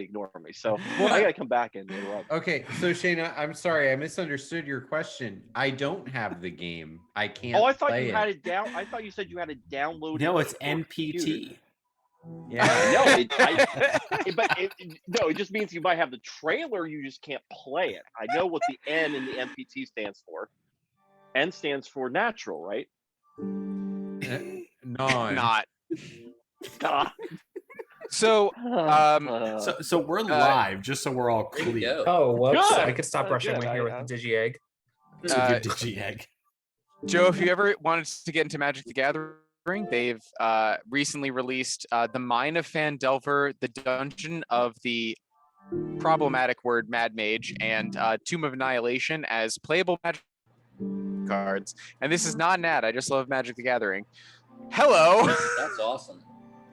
ignore me. So I gotta come back and interrupt. Okay, so Shayna, I'm sorry, I misunderstood your question. I don't have the game. I can't. Oh, I thought play you had it down. I thought you said you had it downloaded. No, it's to your computer. NPT. Yeah, No, it just means you might have the trailer. You just can't play it. I know what the N in the NPT stands for. N stands for natural, right? Not. Ah. So, So we're live, just so we're all clear. Oh, whoops. Good. I can stop rushing Good. my hair with the digi-egg. It's a good digi-egg. Joe, if you ever wanted to get into Magic the Gathering, they've recently released The Mine of Phandelver, the Dungeon of the problematic word Mad Mage, and Tomb of Annihilation as playable Magic cards. And this is not an ad. I just love Magic the Gathering. Hello! That's awesome.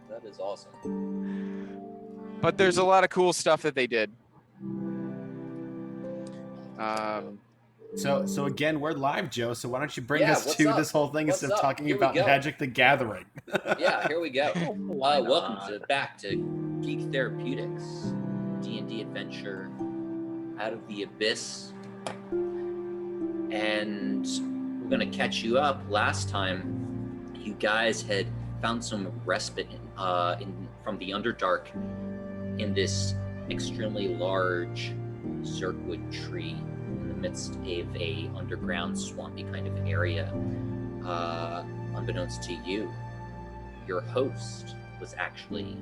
That is awesome. But there's a lot of cool stuff that they did. So again, we're live, Joe. So why don't you bring Yeah, us to this whole thing instead of talking about Magic the Gathering? Yeah, here we go. Welcome back to Geek Therapeutics, D&D adventure out of the abyss. And we're going to catch you up. Last time, you guys had found some respite from the Underdark in this extremely large Zerkwood tree in the midst of a underground swampy kind of area. Unbeknownst to you, your host was actually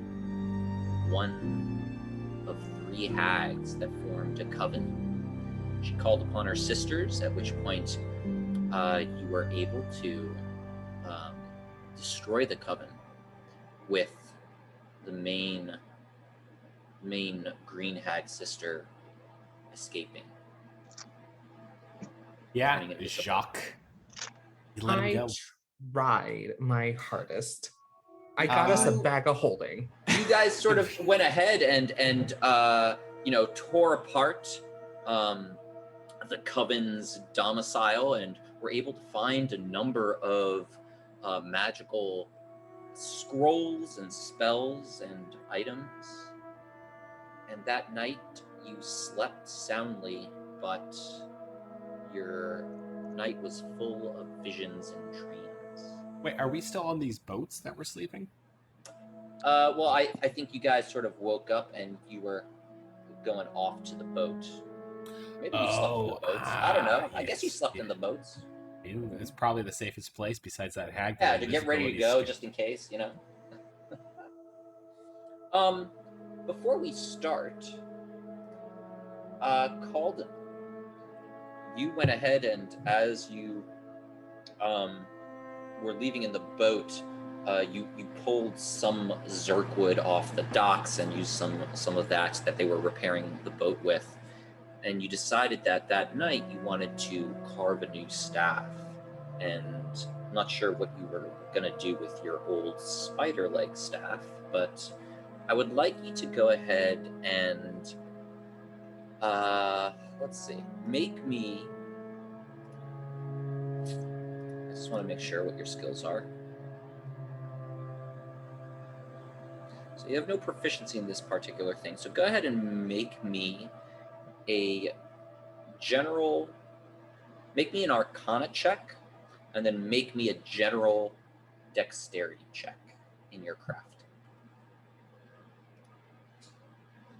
one of 3 hags that formed a coven. She called upon her sisters, at which point you were able to destroy the coven with the main green hag sister escaping. Yeah, Jacques. You let him go. Tried my hardest. I got us a bag of holding. You guys sort of went ahead and tore apart the coven's domicile and were able to find a number of magical scrolls and spells and items. And that night you slept soundly, but your night was full of visions and dreams. Wait, are we still on these boats that we're sleeping? Well, I think you guys sort of woke up and you were going off to the boat. Maybe you slept in the boats. I don't know. I guess you slept in the boats. It's probably the safest place besides that hag. Yeah, to get ready to go just in case, you know. Before we start, Calden, you went ahead and as you were leaving in the boat, you pulled some Zerkwood off the docks and used some of that they were repairing the boat with. And you decided that night you wanted to carve a new staff. And I'm not sure what you were going to do with your old spider leg staff, but I would like you to go ahead and, let's see, make me, I just want to make sure what your skills are. So you have no proficiency in this particular thing, so go ahead and make me an Arcana check, and then make me a general dexterity check in your craft.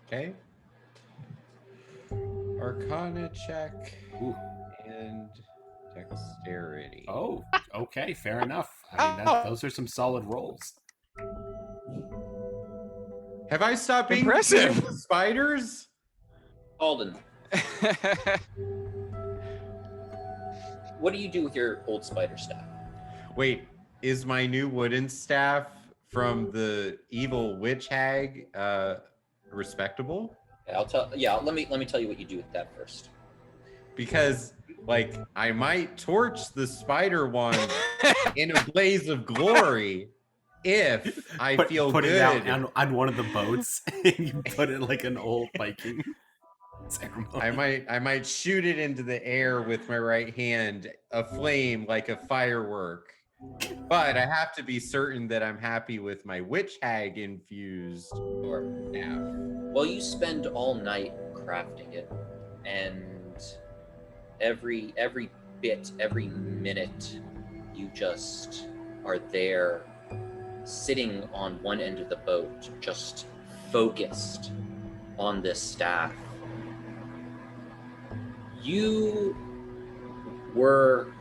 Okay. Arcana check. Ooh. And dexterity. Oh, okay, fair enough. I mean, those are some solid rolls. Have I stopped being impressive with spiders? Alden, what do you do with your old spider staff? Wait, is my new wooden staff from the evil witch hag respectable? Let me tell you what you do with that first. Because I might torch the spider one in a blaze of glory if I feel put good. It out on one of the boats and you put it like an old Viking ceremony. I might shoot it into the air with my right hand, aflame like a firework, But I have to be certain that I'm happy with my witch hag infused Sure. staff. Well, you spend all night crafting it, and every bit, every minute, you just are there, sitting on one end of the boat, just focused on this staff. You were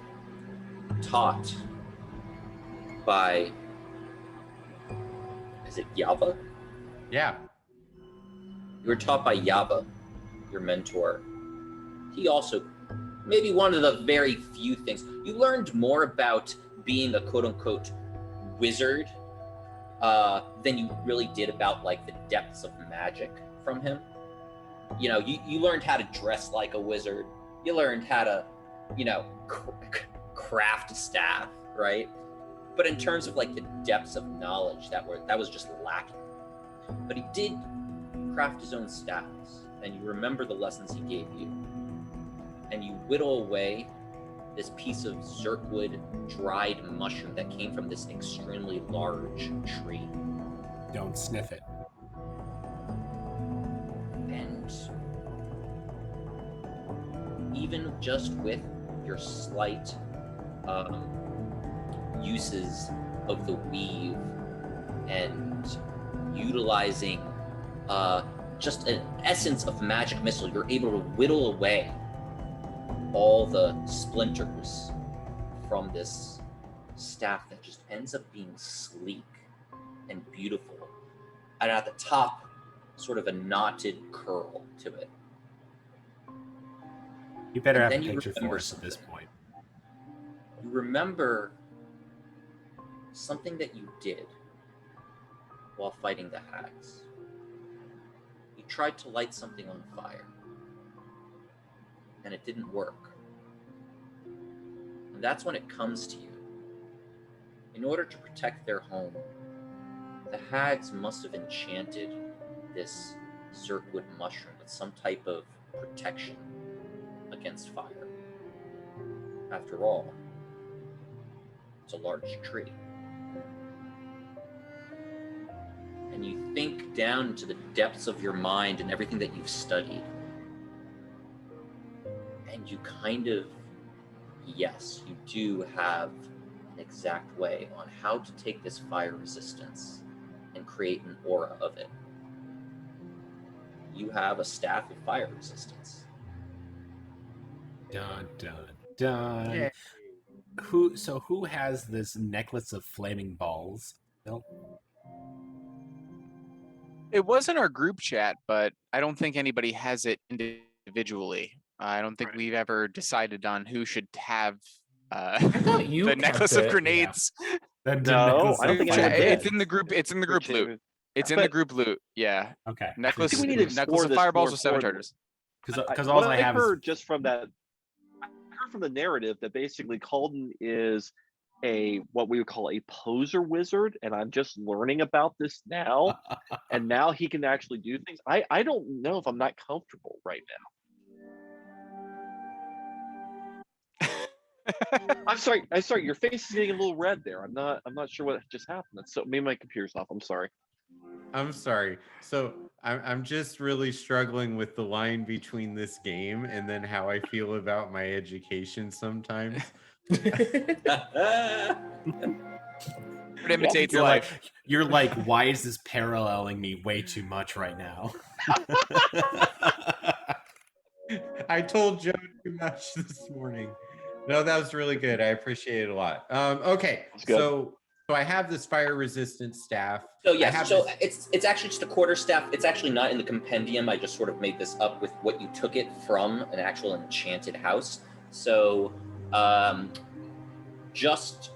taught by, is it Yava? Yeah. You were taught by Yava, your mentor. He also, maybe one of the very few things, you learned more about being a quote-unquote wizard than you really did about like the depths of magic from him. You know, you learned how to dress like a wizard. You learned how to, you know, craft a staff, right? But in terms of like the depths of knowledge, that was just lacking. But he did craft his own staffs, and you remember the lessons he gave you. And you whittle away this piece of zirkwood dried mushroom that came from this extremely large tree. Don't sniff it. And even just with your slight uses of the weave and utilizing just an essence of magic missile, you're able to whittle away all the splinters from this staff that just ends up being sleek and beautiful. And at the top, sort of a knotted curl to it. You better And have a then you picture for remember us at this point. You remember something that you did while fighting the hags. You tried to light something on fire, and it didn't work. And that's when it comes to you. In order to protect their home, the hags must have enchanted this zirkwood mushroom with some type of protection against fire. After all, it's a large tree. And you think down to the depths of your mind and everything that you've studied. And you kind of, yes, you do have an exact way on how to take this fire resistance and create an aura of it. You have a staff of fire resistance. Dun dun dun. Yay. Who has this necklace of flaming balls? Nope. It was in our group chat, but I don't think anybody has it individually. I don't think we've ever decided on who should have thought you the kept necklace of it. grenades. The No, necklace I don't of think fire. anyone did. It's in the group. It's in the group loot. It's in the But- group loot. Yeah, Okay. necklace. we need to explore Necklace of this fireballs more with seven importantly. charges. Because What all I I have heard is just from that, I heard from the narrative that basically Calden is what we would call a poser wizard, and I'm just learning about this now. And now he can actually do things. I don't know if I'm not comfortable right now. I'm sorry. Your face is getting a little red there. I'm not sure what just happened. So maybe my computer's off. I'm sorry. I'm sorry. So I'm just really struggling with the line between this game and then how I feel about my education sometimes. It imitates you're life. like, why is this paralleling me way too much right now? I told Joe too much this morning. No, that was really good. I appreciate it a lot. Okay, That's good. so I have this fire resistant staff. So I yes, have so this- it's actually just a quarter staff. It's actually not in the compendium. I just sort of made this up with what you took it from an actual enchanted house. So just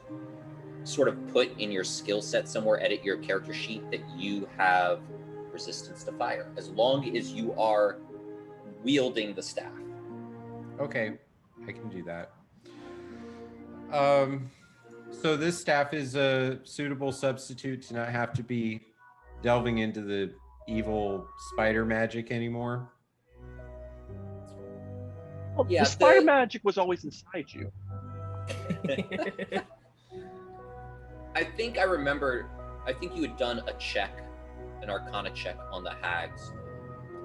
sort of put in your skill set somewhere, edit your character sheet that you have resistance to fire, as long as you are wielding the staff. Okay, I can do that. So this staff is a suitable substitute to not have to be delving into the evil spider magic anymore. Well, Yeah, the fire the- magic was always inside you. I think I remember. I think you had done a check, an Arcana check on the hags,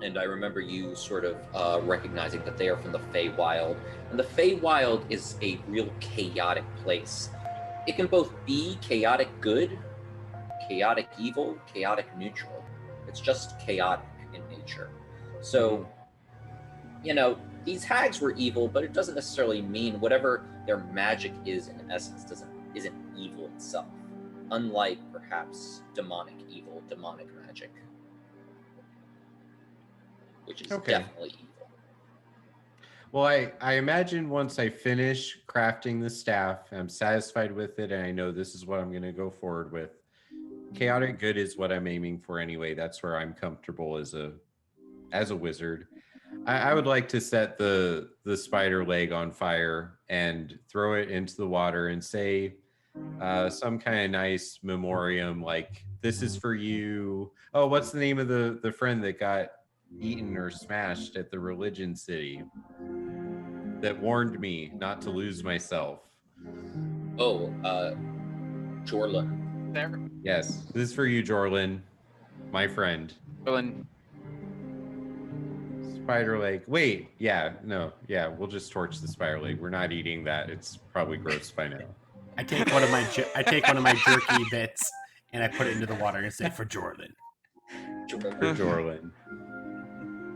and I remember you sort of recognizing that they are from the Feywild, and the Feywild is a real chaotic place. It can both be chaotic good, chaotic evil, chaotic neutral. It's just chaotic in nature. So, these hags were evil, but it doesn't necessarily mean whatever their magic is in essence isn't evil itself. Unlike perhaps demonic evil, demonic magic, which is definitely evil. Well, I imagine once I finish crafting the staff, I'm satisfied with it, and I know this is what I'm going to go forward with. Chaotic good is what I'm aiming for anyway. That's where I'm comfortable as a wizard. I would like to set the spider leg on fire and throw it into the water and say some kind of nice memoriam, like, this is for you. Oh, what's the name of the friend that got eaten or smashed at the religion city that warned me not to lose myself? Oh, Jorlin. There. Yes, this is for you, Jorlin, my friend. Jorlin. Spider leg. Wait, we'll just torch the spider leg. We're not eating that. It's probably gross by now. I take one of my jerky bits and I put it into the water and say, for Jordan. For Jorlin.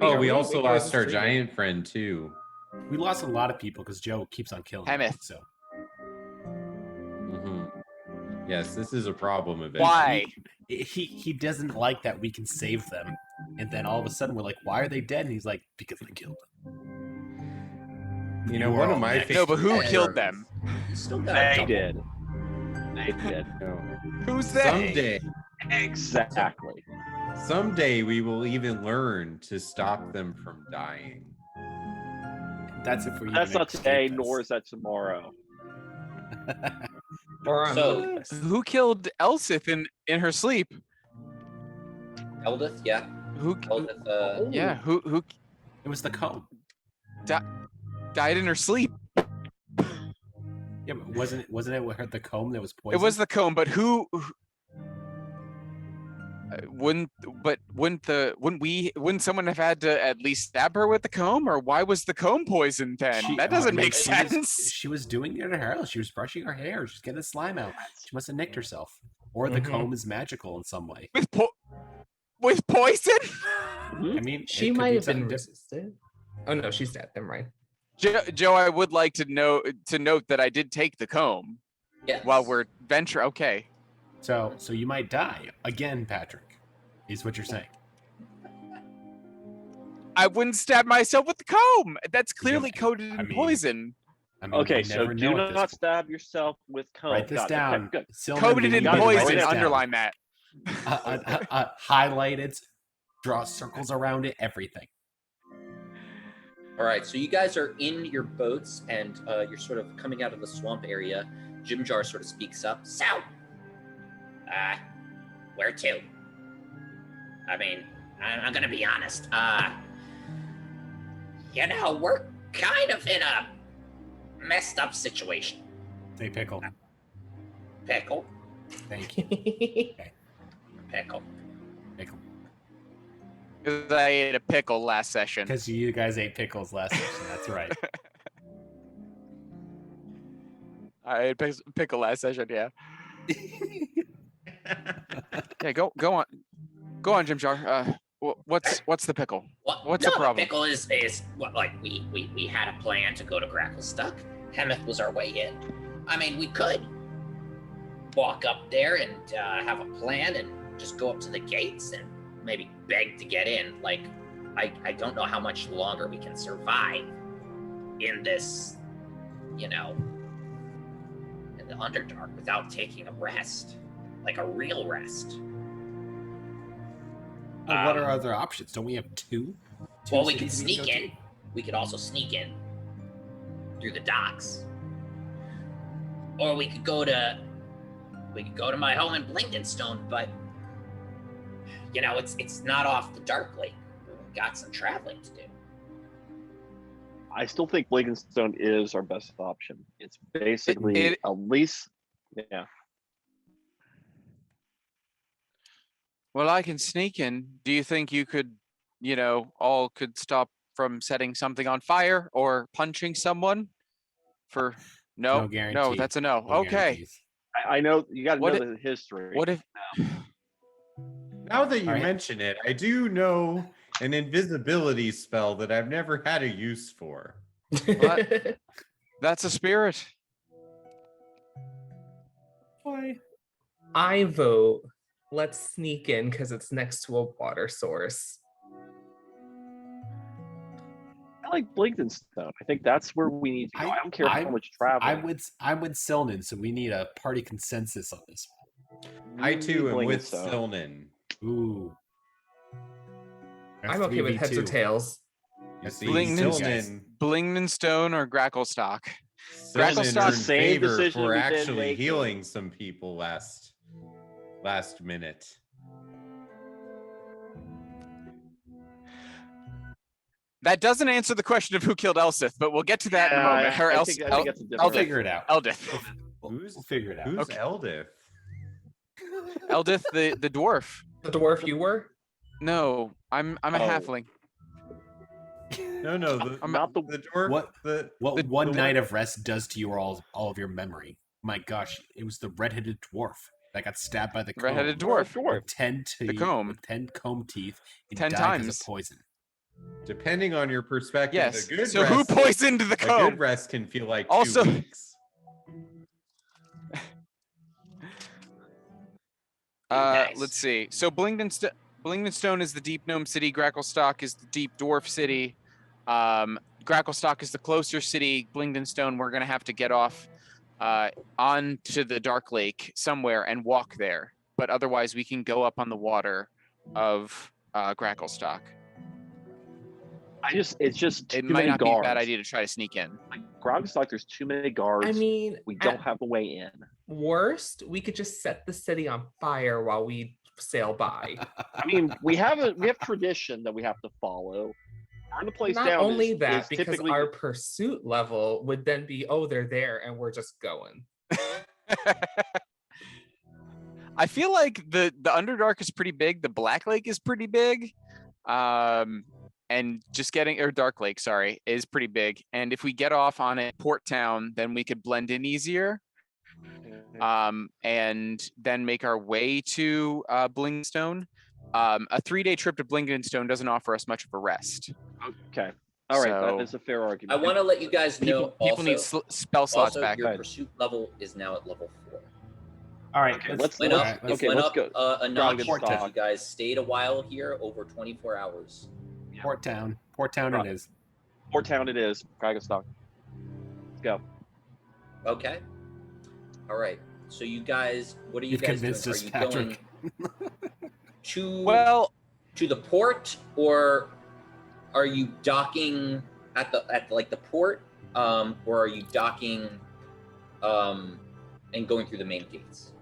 Oh, we also lost our giant friend too. We lost a lot of people because Joe keeps on killing them. So. Yes, this is a problem eventually. Why? He doesn't like that we can save them. And then all of a sudden we're like, why are they dead? And he's like, because I killed them. One of my favorite. No, but who killed them? They did. No. Who's they? Someday. Exactly. Someday we will even learn to stop them from dying. That's it for you. That's not today, nor is that tomorrow. So, who killed Elsith in her sleep? Eldith, yeah. Eldith, yeah. Who? It was the comb. Died in her sleep. Yeah, but wasn't it the comb that was poisoned? It was the comb, but who wouldn't someone have had to at least stab her with the comb, or why was the comb poisoned then? That doesn't make sense. She was doing it to her. She was brushing her hair. She's getting the slime out. She must have nicked herself, or the comb is magical in some way. With poison? I mean, she might have been resistant. Oh no, she's dead. Never mind. Joe, I would like to note that I did take the comb. Yes. While we're venture. Okay. So you might die again, Patrick. Is what you're saying? I wouldn't stab myself with the comb. That's clearly coated in poison. Okay, so do not stab yourself with comb. Write this down. Okay, coated in poison. Underline that. Highlighted. Draw circles around it. Everything. All right, so you guys are in your boats and you're sort of coming out of the swamp area. Jim Jar sort of speaks up. So, where to? I mean, I'm gonna be honest. We're kind of in a messed up situation. Hey, Pickle. Pickle. Thank you. Okay. Pickle. Pickle. Because I ate a pickle last session. Because you guys ate pickles last session. That's right. I ate pickle last session. Yeah. Yeah. Go on, Jim Jar. What's the pickle? What's the problem? The pickle is like we had a plan to go to Gracklstugh. Hemeth was our way in. I mean, we could walk up there and have a plan and just go up to the gates and maybe beg to get in. Like, I don't know how much longer we can survive in this, in the Underdark without taking a rest, like a real rest. Well, what are other options? Don't we have two? Well, we could sneak in. We could also sneak in through the docks, or we could go to my home in Blinkenstone, but it's not off the Dark Lake. We've got some traveling to do. I still think Blinkenstone is our best option. It's basically at least, yeah. Well, I can sneak in. Do you think you could, all could stop from setting something on fire or punching someone? No No, guarantee. that's a no. No Okay. guarantees. I know you got to What know if- the history. What if Now that you All right. mention it, I do know an invisibility spell that I've never had a use for. What? That's a spirit? Why? I vote. Let's sneak in because it's next to a water source. I like Blingdenstone. I think that's where we need to go. I don't care how much travel. I'm with Silnan, so we need a party consensus on this I too am with Blingdenstone. Silnan. one. Ooh. I'm okay with heads or 3v2. tails. You see, Blingdenstone. Silnan, Or Gracklstugh? Silnan Gracklstugh- earned Same favor decision for we did actually making. healing some people last minute. That doesn't answer the question of who killed Elsith, but we'll get to that in a moment. Or I else, think that's a different I'll figure it out. Eldith. We'll figure it out. Who's Okay. Eldith? Eldith, the dwarf. The dwarf you were? No, I'm a Oh. halfling. No, the, I'm not the dwarf. What- The What the one dwarf- night of rest does to your all of your memory. My gosh, it was the redheaded dwarf that got stabbed by the comb. Redheaded dwarf. With 10 teeth, comb. with 10 comb teeth. He 10 died because times. of poison. Depending on your perspective, Yes. a good So rest, who poisoned the a comb? good rest can feel like Also- 2 weeks. Nice. Let's see. So Blingdenstone is the deep gnome city. Gracklstugh is the deep dwarf city. Gracklstugh is the closer city. Blingdenstone, we're gonna have to get off onto the dark lake somewhere and walk there. But otherwise, we can go up on the water of Gracklstugh. it's just It too might many not be a guards. bad idea to try to sneak in. Like Grogstock, there's too many guards. I mean, we don't at have a way in. worst, we could just set the city on fire while we sail by. I mean, we have tradition that we have to follow. Burn the place Not down. only is that, because typically our pursuit level would then be, oh, they're there and we're just going. I feel like the Underdark is pretty big. The Black Lake is pretty big. And just getting, or Dark Lake, sorry, is pretty big. And if we get off on a port town, then we could blend in easier. And then make our way to Blingdenstone. A 3-day trip to Blingdenstone doesn't offer us much of a rest. Okay. All right, So- that is a fair I argument. want to let you guys know People need spell slots also back. your Ahead. pursuit level is now at level 4. All right, Okay, let's Went let's- up, let's- it went let's up go. a notch Grogstock. because you guys stayed a while here, over 24 hours. Port Town. Port Town it is. Port town it is. Grogstock. Let's go. Okay. All right. So you guys, what are you You've guys doing? convinced Are us, you Patrick. going to Well, to the port, or are you docking at the port, or are you docking and going through the main gates?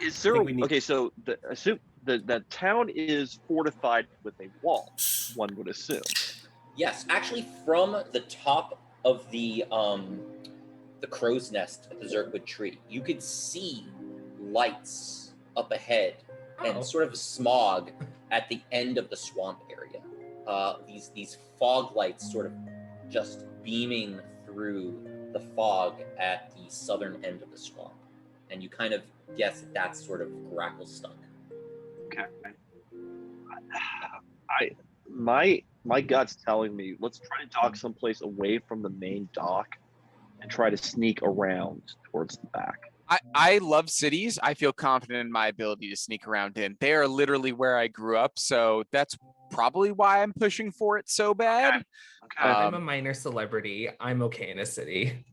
Is there think we need- okay? So the town is fortified with a wall. One would assume. Yes, actually, from the top of the crow's nest at the Zerkwood tree, you could see lights up ahead Oh. and sort of smog at the end of the swamp area. These fog lights sort of just beaming through the fog at the southern end of the swamp, and you kind of guess that's sort of Gracklstugh. Okay. My gut's telling me let's try to dock someplace away from the main dock and try to sneak around towards the back. I love cities. I feel confident in my ability to sneak around in. They are literally where I grew up, so that's probably why I'm pushing for it so bad. Okay. I'm a minor celebrity. I'm okay in a city.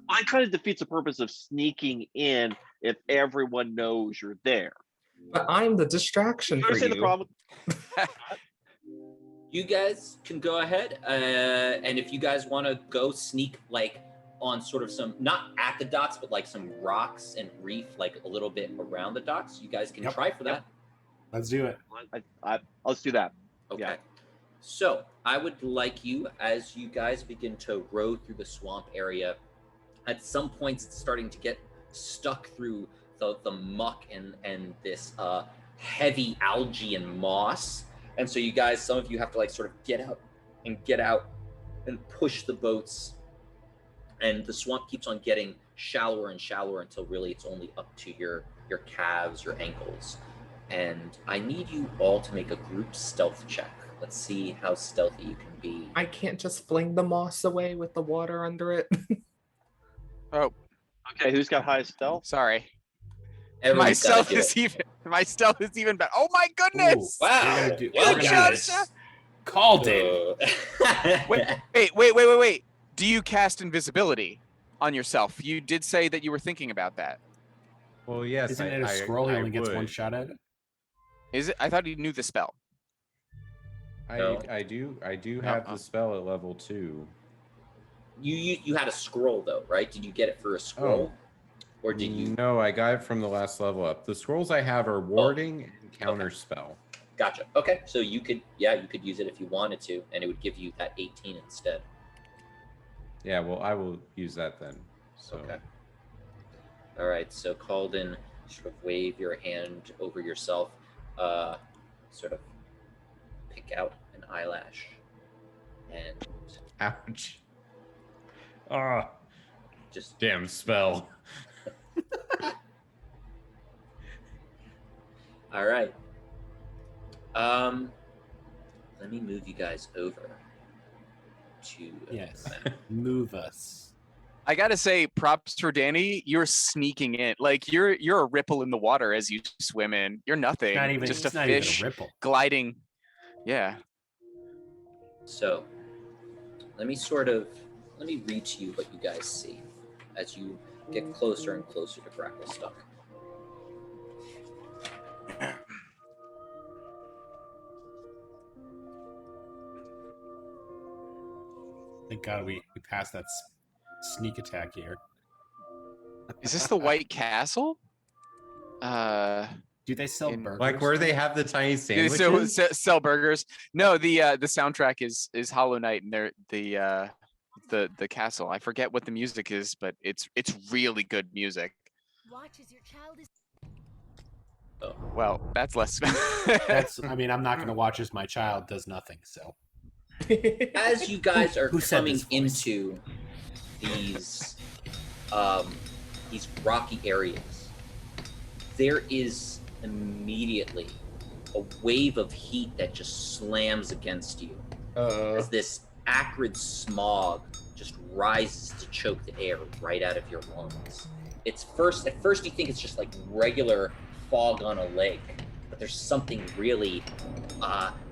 Well, it kind of defeats the purpose of sneaking in if everyone knows you're there. But I'm the distraction You for understand the you. problem? You guys can go ahead, and if you guys want to go sneak like on sort of some, not at the docks, but like some rocks and reef, like a little bit around the docks, you guys can Yep, try for that. Let's do it. Let's do that. Okay. Yeah. So I would like you, as you guys begin to row through the swamp area, at some points it's starting to get stuck through the muck and this heavy algae and moss. And so you guys, some of you have to like sort of get out and push the boats. And the swamp keeps on getting shallower and shallower until really it's only up to your calves, your ankles. And I need you all to make a group stealth check. Let's see how stealthy you can be. I can't just fling the moss away with the water under it. Oh, Okay, who's got high stealth? sorry. Everyone's gotta do it. My stealth is even better. Oh my goodness! Ooh, Wow. We're gonna do, Well we're gonna done. do this. Called it. Wait. Do you cast invisibility on yourself? You did say that you were thinking about that. Well, yes. Isn't it a scroll? He only gets one would. shot at it. Is it? I thought you knew the spell. No. I do have the spell at level 2. You had a scroll though, right? Did you get it for a scroll? Or did you? No, I got it from the last level up. The scrolls I have are warding and counter spell. Gotcha. Okay, so you could use it if you wanted to, and it would give you that 18 instead. Yeah, well, I will use that then. So. Okay. All right, so Calden, sort of wave your hand over yourself, sort of pick out an eyelash, and Ouch. Ah, just damn spell. all right. Let me move you guys over to Yes. the map. Move us. I gotta say, props for Danny. You're sneaking in. Like you're a ripple in the water as you swim in. You're nothing. Not even just it's a not fish even a ripple. gliding. Yeah. So let me read to you what you guys see as you get closer and closer to Gracklstugh. Thank God we passed that sneak attack here. Is this the White Castle? Do they sell In- burgers? Like where they have the tiny Do they sandwiches? sell burgers? No, the soundtrack is Hollow Knight, and they're the castle. I forget what the music is, but it's really good music. Watch as your child is. Well, that's less. That's. I mean, I'm not going to watch as my child does nothing. So As you guys are Who said coming this voice? into these rocky areas, there is immediately a wave of heat that just slams against you as this acrid smog just rises to choke the air right out of your lungs. At first you think it's just like regular fog on a lake, but there's something really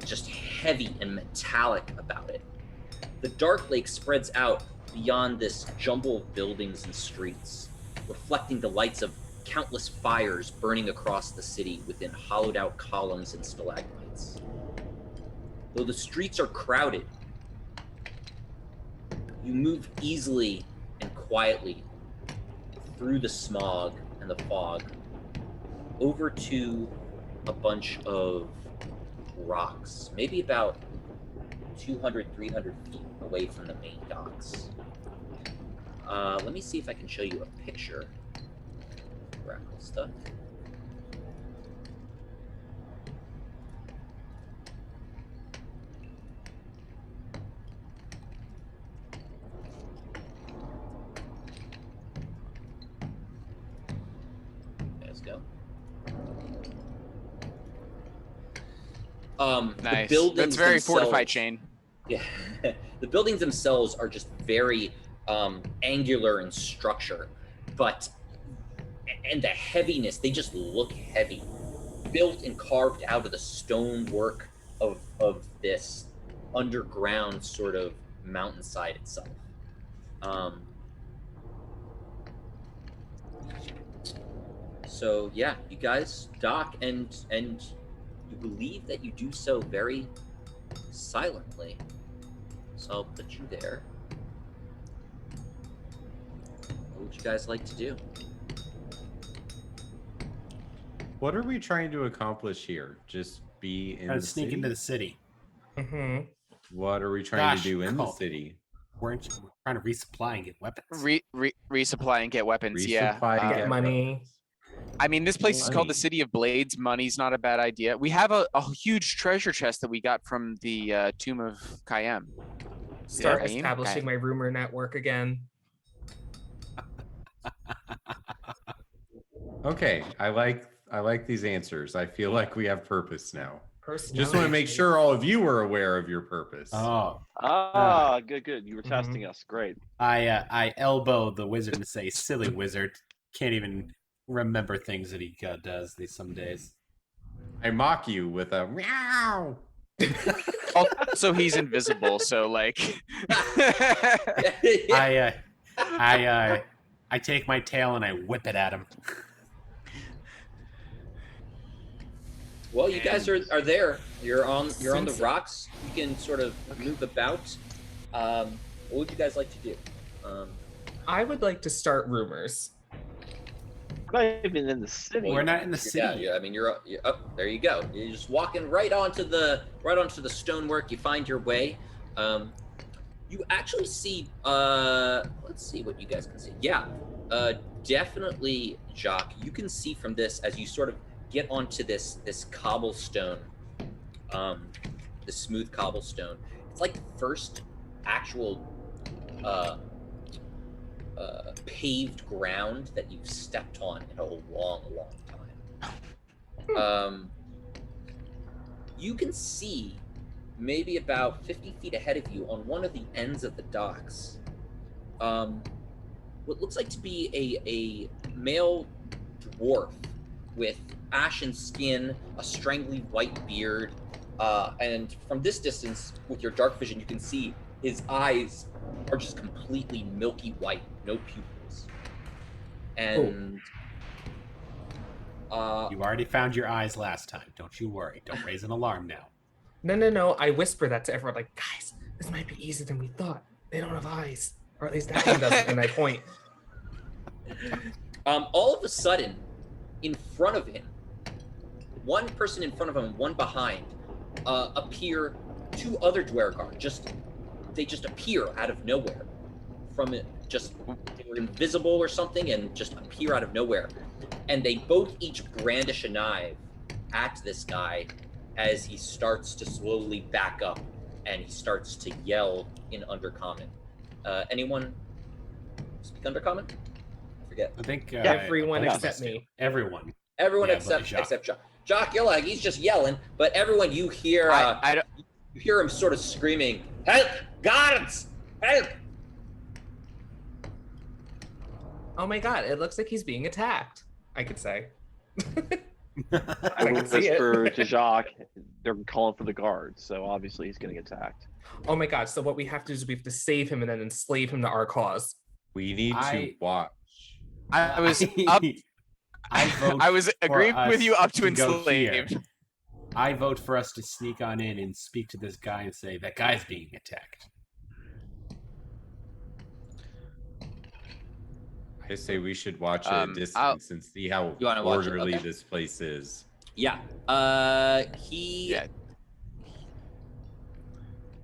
just heavy and metallic about it. The dark lake spreads out beyond this jumble of buildings and streets, reflecting the lights of countless fires burning across the city within hollowed out columns and stalagmites. Though the streets are crowded, you move easily and quietly through the smog and the fog over to a bunch of rocks, maybe about 200, 300 feet away from the main docks. Let me see if I can show you a picture of Gracklstugh. Let's go. The Nice. buildings That's very fortified, themselves- Shane. Yeah, the buildings themselves are just very angular in structure, and the heaviness, they just look heavy, built and carved out of the stonework of this underground sort of mountainside itself. So yeah, you guys dock and you believe that you do so very silently. So I'll put you there. What would you guys like to do? What are we trying to accomplish here? Just be in trying the to sneak city? into the city. Mm-hmm. What are we trying Gosh, to do in the Cole. city? We're trying to resupply and get weapons. Resupply and get weapons. Yeah. Resupply, Get get money. weapons. I mean, this place is called the Money. City of Blades. Money's not a bad idea. We have a huge treasure chest that we got from the Tomb of Kayem. Start Cain? establishing Cain. my rumor network again. Okay, I like these answers. I feel like we have purpose now. Personality Just want to make traits. sure all of you are aware of your purpose. Oh, Good. You were Mhm. testing us. Great. I elbow the wizard and say, "Silly wizard, can't even remember things that he does these some days." I mock you with a meow. Also, he's invisible, so like. I take my tail and I whip it at him. Well, you guys are there. You're on the Since- rocks. You can sort of move about. What would you guys like to do? I would like to start rumors. We're not even in the city. We're not in the city. Yeah. I mean, you're up. There you go. You're just walking right onto the stonework. You find your way. You actually see. Let's see what you guys can see. Yeah. Definitely, Jacques. You can see from this as you sort of get onto this cobblestone, the smooth cobblestone. It's like the first actual paved ground that you've stepped on in a long time. You can see maybe about 50 feet ahead of you on one of the ends of the docks, what looks like to be a male dwarf with ashen skin, a strangly white beard, and from this distance, with your dark vision, you can see his eyes are just completely milky white, no pupils. And You already found your eyes last time. Don't you worry. Don't raise an alarm now. No. I whisper that to everyone, like, guys, this might be easier than we thought. They don't have eyes, or at least that one doesn't. And I point. all of a sudden, in front of him, one person in front of him and one behind, appear two other Dwergar. They just appear out of nowhere. From it, they were invisible or something, and just appear out of nowhere. And they both each brandish a knife at this guy as he starts to slowly back up, and he starts to yell in Undercommon. Anyone speak Undercommon? I forget. I think Everyone yeah, except me. Everyone. Everyone Yeah, except buddy, Jacques. except Jacques. Jacques, you're like, he's just yelling, but everyone you hear, I don't, you hear him sort of screaming, "Help! Guards! Help!" Oh my god, it looks like he's being attacked. I could say. I I will can see it. whisper to Jacques. They're calling for the guards, so obviously he's getting attacked. Oh my god, so what we have to do is we have to save him and then enslave him to our cause. We need to watch. I was up. I was agreeing with you up to enslave. I vote for us to sneak on in and speak to this guy and say, that guy's being attacked. I say we should watch at a distance and see how You wanna watch it? orderly Okay. this place is. Yeah. Yeah.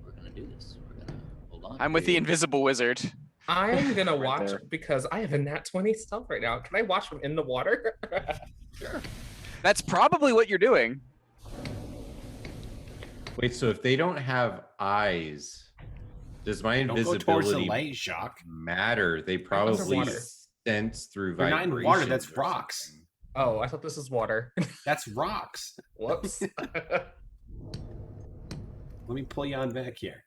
We're gonna do this. We're gonna hold on. I'm with the invisible wizard. I'm gonna Right watch there. because I have a nat 20 stealth right now. Can I watch from in the water? Sure. That's probably what you're doing. Wait, so if they don't have eyes, does my Don't go towards the invisibility light, Jacques. matter? They probably underwater. sense through We're vibration. not in water, that's rocks. Oh, I thought this was water. That's rocks. Whoops. Let me pull you on back here.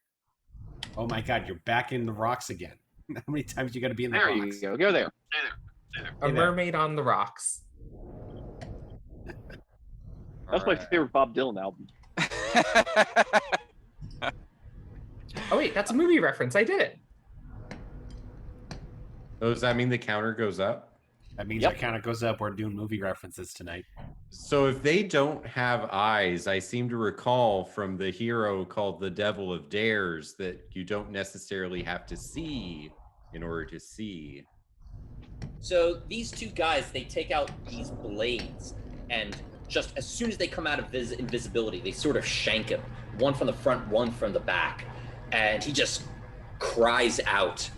Oh my god, you're back in the rocks again. How many times you gotta be in the There rocks? you go. Go there. A Hey there. mermaid on the rocks. That's my favorite Bob Dylan album. Oh wait, that's a movie reference. I did it. Oh, does that mean the counter goes up? That means Yep. our counter goes up. We're doing movie references tonight. So if they don't have eyes, I seem to recall from the hero called the Devil of Dares that you don't necessarily have to see in order to see. So these two guys, they take out these blades, and just as soon as they come out of invisibility, they sort of shank him. One from the front, one from the back. And he just cries out.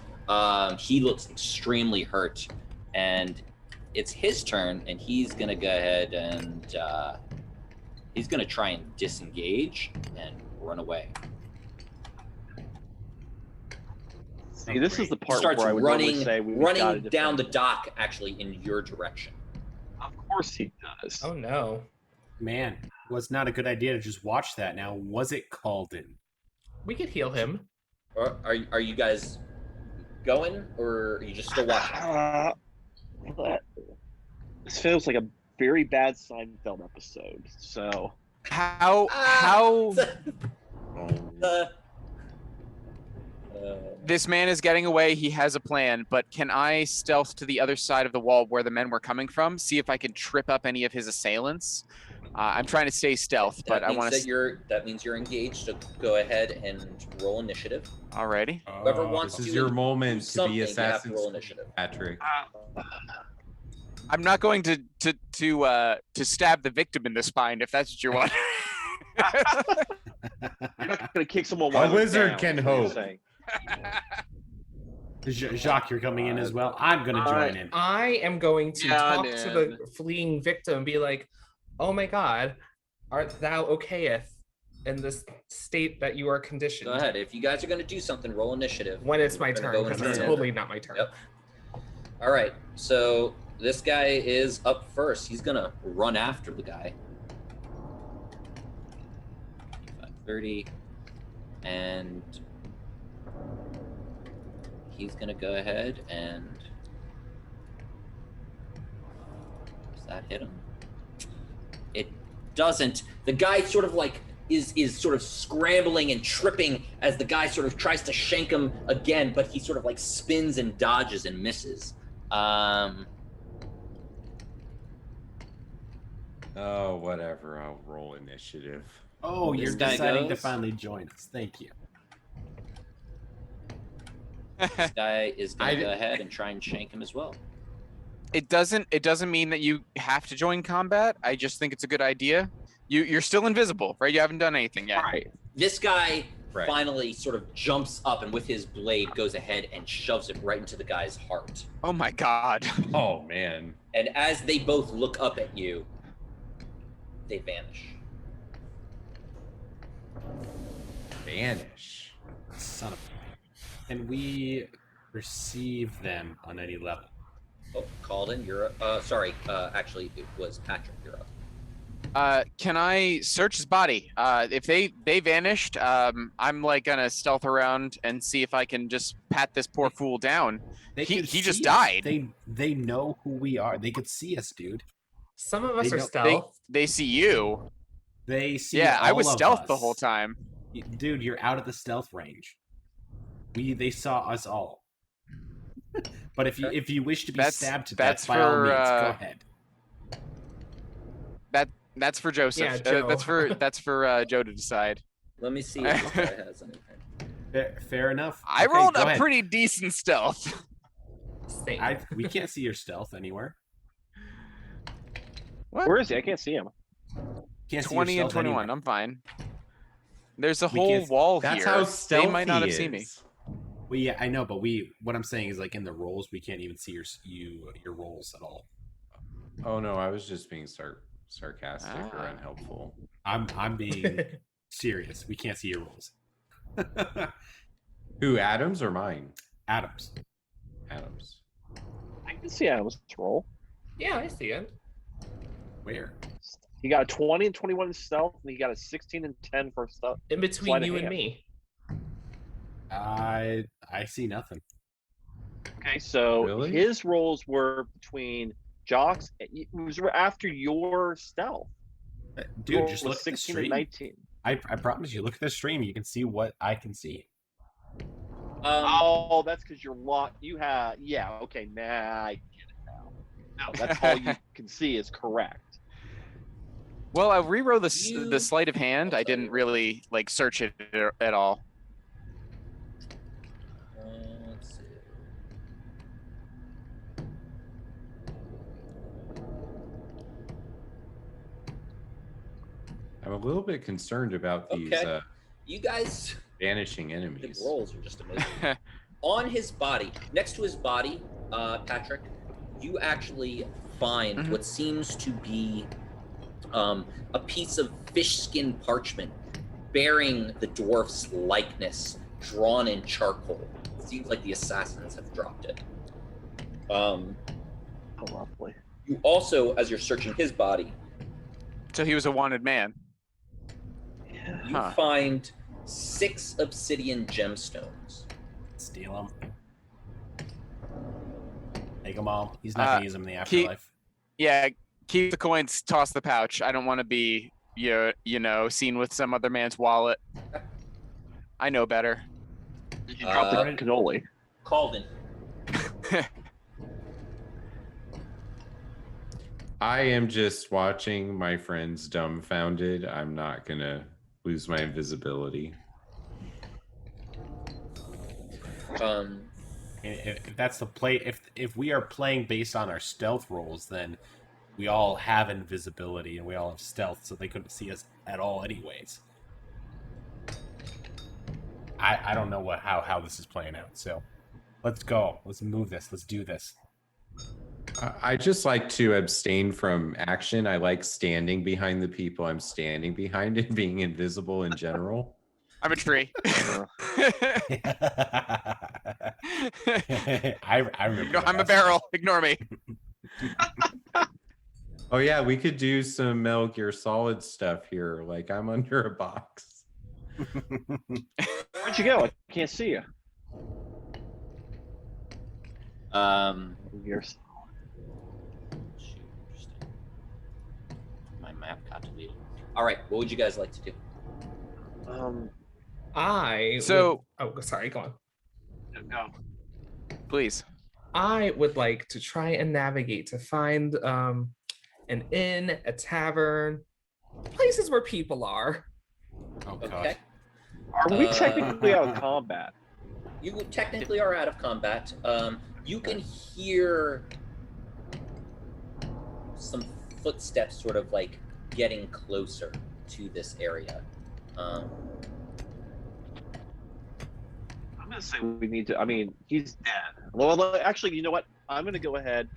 He looks extremely hurt. And it's his turn, and he's gonna go ahead and he's gonna try and disengage and run away. See, this is the He part starts where I would normally running, say we running gotta down the defend. dock, actually in your direction. Of course he does. Oh no. Man, was not a good idea to just watch that. Now, was it called in? We could heal him. Or are you guys going, or are you just still watching? This feels like a very bad Seinfeld episode. So How this man is getting away. He has a plan, but can I stealth to the other side of the wall where the men were coming from? See if I can trip up any of his assailants. I'm trying to stay stealth, but I want to. That means you're engaged. So go ahead and roll initiative. Alrighty. Whoever wants This to is your do moment to something, be you have to Assassin's roll Creed, initiative. Patrick. I'm not going to stab the victim in the spine if that's what you want. you're not gonna kick someone A while they're wizard down, can is what you're hope. saying. Jacques, you're coming in as well. I'm gonna join in. I am going to talk to Conan. the fleeing victim and be like, "Oh my God, art thou okayeth in this state that you are conditioned?" Go ahead. If you guys are going to do something, roll initiative. When it's my We're gonna turn, go because into it's it. totally not my turn. Yep. All right. So this guy is up first. He's going to run after the guy. 30. And he's going to go ahead and... Does that hit him? It doesn't. The guy sort of like is sort of scrambling and tripping as the guy sort of tries to shank him again, but he sort of like spins and dodges and misses. Oh, whatever. I'll roll initiative. Oh, This you're guy deciding to goes. finally join us. Thank you. This guy is I gonna d- go ahead and try and shank him as well. It doesn't mean that you have to join combat. I just think it's a good idea. You're still invisible, right? You haven't done anything yet. Right. This guy Right. finally sort of jumps up and with his blade goes ahead and shoves it right into the guy's heart. Oh my god. Oh, man. And as they both look up at you, they vanish. Vanish. Son of a... Can we receive them on any level? Oh, Calden, you're up. Sorry, actually, it was Patrick. You're up. Can I search his body? If they vanished, I'm like gonna stealth around and see if I can just pat this poor fool down. They He could just see us. died. They know who we are. They could see us, dude. Some of us They are don't- stealth. They see you. They see. Yeah, I all was of stealth us. the whole time. Dude, you're out of the stealth range. They saw us all. But if you wish to be That's- stabbed to that's death, by all for, means, go uh, ahead. That's for Joseph. Yeah, Joe. That's for Joe to decide. Let me see if this guy has anything. Fair enough. I Okay, rolled go a ahead. pretty decent stealth. Same. We can't see your stealth anywhere. Where is he? I can't see him. Can't see 20 your and stealth 21. anywhere. I'm fine. There's a We whole can't- wall That's here. how They stealthy might not have seen me. is. Well, yeah, I know, but what I'm saying is like in the rolls, we can't even see your rolls at all. Oh, no. I was just being sarcastic or Ah. unhelpful. I'm being serious. We can't see your rolls. Who, Adams or mine? Adams. Adams. I can see Adam's roll. Yeah, I see it. Where? He got a 20 and 21 in stealth, and he got a 16 and 10 for stealth. In between Sleight of you and hand. me. I see nothing. Okay, so Really? his rolls were between Jock's. It was after your stealth. Dude, Roll just was look at the 16 and stream. 19. I promise you, look at the stream. You can see what I can see. Oh, that's because you're locked. You have, yeah, okay, nah, I get it now. No, that's all you can see is correct. Well, I'll reroll You- the sleight of hand. I didn't really like search it at all. Let's see. I'm a little bit concerned about these Okay. You guys, vanishing the enemies. rolls are just amazing. On his body, next to his body, Patrick, you actually find what seems to be a piece of fish skin parchment bearing the dwarf's likeness drawn in charcoal. It seems like the assassins have dropped it. Oh, lovely. You also, as you're searching his body, So he was a wanted man. you find 6 obsidian gemstones. Steal them. Take them all. He's not gonna use them in the afterlife. Yeah, keep the coins, toss the pouch. I don't want to be, you know, seen with some other man's wallet. I know better. Did you drop the cannoli? Calden. I am just watching my friends dumbfounded. I'm not gonna lose my invisibility. If that's the play, if we are playing based on our stealth rolls, then we all have invisibility and we all have stealth, so they couldn't see us at all, anyways. I don't know how this is playing out. So let's go. Let's move this. Let's do this. I just like to abstain from action. I like standing behind the people I'm standing behind and being invisible in general. I'm a tree. I remember. I'm a barrel. Ignore me. Oh yeah, we could do some Metal Gear Solid stuff here. Like I'm under a box. Where'd you go? I can't see you. You're... Shoot, interesting. My map got deleted. All right, what would you guys like to do? Sorry, go on. No. Please. I would like to try and navigate to find an inn, a tavern, places where people are. Oh god. Okay. Are we technically out of combat? You technically are out of combat. You can hear some footsteps sort of like getting closer to this area. I'm gonna say we need to. I mean, he's dead. Well, actually, you know what? I'm gonna go ahead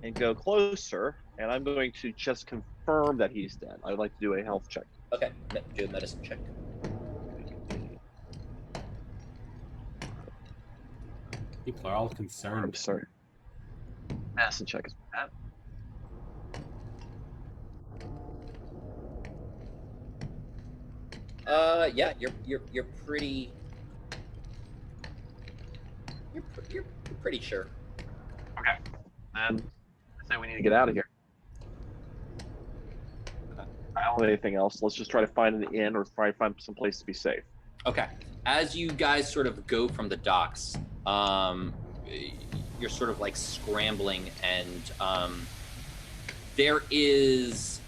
and go closer, and I'm going to just confirm that he's dead. I'd like to do a health check. Okay, do a medicine check. People are all I'm concerned. sorry. Medicine check is bad. Yeah, you're pretty. You're pretty sure. Okay. Then I say we need to get out of here. I don't have anything else. Let's just try to find an inn or try to find some place to be safe. Okay. As you guys sort of go from the docks, you're sort of like scrambling, and there is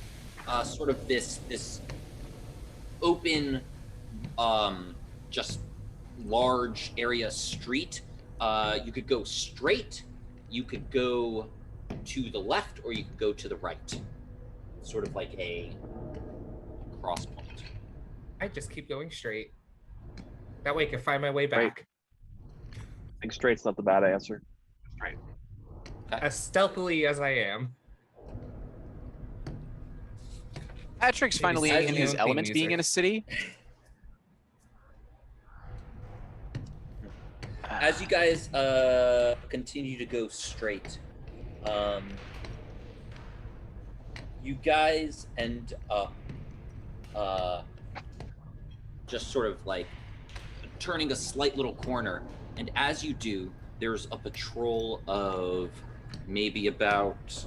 sort of this open, just large area street. You could go straight, you could go to the left, or you could go to the right. Sort of like a cross point. I just keep going straight. That way I can find my way back. I think straight's not the bad answer. Straight. Okay. As stealthily as I am. Patrick's Maybe finally side in your his own element theme being music. in a city. As you guys continue to go straight, you guys end up just sort of like turning a slight little corner, and as you do, there's a patrol of maybe about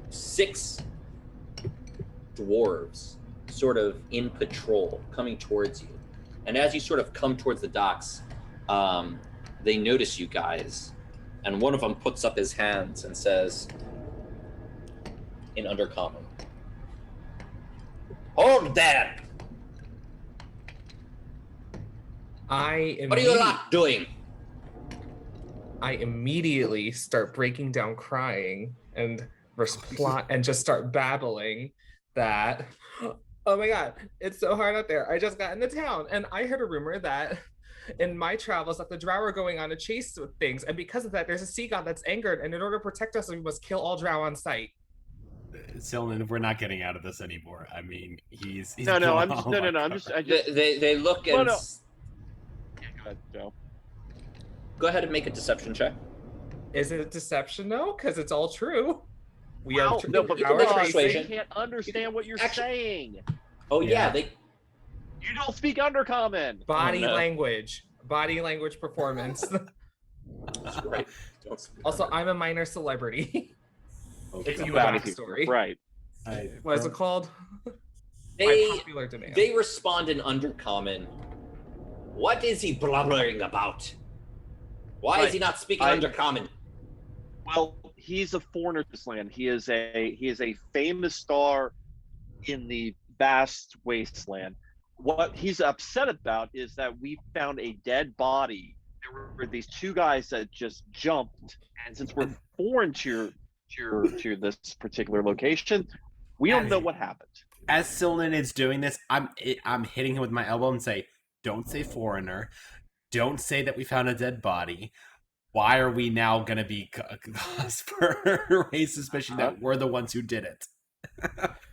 6 dwarves sort of in patrol coming towards you. And as you sort of come towards the docks, they notice you guys, and one of them puts up his hands and says in Undercommon, "Hold there! What are you lot doing?" I immediately start breaking down crying and respond and just start babbling that, oh my god, it's so hard out there. I just got into town and I heard a rumor that in my travels that the Drow are going on a chase with things, and because of that, there's a sea god that's angered, and in order to protect us, we must kill all Drow on sight. Sylvan, we're not getting out of this anymore. I mean, he's No, blowing I'm just all no, of no, our no. cover. I just They look and Well, no. Go ahead, Joe. go ahead and make a deception check. Is it a deception though? Because it's all true. We Well, are no, but you can make a because they persuasion. can't understand what you're Actually- saying. Oh yeah, Yeah. they You don't speak Undercommon. body Oh, no. language, performance. that's right. Don't speak Also, under- I'm a minor celebrity. Okay. It's you Bounty backstory. people, right? What is it called? By they popular demand. they respond in undercommon. What is he blubbering about? Why is he not speaking undercommon? Well, he's a foreigner to this land. He is a famous star in the vast wasteland. What he's upset about is that we found a dead body. There were these two guys that just jumped, and since we're foreign to this particular location, we don't know what happened. As Sylvan is doing this, I'm hitting him with my elbow and say, "Don't say foreigner. Don't say that we found a dead body. Why are we now going to be cause for raise suspicion that we're the ones who did it?"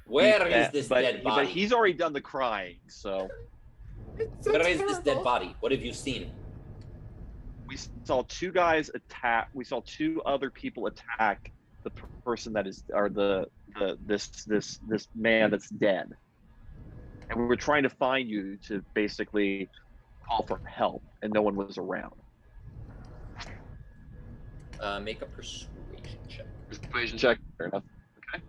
Where is this but, dead But body? he's already done the crying, so It's so Where is this dead terrible. body? What have you seen? we saw two guys attack. We saw two other people attack the person that is, or this man that's dead, and we were trying to find you to basically call for help, and no one was around. Make a persuasion check. Persuasion check. Fair enough. Okay.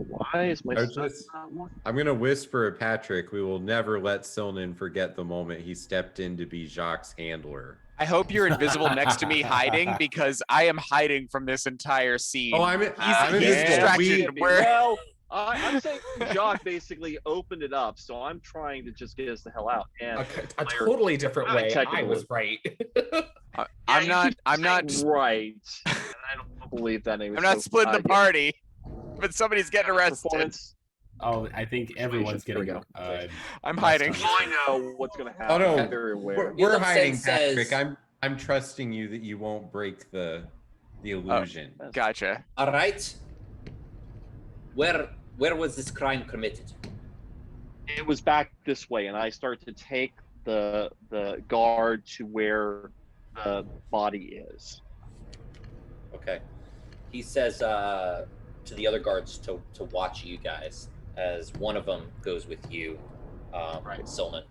Why is my I stuff just- not working? I'm gonna whisper at Patrick. We will never let Silnan forget the moment he stepped in to be Jacques' handler. I hope you're invisible next to me hiding because I am hiding from this entire scene. Oh, I'm he's invisible. distracted. Where- Well, I'm saying Jacques basically opened it up, so I'm trying to just get us the hell out. And A totally different way. I technical. was right. I'm you not. keep I'm not. saying right. And I don't believe that. I'm not splitting the party. But somebody's getting arrested. Performance. Oh, I think everyone's Here we getting. go. I'm hiding. I know what's going to happen. Oh no, I'm very aware. we're Philip hiding, says- Patrick. I'm trusting you that you won't break the illusion. Gotcha. All right. Where was this crime committed? It was back this way, and I started to take the guard to where the body is. Okay. He says to the other guards to watch you guys as one of them goes with you, Right. Silnan.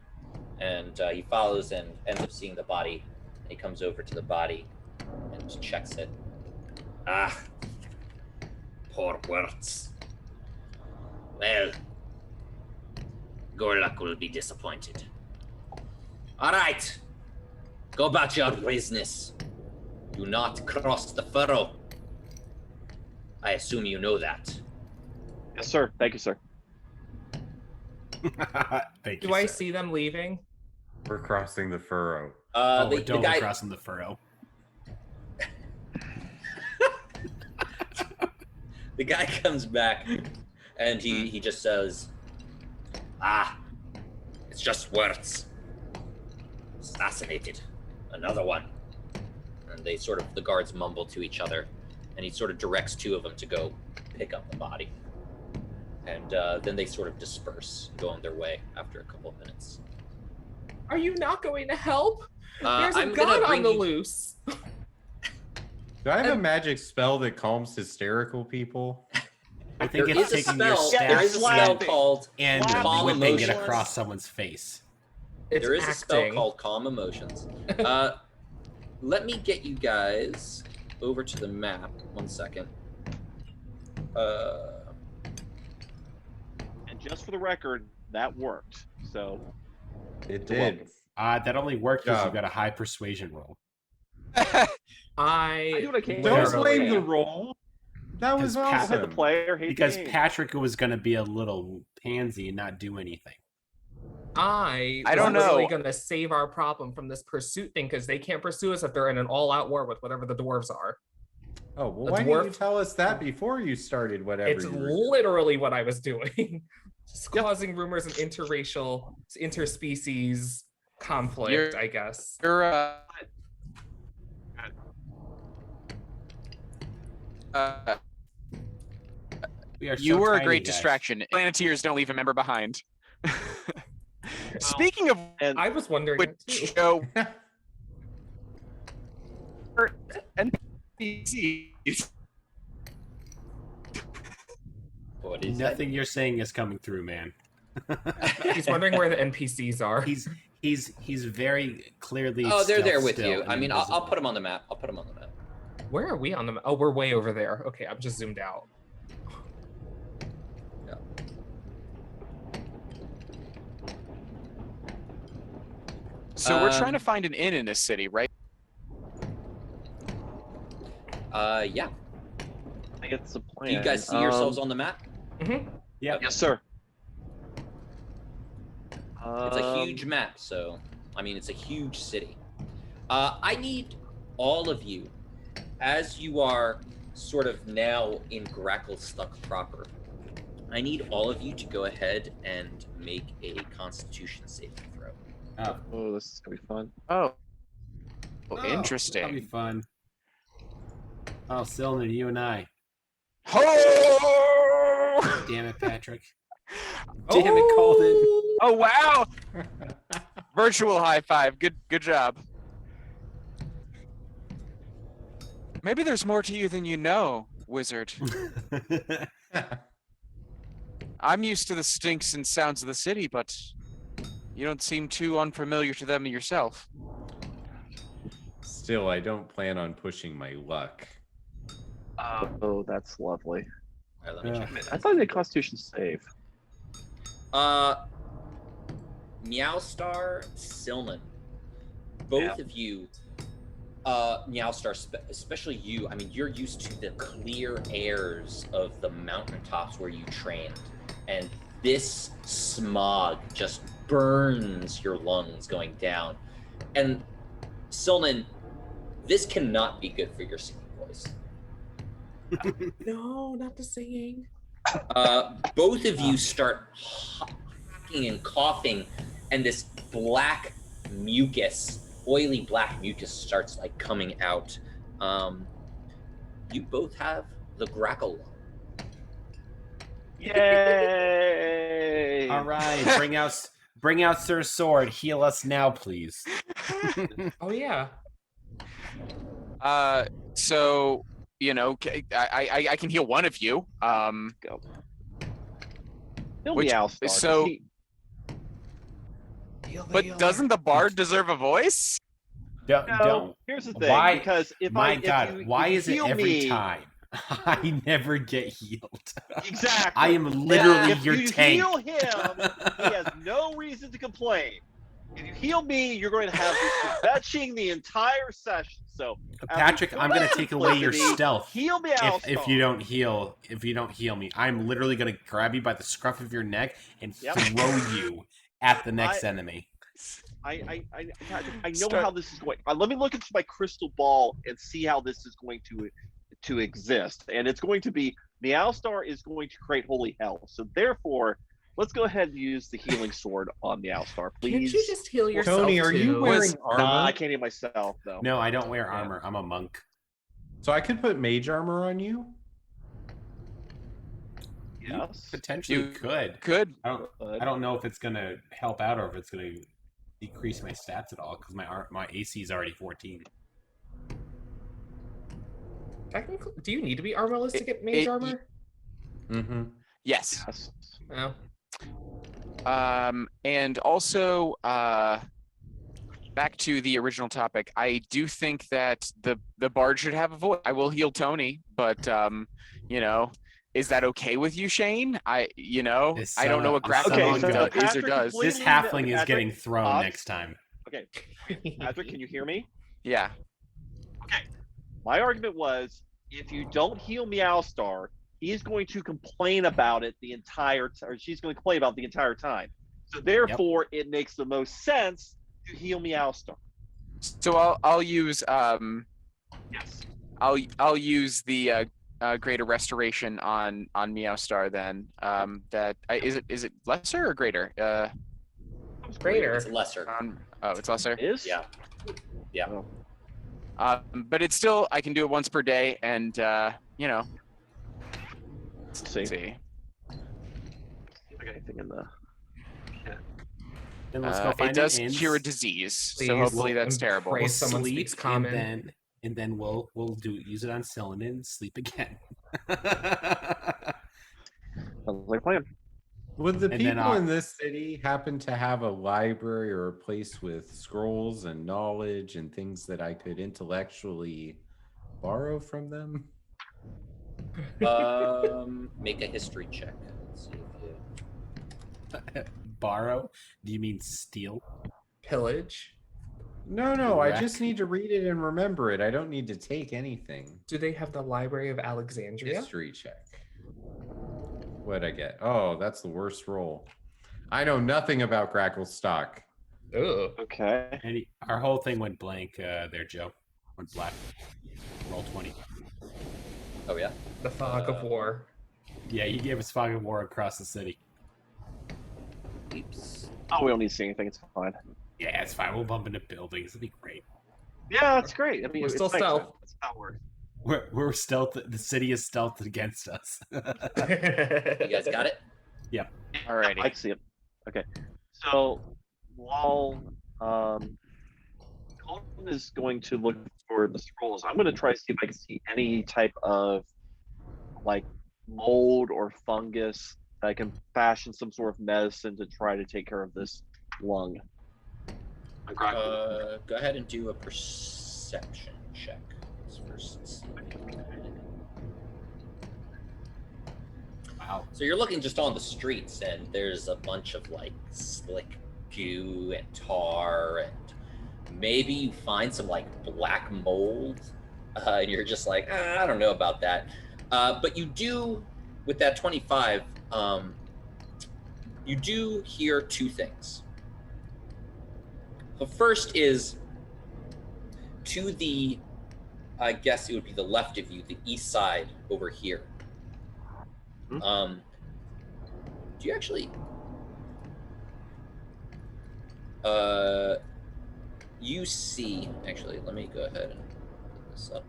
And he follows and ends up seeing the body. And he comes over to the body and checks it. Ah, poor words. Well, Gorlak will be disappointed. All right. Go about your business. Do not cross the furrow. I assume you know that. Yes, sir. Thank you, sir. Thank you. Do I sir. see them leaving? We're crossing the furrow. Oh, The we're double guy, crossing the furrow. the guy comes back, and he just says, "Ah, it's just words. Assassinated. Another one." And they sort of, the guards mumble to each other, and he sort of directs two of them to go pick up the body. And then they sort of disperse, go on their way after a couple of minutes. Are you not going to help? There's a I'm gonna god bring on the you- loose. Do I have a magic spell that calms hysterical people? I think There it's is a taking your spell. staff There is a spell slapping. called and Calm whipping it emotions. across someone's face. It's there is a spell acting. called Calm Emotions. Let me get you guys over to the map. 1 second. And just for the record, that worked. So It You're did. welcome. That only worked because you Job. got a high persuasion roll. I do what I can. Don't Literally. blame the roll. That was Because Pat- Hate the awesome. player, hate Because the game. Patrick was going to be a little pansy and not do anything. I don't was literally know. going to save our problem from this pursuit thing because they can't pursue us if they're in an all-out war with whatever the dwarves are. Oh, well, A why didn't you dwarf- tell us that before you started whatever It's you were doing? literally what I was doing. Just causing rumors and interspecies conflict, I guess. You're We are you so were a tiny, great guys. distraction. Planeteers don't leave a member behind. Speaking of And I was wondering which that too. show NPCs. What is Nothing you're saying is coming through, man. He's wondering where the NPCs are. He's very clearly. Oh, they're there with still you. and I mean, I'll invisible. put them on the map. I'll put them on the map. Where are we on the map? Oh, we're way over there. Okay, I'm just zoomed out. So we're trying to find an inn in this city, right? Yeah. I think it's a plan. Do you guys see yourselves on the map? Mm-hmm. Yep. Yes, sir. It's a huge map, so I mean, it's a huge city. I need all of you, as you are sort of now in Gracklstugh proper. I need all of you to go ahead and make a Constitution saving throw. Oh, this is gonna be fun. Oh, That'll be interesting. fun. Oh, Cylinder, you and I. Oh! Damn it, Patrick. Damn it, Colton. Oh wow! Virtual high five. Good job. Maybe there's more to you than you know, wizard. I'm used to the stinks and sounds of the city, but you don't seem too unfamiliar to them yourself. Still, I don't plan on pushing my luck. Oh, that's lovely. All right, let me check. I thought they Constitution save. Meowstar, Silman, both of you, Meowstar, especially you, I mean, you're used to the clear airs of the mountaintops where you trained, and this smog just burns your lungs going down. And Silman, this cannot be good for your singing voice. No, not the singing. Both of you start hacking and coughing, and this black mucus, oily black mucus, starts like coming out. You both have the grackle lung. Yay! All right, bring out Sir's sword. Heal us now, please. Oh yeah. So you know, I can heal one of you. Go. He'll Which- be Owlstar, so- he- But doesn't the bard deserve a voice? Don't. Here's the thing, Why? because if My if God, you, why if you is it heal every me, time I never get healed? Exactly. I am literally if your you tank. heal him, he has no reason to complain. If you heal me, you're going to have this fetching the entire session. So, Patrick, I'm gonna take away your simplicity, stealth. Heal me, If Owlstar. you don't heal me, I'm literally gonna grab you by the scruff of your neck and throw you at the next enemy. I know Start- how this is going. Let me look into my crystal ball and see how this is going to exist. And it's going to be Meowstar is going to create holy hell. So therefore, let's go ahead and use the healing sword on Meowstar, please. Can't you just heal yourself? Tony, are you too? wearing armor? Nah, I can't heal myself though. No, I don't wear armor. I'm a monk. So I could put mage armor on you? Yes. Potentially You could. Good. I don't know if it's gonna help out or if it's gonna decrease my stats at all because my AC is already 14. Technically, do you need to be armorless to get mage armor? Mm-hmm. Yes. Yes. No. And also, back to the original topic, I do think that the bard should have a voice. I will heal Tony, but you know, is that okay with you, Shane? I don't know what graphic Okay, is so or Patrick does. completely- This halfling is Patrick, getting thrown Ox? next time. Okay, Patrick, can you hear me? Yeah. My argument was, if you don't heal Meowstar, he's going to complain about it the entire time, or she's going to complain about it the entire time. So therefore, it makes the most sense to heal Meowstar. So I'll use Yes. I'll use the greater restoration on Meowstar then. Is it lesser or greater? Greater. It's lesser. Oh, it's Lodestar. Is? Yeah. Yeah. Oh. But it's still, I can do it once per day, and you know. Let's see. Let's see. See if I got anything in the. Then let's go find It does an inn, cure a didisease, so Please, hopefully that's and terrible. pray we'll someone sleep, speaks common. and then we'll use it on Cylinder and sleep again. Sounds like a plan. Would the And then, people in this city happen to have a library or a place with scrolls and knowledge and things that I could intellectually borrow from them? Make a history check. Let's see if you... Borrow? Do you mean steal? Pillage. No, I Wreck. just need to read it and remember it. I don't need to take anything. Do they have the Library of Alexandria? History check. What'd I get? Oh, that's the worst roll. I know nothing about Gracklstugh. Oh, Okay. And our whole thing went blank there, Joe. Went black. Roll 20. Oh yeah. the fog of war. Yeah, he gave us fog of war across the city. Oops. Oh, we don't need to see anything. It's fine. Yeah, it's fine. We'll bump into buildings. It'll be great. Yeah, that's great. I mean, We're it's still nice. stealth. That's how it works. We're stealth. The city is stealth against us. You guys got it? Alrighty. I see it. Okay. So while Colin is going to look for the scrolls, I'm going to try to see if I can see any type of like mold or fungus that I can fashion some sort of medicine to try to take care of this lung. Go ahead and do a perception check. Let's first see. Wow. So you're looking just on the streets, and there's a bunch of like slick goo and tar, and maybe you find some like black mold, and you're just like, I don't know about that. But you do, with that 25, you do hear two things. The first is to the, I guess it would be the left of you, the east side over here. Do you actually you see, actually, let me go ahead and put this up.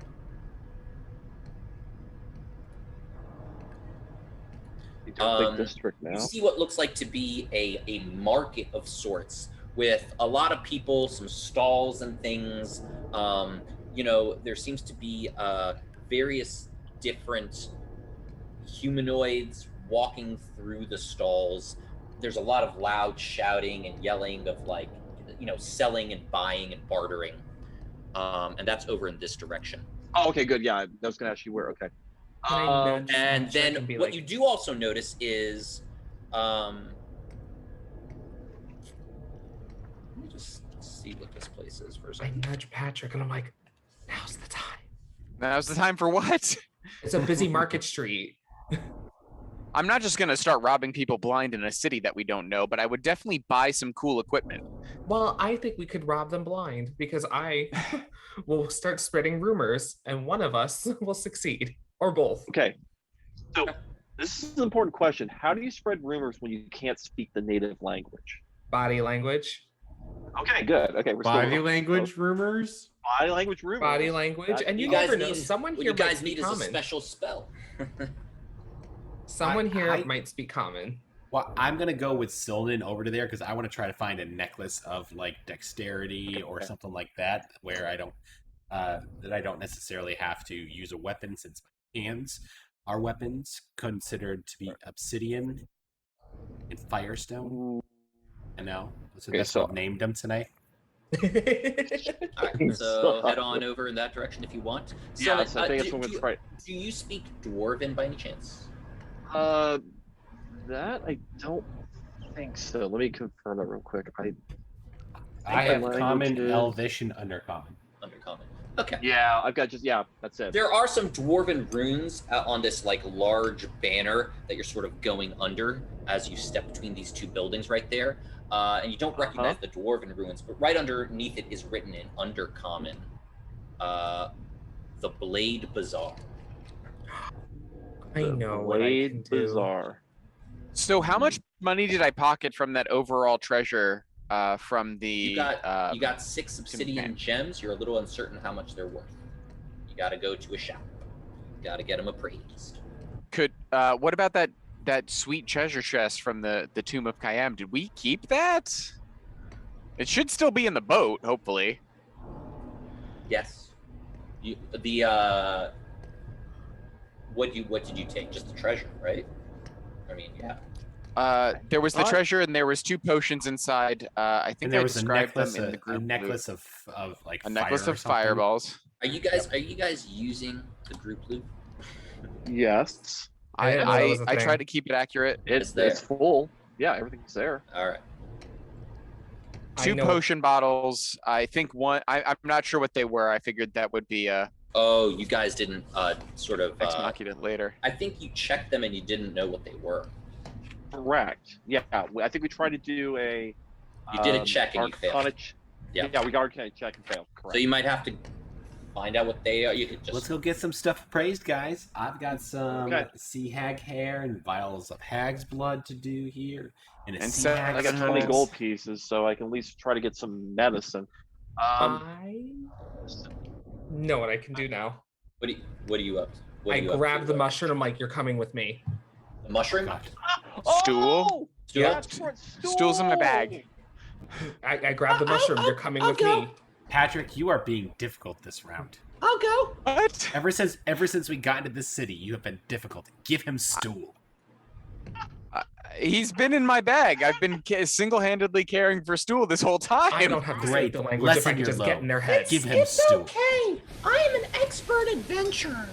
Big district now. You see what looks like to be a market of sorts with a lot of people, some stalls and things. You know, there seems to be various different humanoids walking through the stalls. There's a lot of loud shouting and yelling of like, you know, selling and buying and bartering. And that's over in this direction. Oh, okay, good. Yeah, I was going to ask you where. Okay. Can I nudge And so I then can be what like- you do also notice is, let me just see what this place is for a I second. nudge Patrick and I'm like, now's the time. Now's the time for what? It's a busy market street. I'm not just gonna start robbing people blind in a city that we don't know, but I would definitely buy some cool equipment. Well, I think we could rob them blind because I will start spreading rumors and one of us will succeed. Or both. Okay. So this is an important question. How do you spread rumors when you can't speak the native language? Body language. Okay, good. Okay, we're Body still language rumors? Body language rumors. Body language. And you You guys never know. need- Someone What here you guys might speak need is a common. special spell. Someone here I- might speak common. Well, I'm gonna go with Sylvan over to there because I want to try to find a necklace of like dexterity or something like that, where I don't that I don't necessarily have to use a weapon since my hands are weapons considered to be obsidian and firestone. I know, so Okay, that's so- what I've named them tonight. All right, so head on over in that direction if you want. So, Yes, I think that's what we're going to try. Do you speak Dwarven by any chance? That I don't think so. Let me confirm that real quick. I have language common, is- elvish, and undercommon. Undercommon. Okay. Yeah, I've got that's it. There are some dwarven runes on this like large banner that you're sort of going under as you step between these two buildings right there. And you don't recognize the dwarven runes, but right underneath it is written in undercommon, the Blade Bazaar. I The know what I can Blade do. Bazaar. So how much money did I pocket from that overall treasure from the. You got 6 obsidian gems. You're a little uncertain how much they're worth. You got to go to a shop. You got to get them appraised. What about that sweet treasure chest from the Tomb of Khayyam? Did we keep that? It should still be in the boat, hopefully. Yes. What did you take? Just the treasure, right? I mean, yeah. There was the treasure, and there was 2 potions inside. I think there I was described them in the a group. necklace of like A necklace fire or of something. fireballs. Are you guys using the group loop? Yes. I didn't know that was a I thing. try to keep it accurate. It's there. It's full. Yeah, everything's there. All right. 2 potion bottles. I think one. I'm not sure what they were. I figured that would be a Oh, you guys didn't sort of. ex machina later. I think you checked them and you didn't know what they were. Correct. Yeah, I think we tried to do a. You did a check and you failed. Arcana Yeah. Yeah, we got Arcana check and failed. Correct. So you might have to find out what they are. You could just. Let's go get some stuff appraised, guys. I've got some Okay. sea hag hair and vials of hag's blood to do here, and a And sea so- hag I got Excellent. 20 skull. gold pieces, so I can at least try to get some medicine. I know what I can do now. What are you up? What are I you up grab to? the mushroom. I'm like, you're coming with me. The mushroom. God. Stool? Oh, Stool? that's right, Stool's in my bag. I grab the mushroom. You're coming with me. Patrick, you are being difficult this round. I'll go. What? Ever since we got into this city, you have been difficult. Give him stool. He's been in my bag. I've been single-handedly caring for Stool this whole time. I don't have to Great. speak the language if I Lessen can your just load. get in their heads. Give him stool. okay. I am an expert adventurer.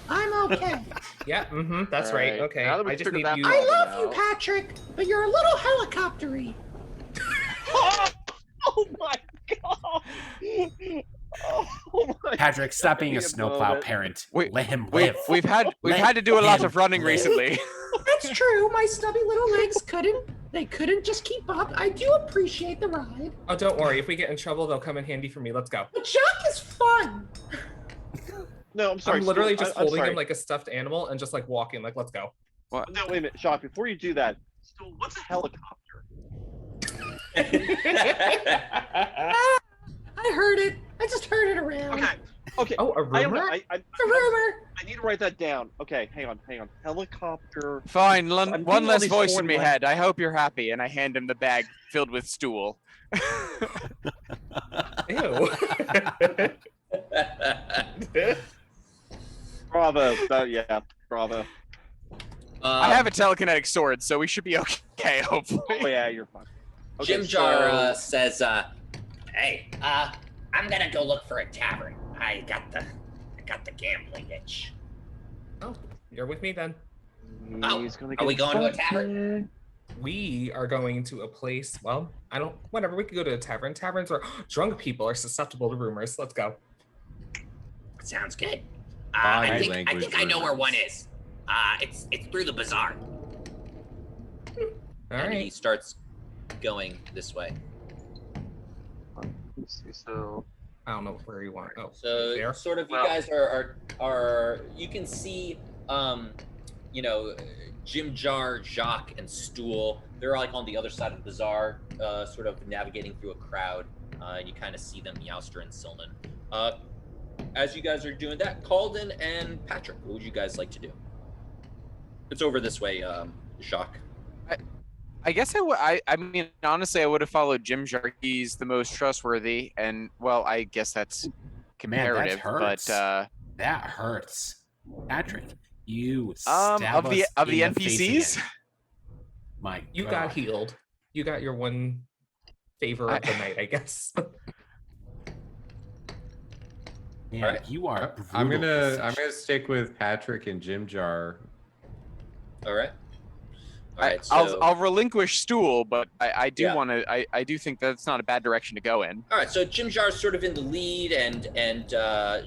I'm okay. Yeah, that's right. Alright, Okay, now that we I just figured need that you. out- I love you, now. Patrick, but you're a little helicoptery. Oh my god! Oh my Patrick, stop being a Give me a snowplow moment. parent. Wait, Let him live. We've had Let to do a lot him of running live. recently. That's true. My stubby little legs couldn't just keep up. I do appreciate the ride. Oh, don't worry. If we get in trouble, they'll come in handy for me. Let's go. But Jock is fun. No, I'm sorry. I'm literally Stu, just I'm holding sorry. him like a stuffed animal and just like walking. Like, let's go. No, wait a minute, Shock. Before you do that, Stu, what's a helicopter? I heard it. I just heard it around. Okay. Oh, a I don't know. rumor? I It's a rumor. need to write that down. Okay, hang on. Helicopter. Fine, I'm one getting all less these voice in foreign my languages. head. I hope you're happy. And I hand him the bag filled with stool. Ew. Bravo. Yeah, bravo. I have a telekinetic sword, so we should be okay, hopefully. Oh yeah, you're fine. Okay, Jim Jar so- says, "Hey, I'm gonna go look for a tavern. I got the gambling itch. Oh, you're with me then. He's gonna Are we get going to a fucked. tavern? We are going to a place. Well, whatever. We could go to a tavern. Taverns are drunk people are susceptible to rumors. Let's go. Sounds good. Body I language think I know where rumors. one is. It's through the bazaar." All And he right. starts going this way. Let's see, so I don't know where you want. Oh, So there. sort of, you Well- guys are you can see, Jim Jar, Jacques, and Stool. They're like on the other side of the bazaar, sort of navigating through a crowd. And you kind of see them, Meowster and Silnan. As you guys are doing that, Calden and Patrick, what would you guys like to do? It's over this way, Jacques. I guess I mean, honestly, I would have followed Jim Jar. He's the most trustworthy, and well, I guess that's Man, comparative. that hurts. But That hurts. Patrick, you of stab the us of the in face NPCs, again. My You God. got healed. You got your one favor of the night, I guess. Man, Alright. you are. I'm brutal gonna physician. stick with Patrick and Jim Jar. All right. All right. I'll relinquish Stool, but I do Yeah. want to. I do think that's not a bad direction to go in. All right, so Jim Jar's sort of in the lead, and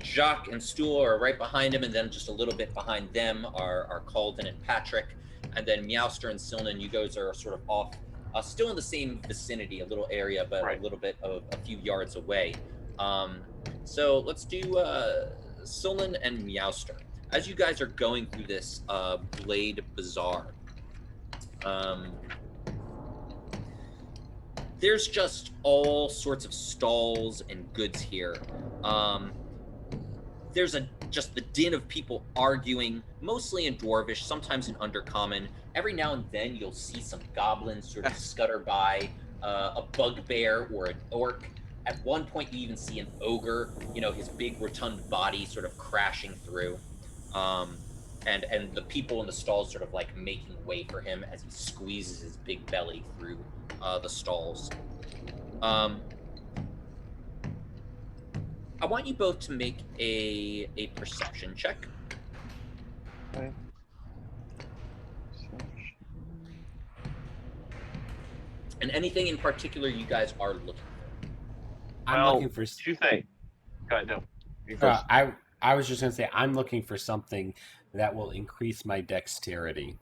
Jacques and Stool are right behind him, and then just a little bit behind them are Calden and Patrick, and then Meowster and Silnan. You guys are sort of off, still in the same vicinity, a little area, but Right. a little bit of a few yards away. So let's do Silnan and Meowster. As you guys are going through this Blade Bazaar, there's just all sorts of stalls and goods here. There's just the din of people arguing, mostly in Dwarvish, sometimes in Undercommon. Every now and then you'll see some goblins sort of scutter by, a bugbear or an orc. At one point you even see an ogre, his big rotund body sort of crashing through. And the people in the stalls sort of like making way for him as he squeezes his big belly through the stalls. I want you both to make a perception check. Okay. And anything in particular you guys are looking for. I'm looking for. Two things. Go ahead, no. You first. I was just gonna say I'm looking for something that will increase my dexterity.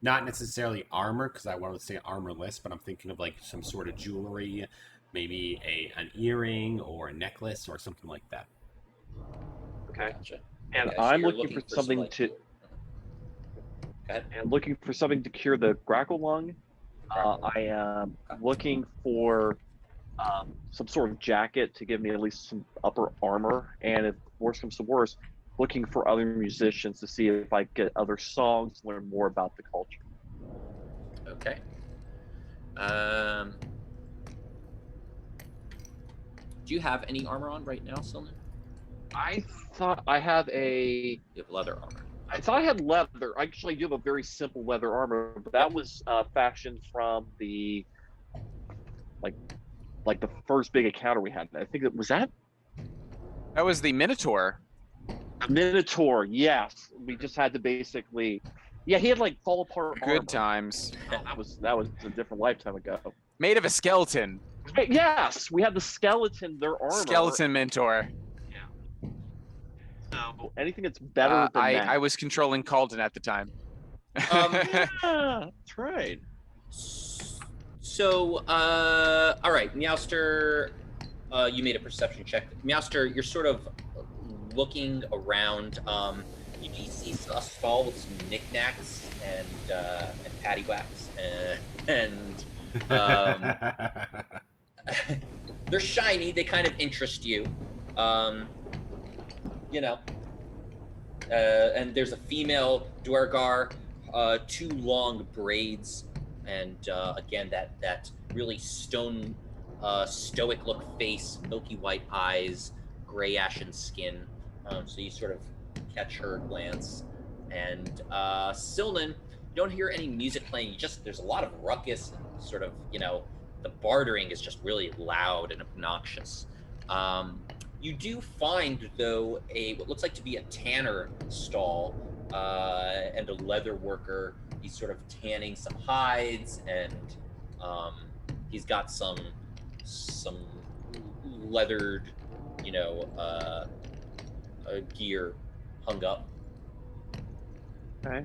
Not necessarily armor, because I want to say armorless, but I'm thinking of like some sort of jewelry, maybe an earring or a necklace or something like that. Okay. Gotcha. And Okay, so I'm you're looking for some, something like, to. Go ahead. And looking for something to cure the Gracklstugh. I am looking for some sort of jacket to give me at least some upper armor, and if worse comes to worse, looking for other musicians to see if I get other songs, learn more about the culture. Okay. Do you have any armor on right now, Silman? I thought I have You have leather armor. I thought I had leather. Actually, I do have a very simple leather armor, but that was fashioned from the like the first big encounter we had. I think it was that That was the Minotaur. a Minotaur. Yes, we just had to basically. Yeah, he had like fall apart armor. Good times. That was a different lifetime ago. Made of a skeleton. Yes, we had the skeleton, their armor. Skeleton Minotaur. So anything that's better than that. I was controlling Calden at the time. Yeah, that's right. So, all right, Meowster, you made a perception check. Meowster, you're sort of looking around. You do see a stall with some knickknacks and paddywhacks, and they're shiny. They kind of interest you. And there's a female Dwergar, 2 long braids, and again that really stoic look face, milky white eyes, gray ashen skin. So you sort of catch her glance. And Silnan, you don't hear any music playing. There's a lot of ruckus and sort of, the bartering is just really loud and obnoxious. You do find, though, what looks like to be a tanner stall and a leather worker. He's sort of tanning some hides, and he's got some leathered, gear hung up. Okay.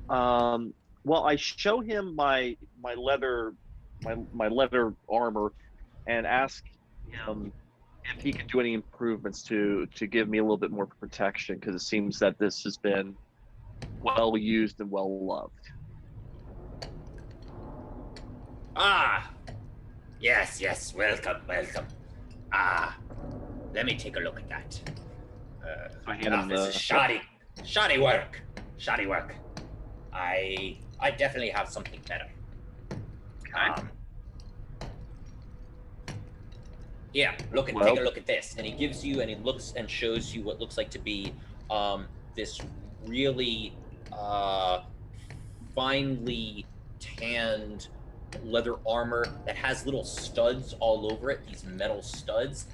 Well, I show him my leather armor, and ask him if he can do any improvements to give me a little bit more protection, because it seems that this has been well used and well loved. Yes, welcome. Let me take a look at that. I hand him This is shoddy work. I definitely have something better. Yeah, take a look at this. And he gives you, and he looks and shows you what looks like to be this really finely tanned leather armor that has little studs all over it, these metal studs.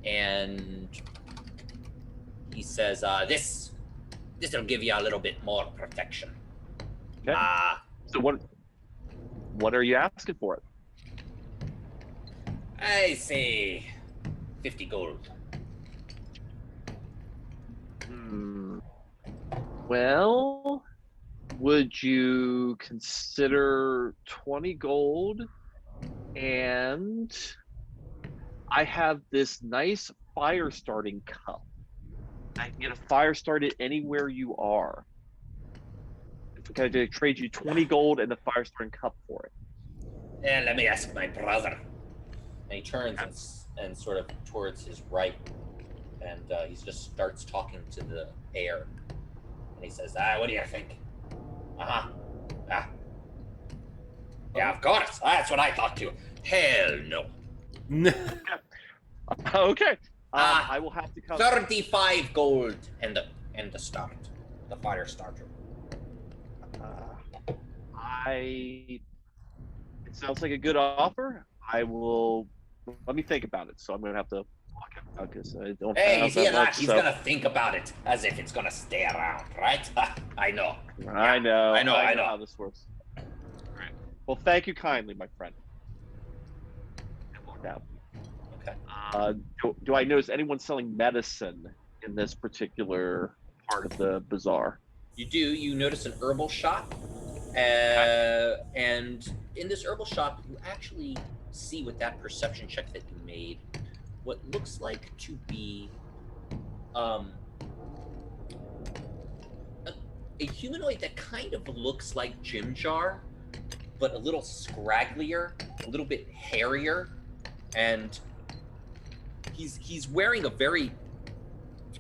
And he says, this'll give you a little bit more protection. Okay. So what are you asking for it? I say 50 gold. Well, would you consider 20 gold? And I have this nice fire starting cup. I can get a fire started anywhere you are. Okay, they trade you 20 gold and the fire starting cup for it. And let me ask my brother. And he turns and sort of towards his right, and he just starts talking to the air. And he says, what do you think? Uh-huh. Yeah, of course. That's what I thought too. Hell no. Okay. I will have to come. 35 gold and the start. The fire starter. It sounds like a good offer. I will. Let me think about it. So I'm gonna have to walk out because I don't Hey, have see that that? much. He's So. gonna think about it as if it's gonna stay around, right? I know. I know I know. how this works. All right. Well, thank you kindly, my friend. Walk out. Okay. Do I notice anyone selling medicine in this particular part of the bazaar? You do. You notice an herbal shop, and in this herbal shop, you actually see with that perception check that you made, what looks like to be a humanoid that kind of looks like Jim Jar, but a little scragglier, a little bit hairier, and he's wearing a very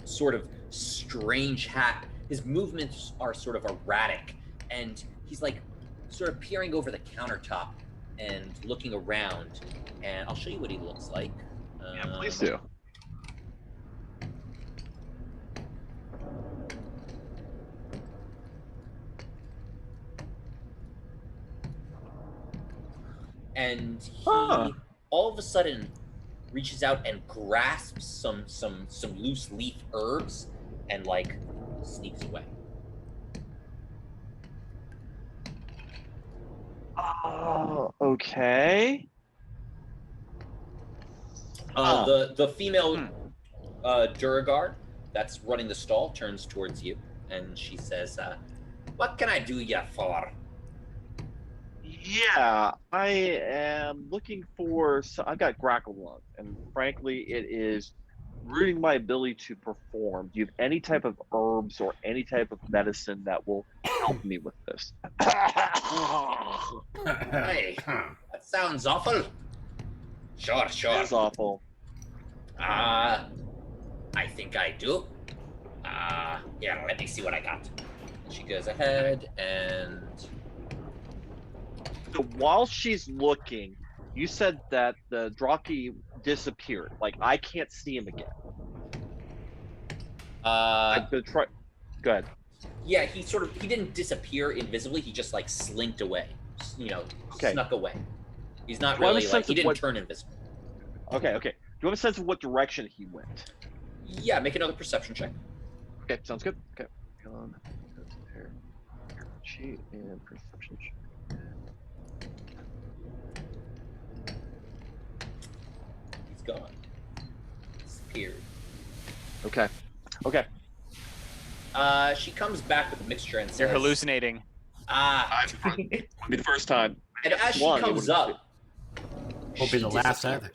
sort of strange hat. His movements are sort of erratic, and he's like sort of peering over the countertop and looking around. And I'll show you what he looks like. Yeah, please do. And he all of a sudden reaches out and grasps some loose leaf herbs and like sneaks away. Oh, okay. The female Duragard that's running the stall turns towards you and she says, "What can I do ya for?" Yeah, I am looking for. So I've got Gracklstugh, and frankly, it is ruining my ability to perform. Do you have any type of herbs or any type of medicine that will help me with this? Hey, that sounds awful. Sure. It's awful. I think I do. Yeah, let me see what I got. And she goes ahead and So while she's looking, you said that the Draki disappeared. Like I can't see him again. Go ahead. Yeah, he didn't disappear invisibly. He just like slinked away. Snuck away. He's not really like he didn't turn invisible. Okay. Do you have a sense of what direction he went? Yeah, make another perception check. Okay, sounds good. Okay. Sheet and perception check. He's gone. Disappeared. Okay. She comes back with a mixture and says, You're hallucinating. Won't be the first time. And as she comes up, Won't be the last either.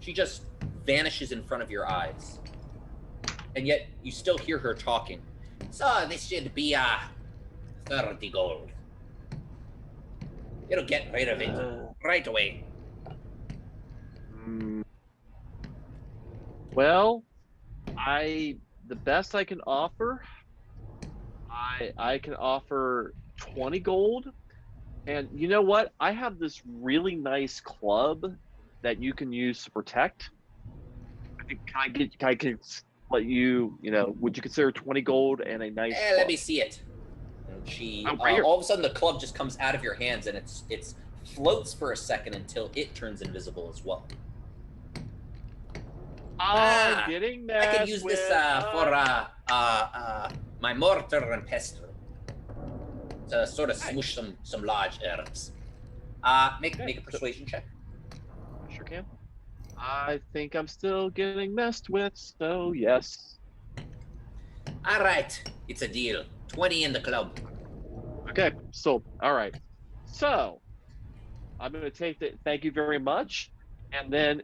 She just vanishes in front of your eyes. And yet you still hear her talking. So this should be 30 gold. It'll get rid of it right away. Well, the best I can offer, I can offer 20 gold. And you know what? I have this really nice club that you can use to protect. I think I can let you, would you consider 20 gold and a nice club? Let me see it. And she all of a sudden the club just comes out of your hands and it's floats for a second until it turns invisible as well. I'm getting that. I can use this for my mortar and pestle to sort of smoosh some large herbs. Make a persuasion check. Sure can. I think I'm still getting messed with, so yes. All right, it's a deal. 20 in the club. Okay, so all right. So I'm going to take the thank you very much, and then.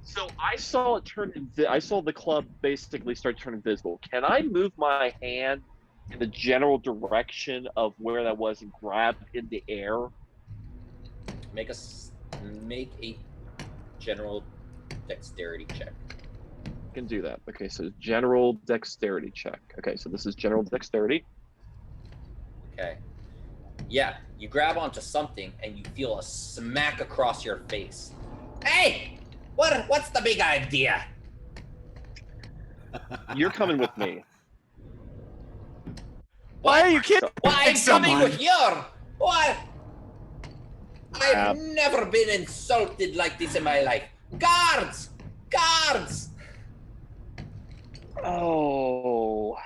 So I saw it turn. I saw the club basically start turning visible. Can I move my hand in the general direction of where that was and grab in the air? Make a general dexterity check. Can do that. Okay, so general dexterity check. Okay, so this is general dexterity. Okay. Yeah, you grab onto something and you feel a smack across your face. Hey, what's the big idea? You're coming with me. Why are you kidding? Why I'm coming someone. with you? What? I've Um, never been insulted like this in my life. Guards! Guards! Oh.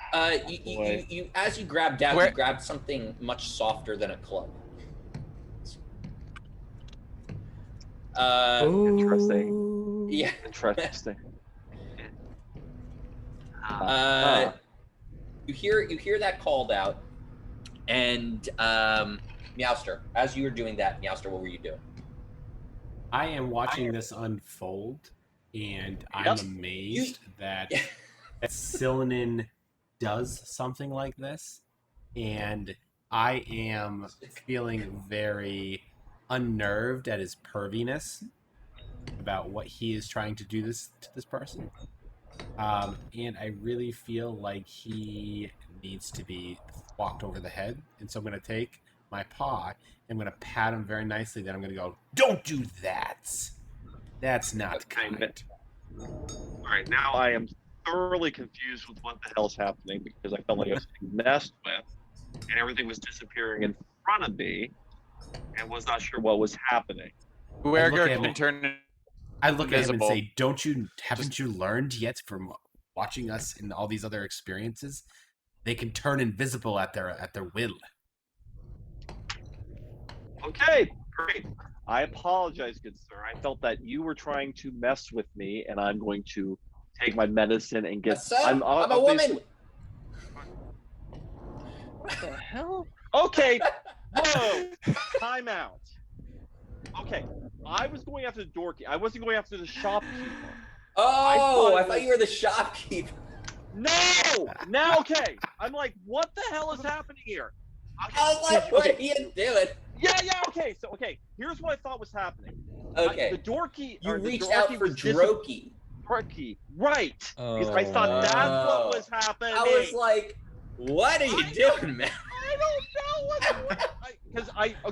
You as you grab down, Where- you grab something much softer than a club. Interesting. Yeah. Interesting. You hear that called out, and Meowster, as you were doing that, Meowster, what were you doing? I am watching this unfold, and I'm Yep. amazed that Sylvain does something like this, and I am feeling very unnerved at his perviness about what he is trying to do to this person. And I really feel like he needs to be walked over the head, and so I'm going to take my paw and I'm going to pat him very nicely. Then I'm going to go, "Don't do that. That's not kind." All right, now I am thoroughly confused with what the hell's happening because I felt like I was being messed with and everything was disappearing in front of me and was not sure what was happening. Whoever at him. can turn I look at him and invisible. say, haven't you learned yet from watching us in all these other experiences? They can turn invisible at their will." Okay, great. I apologize, good sir. I felt that you were trying to mess with me, and I'm going to take my medicine and get. Sir, I'm a woman. What the hell? Okay. Whoa. Time out. Okay. I was going after the doorkeeper. I wasn't going after the shopkeeper. Oh, I thought you were the shopkeeper. No. Now, okay. I'm like, what the hell is happening here? Okay. I was like, what are you doing? Yeah. Okay. So, okay. Here's what I thought was happening. Okay. The doorkeeper. You reached out for Droki. Droki. Right. Because I thought that's what was happening. I was like, what are you doing, man? I don't know what.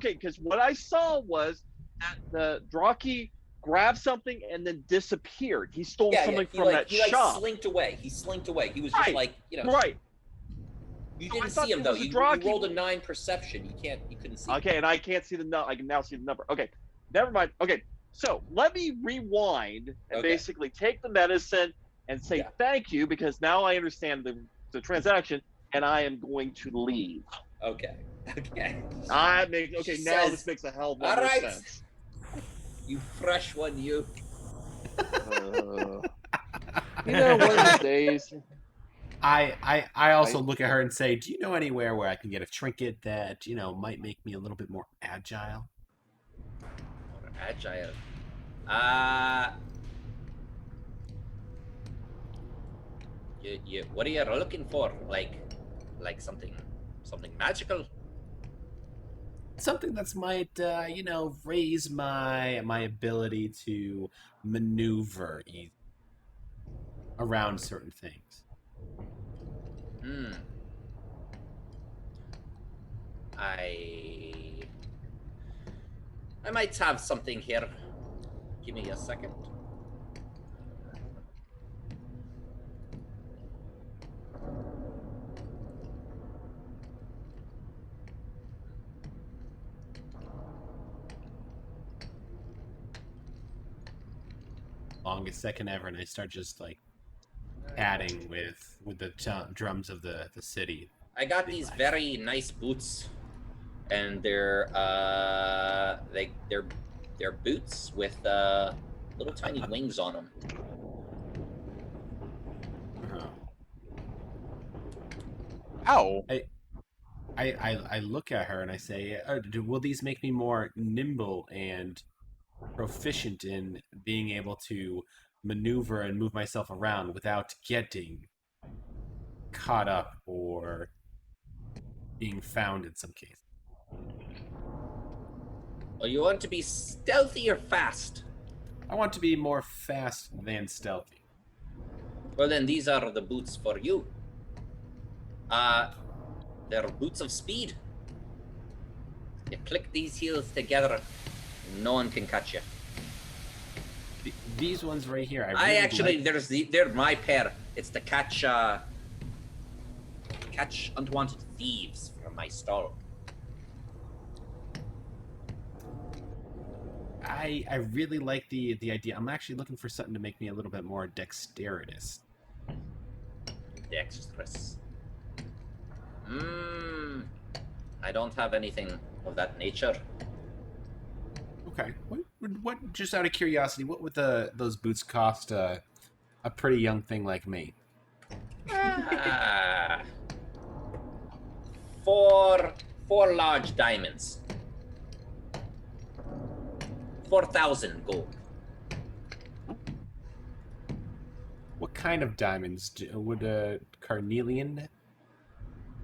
Because what I saw was that the Droki grabbed something and then disappeared. He stole something from that shop. He slinked away. He was just like, Right. You So didn't see him though. You rolled a 9 perception. You couldn't see. Okay, and I can't see the number. I can now see the number. Okay, never mind. Okay, so let me rewind and basically take the medicine and say thank you because now I understand the transaction and I am going to leave. Okay. Now this makes a hell of a lot more sense. You fresh one, you. One of these days. I also look at her and say, "Do you know anywhere where I can get a trinket that might make me a little bit more agile?" Agile. What are you looking for? Like something magical? Something that's might raise my ability to maneuver around certain things. I might have something here. Give me a second. Longest second ever, and I start just like adding with the drums of the city. I got these very nice boots, and they're boots with little tiny wings on them. Ow! I look at her and I say, "Will these make me more nimble and proficient in being able to maneuver and move myself around without getting caught up or being found in some cases. Well, you want to be stealthy or fast? I want to be more fast than stealthy. Well, then these are the boots for you. They're boots of speed. You click these heels together, no one can catch you. These ones right here. I really actually, like. they're my pair. It's to catch unwanted thieves from my stall. I really like the idea. I'm actually looking for something to make me a little bit more dexterous. Dexterous. I don't have anything of that nature. Okay. What? Just out of curiosity, what would those boots cost a pretty young thing like me? Four large diamonds. 4,000 gold. What kind of diamonds would carnelian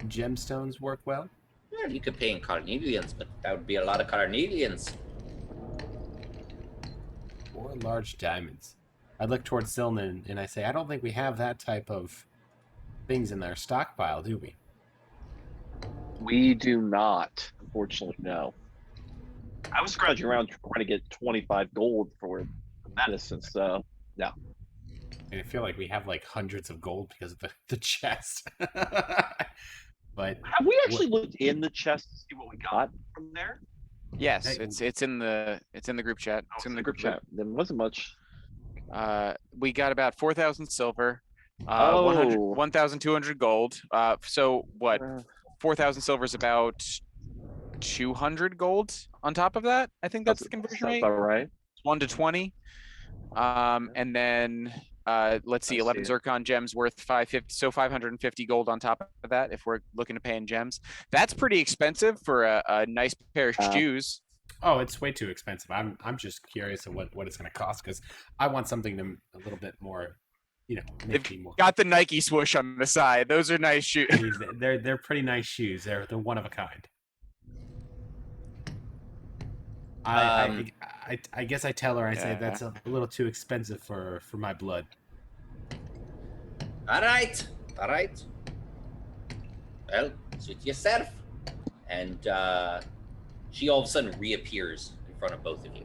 gemstones work well? Well, you could pay in carnelians, but that would be a lot of carnelians. 4 large diamonds. I look towards Silnan and I say, I don't think we have that type of things in our stockpile, do we? We do not, unfortunately, no. I was scratching around trying to get 25 gold for medicine, so no. And I feel like we have like hundreds of gold because of the chest. But Have we actually looked in the chest to see what we got from there? Yes, Hey. it's in the group chat. It's in the group chat. There wasn't much. We got about 4,000 silver, 1,200 gold. So what? 4,000 silver is about 200 gold on top of that. I think that's the conversion rate. All right. 1 to 20. And then let's see, I 11 see it. zircon gems worth 550, so 550 gold on top of that if we're looking to pay in gems. That's pretty expensive for a nice pair of shoes. oh, it's way too expensive. I'm just curious of what it's going to cost because I want something a little bit more, make me more. Got the Nike swoosh on the side. Those are nice shoes. They're pretty nice shoes. They're one of a kind. I guess I tell her, I say that's a little too expensive for my blood. All right. Well, suit yourself. And she all of a sudden reappears in front of both of you.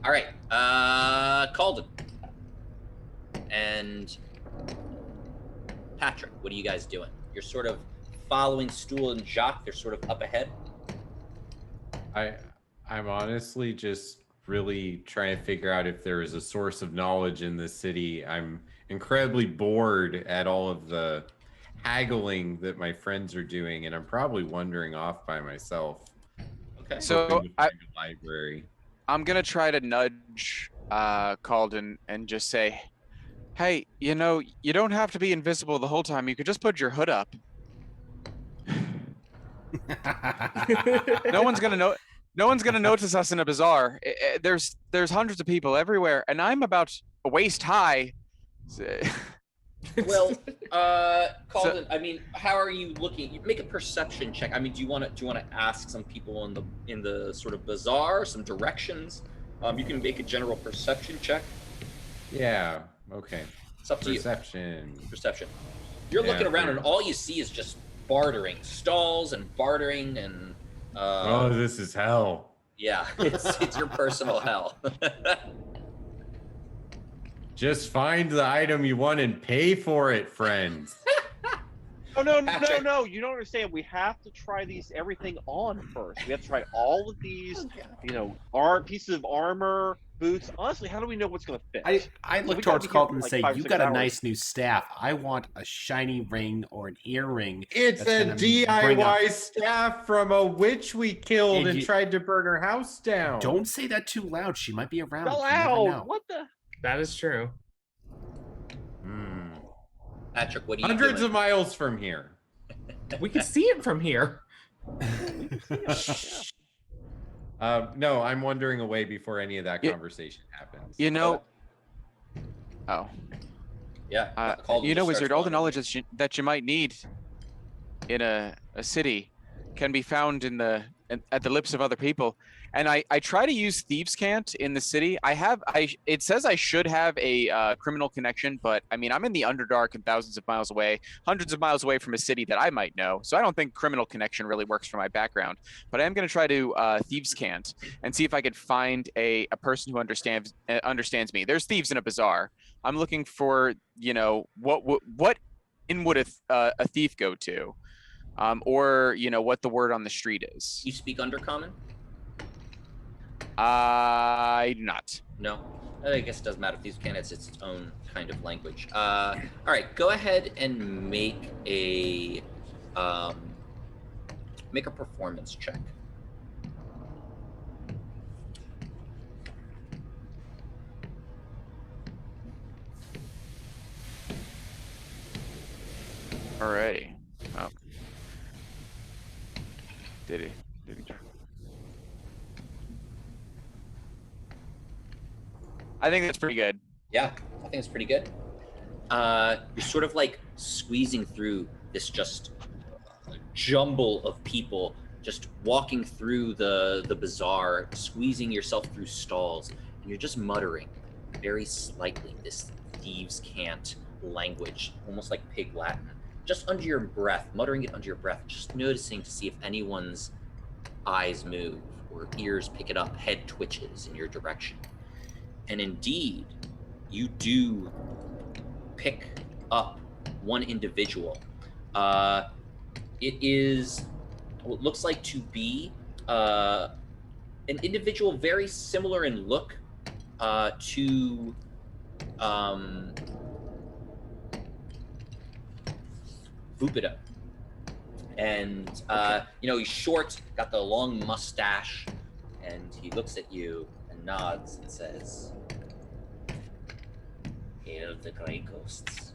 All right, Calden and Patrick, what are you guys doing? You're sort of following Stool and Jacques. They're sort of up ahead. I'm honestly just really trying to figure out if there is a source of knowledge in this city. I'm incredibly bored at all of the haggling that my friends are doing, and I'm probably wandering off by myself. Okay. So hoping to find a library. I'm gonna try to nudge Calden and just say, "Hey, you don't have to be invisible the whole time. You could just put your hood up. No one's gonna notice us in a bazaar. There's hundreds of people everywhere, and I'm about waist high." Well, Calden, I mean, how are you looking? You make a perception check. I mean, do you want to ask some people in the sort of bazaar some directions? You can make a general perception check. Yeah. Okay. It's up to Perception. you. Perception. You're Yeah, looking around, fair. and all you see is just bartering, stalls and bartering, and Oh, this is hell. yeah, it's your personal hell. Just find the item you want and pay for it, friends. No, Patrick. no. You don't understand. We have to try everything on first. We have to try all of these, pieces of armor, boots. Honestly, how do we know what's going to fit? I So look we towards gotta be here Colton for and like say, 5, you 6 got a hours. nice new staff. I want a shiny ring or an earring. It's That's a gonna bring DIY up- staff from a witch we killed and You- tried to burn her house down. Don't say that too loud. She might be around. Spell You never out. know. What the? That is true. Patrick, what are you Hundreds doing? of miles from here. We can see it from here. No, I'm wandering away before any of that Yeah. conversation happens. Oh, Yeah. Calden Wizard, just starts all the wandering. knowledge that you might need. in a city can be found at the lips of other people. And I try to use thieves' cant in the city. It says I should have a criminal connection, but I mean I'm in the Underdark and thousands of miles away, hundreds of miles away from a city that I might know. So I don't think criminal connection really works for my background. But I am going to try to thieves' cant and see if I could find a person who understands me. There's thieves in a bazaar. I'm looking for what inn would a thief go to, or what the word on the street is. You speak Undercommon? I do not. No, I guess it doesn't matter if these candidates it's its own kind of language. All right, go ahead and make a performance check. Alrighty. Oh. Did he? I think that's pretty good. Yeah, I think it's pretty good. You're sort of like squeezing through this just jumble of people, just walking through the bazaar, squeezing yourself through stalls, and you're just muttering very slightly this thieves' cant language, almost like pig Latin, just under your breath, muttering it under your breath, just noticing to see if anyone's eyes move or ears pick it up, head twitches in your direction. And indeed, you do pick up one individual. It is what looks like to be an individual very similar in look to Vupida. And he's short, got the long mustache, and he looks at you and nods and says, "Hail the Grey Ghosts."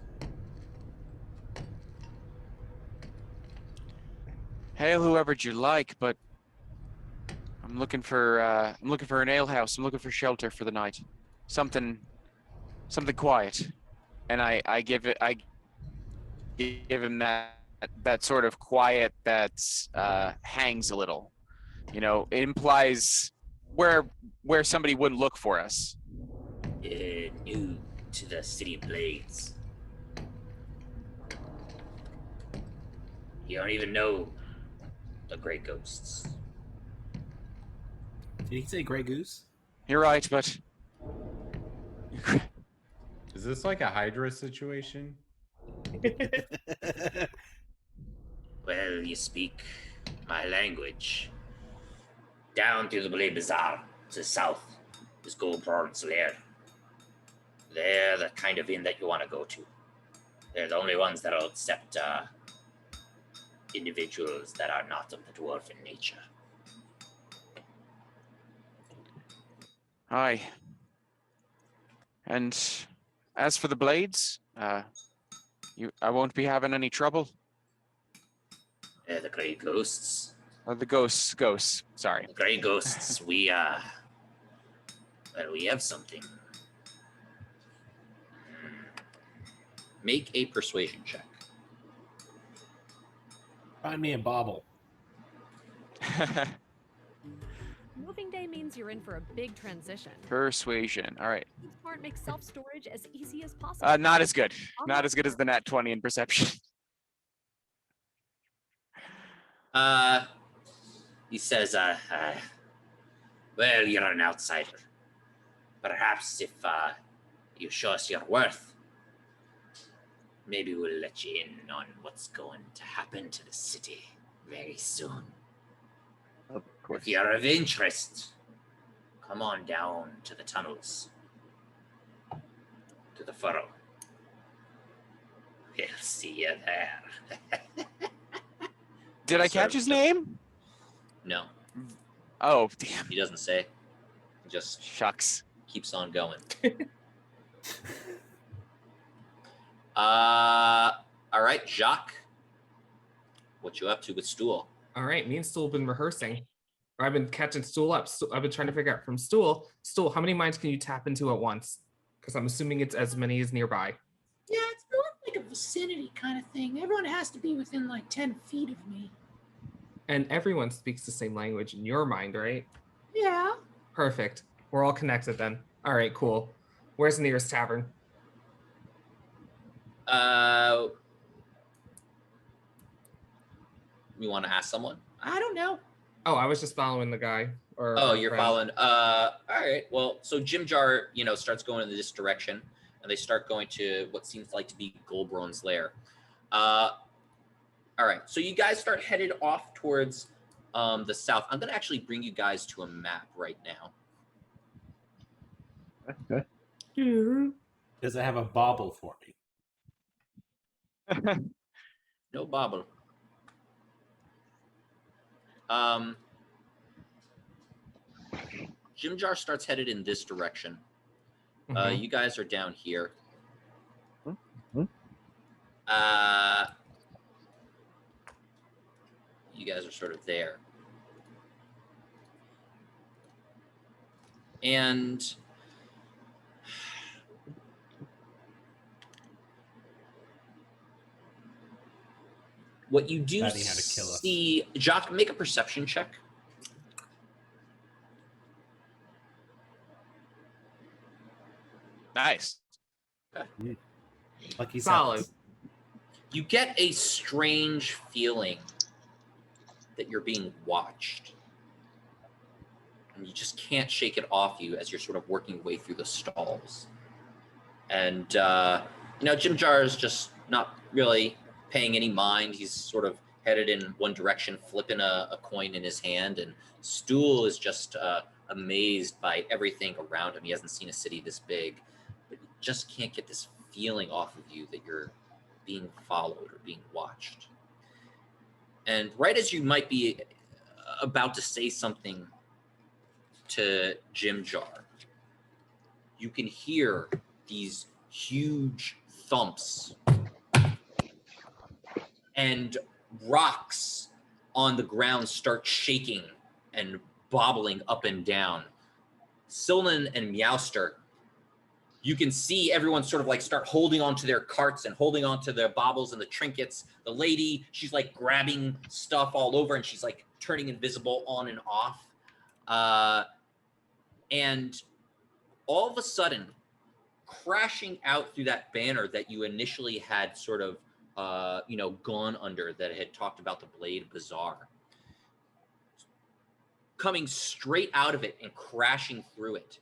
Hail whoever you like, but I'm looking for an alehouse. I'm looking for shelter for the night, something quiet. And I give him that sort of quiet that hangs a little. It implies where somebody wouldn't look for us. New to the City of Blades. You don't even know the Grey Ghosts. Did he say Grey Goose? You're right, but Is this like a Hydra situation? Well, you speak my language. Down to the Blade Bazaar, to the south, is Goldborn's lair. They're the kind of inn that you want to go to. They're the only ones that'll accept individuals that are not of the dwarven nature. Aye. And as for the blades, I won't be having any trouble. The Grey Ghosts. The ghosts. Sorry. The Grey Ghosts. we have something. Make a persuasion check. Find me a bauble. Moving day means you're in for a big transition. Persuasion. All right. Smart makes self-storage as easy as possible. Not as good. Not as good as the nat 20 in perception. He says, well, you're an outsider. Perhaps if you show us your worth, maybe we'll let you in on what's going to happen to the city very soon. Of course. If you're of interest, come on down to the tunnels, to the furrow. We'll see you there. Did I catch his name? No, Oh, damn. he doesn't say. He just Shucks. keeps on going. All right, Jacques. What you up to with Stool? All right, me and Stool have been rehearsing. Or I've been catching Stool up. I've been trying to figure out from Stool, how many minds can you tap into at once? Because I'm assuming it's as many as nearby. Yeah, it's more like a vicinity kind of thing. Everyone has to be within like 10 feet of me. And everyone speaks the same language in your mind, right? Yeah. Perfect. We're all connected then. All right, cool. Where's the nearest tavern? You want to ask someone? I don't know. Oh, I was just following the guy. Oh, our you're friend. following. All right. Well, so Jim Jar, starts going in this direction, and they start going to what seems like to be Goldbron's lair. All right. So you guys start headed off towards the south. I'm gonna actually bring you guys to a map right now. Okay. Does it have a bobble for me? No bobble. Jim Jar starts headed in this direction. Mhm. You guys are down here. Mm-hmm. You guys are sort of there. And what you do Deciding how to kill us. see, Jacques, make a perception check. Nice. Lucky Solid. sevens. You get a strange feeling that you're being watched. And you just can't shake it off you as you're sort of working your way through the stalls. And, Jim Jar is just not really paying any mind. He's sort of headed in one direction, flipping a coin in his hand. And Stool is just amazed by everything around him. He hasn't seen a city this big, but he just can't get this feeling off of you that you're being followed or being watched. And right as you might be about to say something to Jim Jar, you can hear these huge thumps and rocks on the ground start shaking and bobbling up and down. Silnan and Meowster, you can see everyone sort of like start holding onto their carts and holding onto their baubles and the trinkets. The lady, she's like grabbing stuff all over and she's like turning invisible on and off. And all of a sudden, crashing out through that banner that you initially had sort of, gone under, that had talked about the Blade Bazaar, coming straight out of it and crashing through it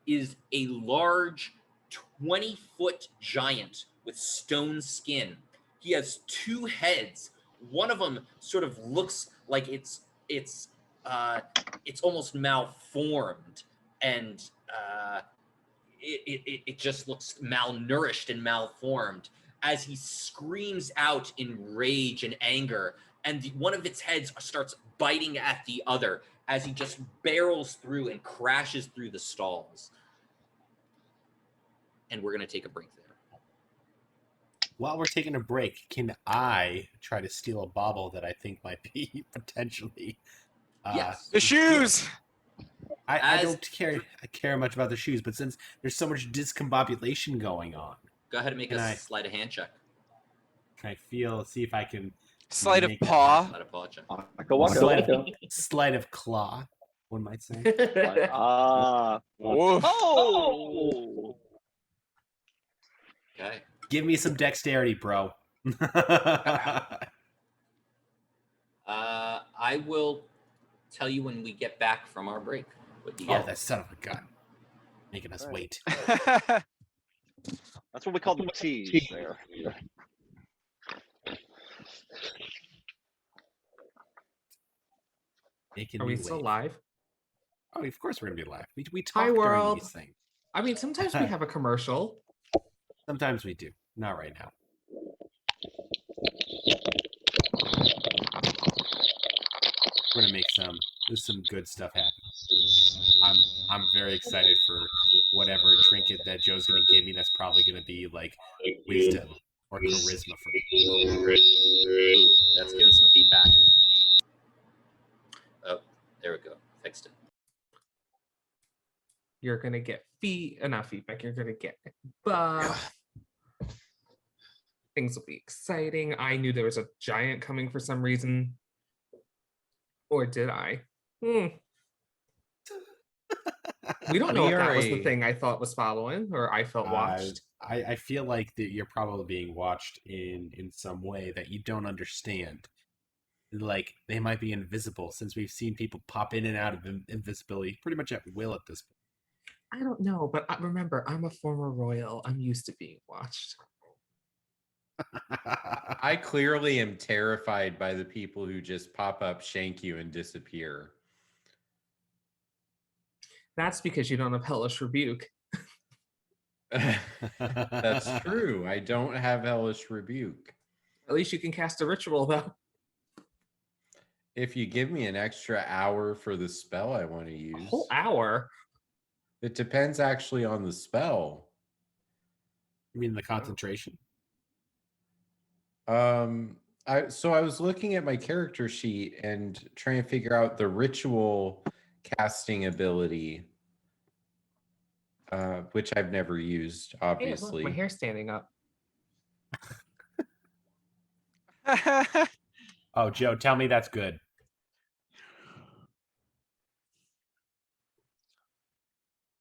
is a large 20-foot giant with stone skin. He has two heads. One of them sort of looks like it's almost malformed, and it just looks malnourished and malformed as he screams out in rage and anger, and one of its heads starts biting at the other as he just barrels through and crashes through the stalls. And we're going to take a break there. While we're taking a break, can I try to steal a bauble that I think might be potentially... Yes. The shoes! I don't care much about the shoes, but since there's so much discombobulation going on, Go ahead and make a sleight of hand check. can I see if I can... Sleight of make that paw. Sleight of paw check. Sleight of claw, one might say. Woof. Oh! Okay. Give me some dexterity, bro. I will tell you when we get back from our break. Oh, that son of a gun. Making us wait. That's what we call the tease there. Making Are we me still wait. live? Oh, of course we're going to be live. We talk Hi, during world. these things. I mean, sometimes we have a commercial. Sometimes we do. Not right now. We're gonna make some good stuff happen. I'm very excited for whatever trinket that Joe's gonna give me. That's probably gonna be like wisdom or charisma for me. Ooh, that's giving some feedback. Oh, there we go. Fixed it. You're gonna get not feedback. You're gonna get buff. Things will be exciting. I knew there was a giant coming for some reason. Or did I? We don't know We if that are was the a- thing I thought was following or I felt watched. I feel like that you're probably being watched in some way that you don't understand. Like they might be invisible, since we've seen people pop in and out of invisibility pretty much at will at this point. I don't know, but remember, I'm a former royal. I'm used to being watched. I clearly am terrified by the people who just pop up, shank you, and disappear. That's because you don't have hellish rebuke. That's true. I don't have hellish rebuke. At least you can cast a ritual, though. If you give me an extra hour for the spell I want to A use. whole hour. It depends actually on the spell. You mean the concentration? I was looking at my character sheet and trying to figure out the ritual casting ability, which I've never used, Hey, obviously. look, my hair's standing up. Oh, Joe, tell me that's good.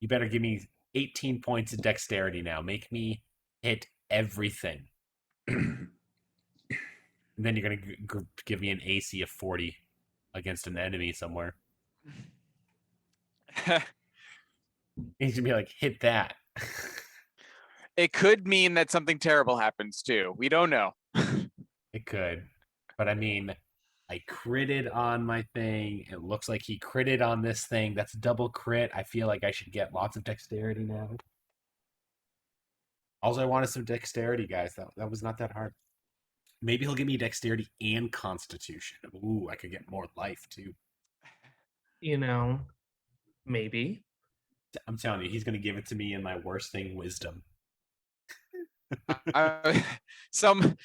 You better give me 18 points of dexterity now. Make me hit everything. And then you're going to give me an AC of 40 against an enemy somewhere. He's going to be like, hit that. It could mean that something terrible happens too. We don't know. It could. But I mean, I critted on my thing. It looks like he critted on this thing. That's double crit. I feel like I should get lots of dexterity now. Also, I wanted some dexterity, guys. That was not that hard. Maybe he'll give me dexterity and constitution. Ooh, I could get more life, too. You know, maybe. I'm telling you, he's going to give it to me in my worst thing, wisdom. Some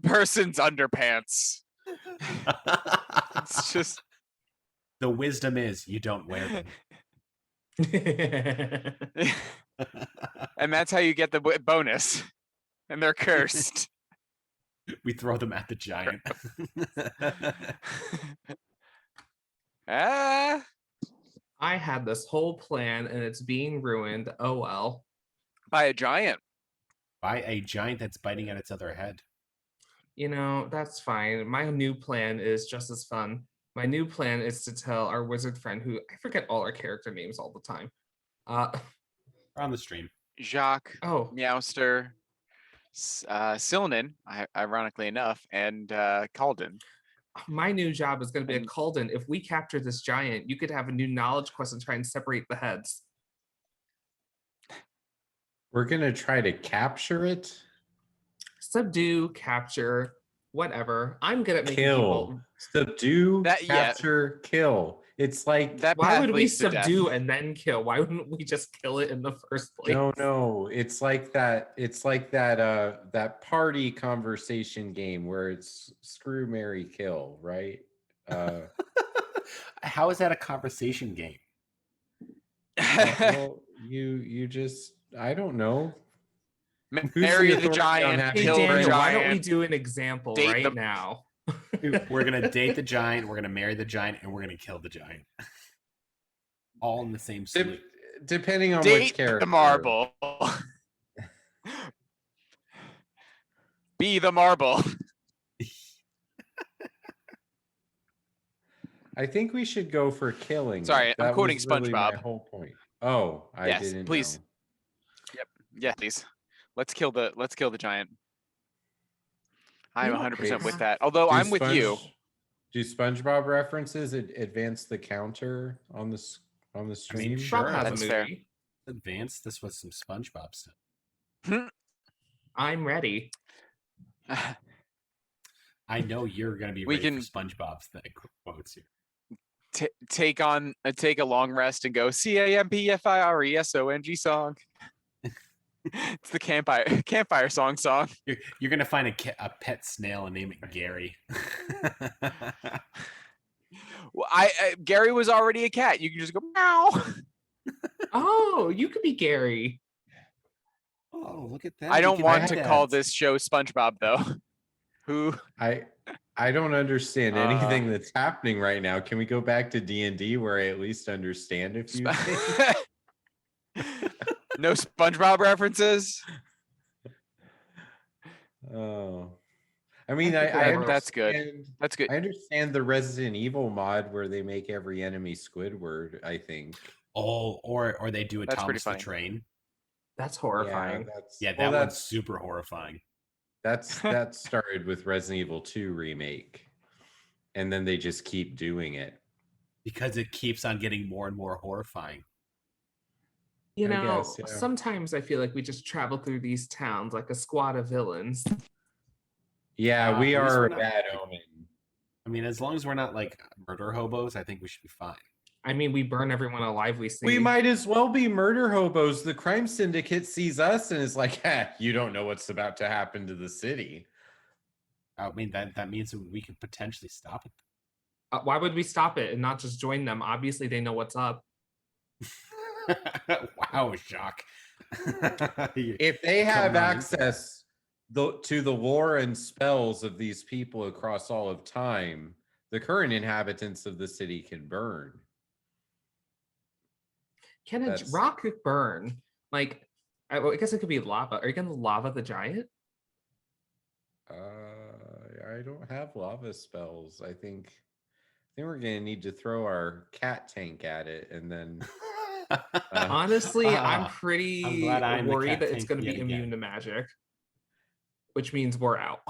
person's underpants. It's just the wisdom is you don't wear them. And that's how you get the bonus. And they're cursed. We throw them at the giant. I had this whole plan and it's being ruined. Oh well. By a giant. By a giant that's biting at its other head. You know, that's fine. My new plan is just as fun. My new plan is to tell our wizard friend, who I forget all our character names all the time. We're on the stream. Jacques, Oh, Meowster, Silnan, ironically enough, and Calden. my new job is going to be a Calden. If we capture this giant, you could have a new knowledge quest and try and separate the heads. We're going to try to capture it? Subdue, capture, whatever. I'm good at making Kill. people... Subdue, capture, kill. It's like... Why would we subdue and then kill? Why wouldn't we just kill it in the first place? No. It's like that that party conversation game where it's screw, marry, kill, right? How is that a conversation game? Well, you just, I don't know. Marry the giant, Hey, kill Daniel, the giant. why don't we do an example right now? We're going to date the giant, we're going to marry the giant, and we're going to kill the giant. All in the same sleep. Depending on Date which character. the marble. Be the marble. I think we should go for killing. Sorry, I'm quoting was really my SpongeBob. whole point. Oh, I Yes, didn't please. know. Yep. Yeah, please. Let's kill the giant. I'm 100% with that. Although I'm with you. Do SpongeBob references advance the counter on the stream? Sure, that's fair. Advance. This was some SpongeBob stuff. I'm ready. I know you're going to be ready for SpongeBob's quotes here. Take a long rest and go CAMPFIRESONG song. It's the campfire song. You're gonna find a pet snail and name it Gary. Well, Gary was already a cat. You can just go meow. Oh, you could be Gary. Oh, look at that. I You don't can want add to that. call this show SpongeBob though. Who? I don't understand anything that's happening right now. Can we go back to D&D where I at least understand a few things? No SpongeBob references? Oh, I mean, think I we're- That's good. understand. That's good. I understand the Resident Evil mod where they make every enemy Squidward, I think. Oh, or they do a That's pretty Thomas the funny. Train. That's horrifying. Yeah, that well, one's super horrifying. that started with Resident Evil 2 remake. And then they just keep doing it. Because it keeps on getting more and more horrifying. You I know, guess, yeah. sometimes I feel like we just travel through these towns like a squad of villains. Yeah, we at least are we're a not- bad omen. I mean, as long as we're not like murder hobos, I think we should be fine. I mean, we burn everyone alive we see. We might as well be murder hobos. The crime syndicate sees us and is like, you don't know what's about to happen to the city. I mean, that means that we could potentially stop it. Why would we stop it and not just join them? Obviously, they know what's up. Wow, Jacques. If they have Come on. access to the lore and spells of these people across all of time, the current inhabitants of the city can burn. Can a That's- rock burn? Like, I guess it could be lava. Are you gonna lava the giant? I don't have lava spells. I think we're gonna need to throw our cat tank at it, and then Honestly, I'm I'm pretty glad I'm the worried cat that it's tank going to yet be again. immune to magic, which means we're out.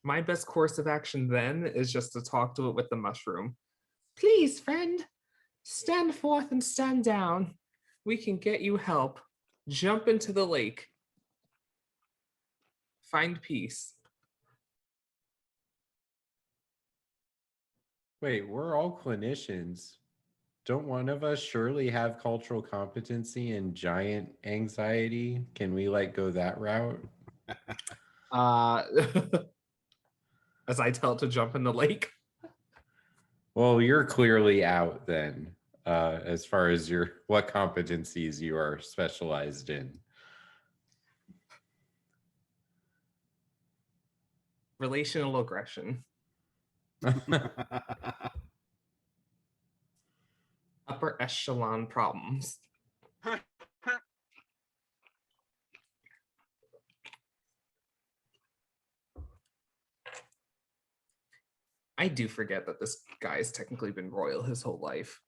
My best course of action then is just to talk to it with the mushroom. Please, friend, stand forth and stand down. We can get you help. Jump into the lake. Find peace. wait, we're all clinicians. Don't one of us surely have cultural competency and giant anxiety? Can we like go that route? As I tell it to jump in the lake. Well, you're clearly out then, as far as what competencies you are specialized in. Relational aggression. Upper echelon problems. I do forget that this guy's technically been royal his whole life.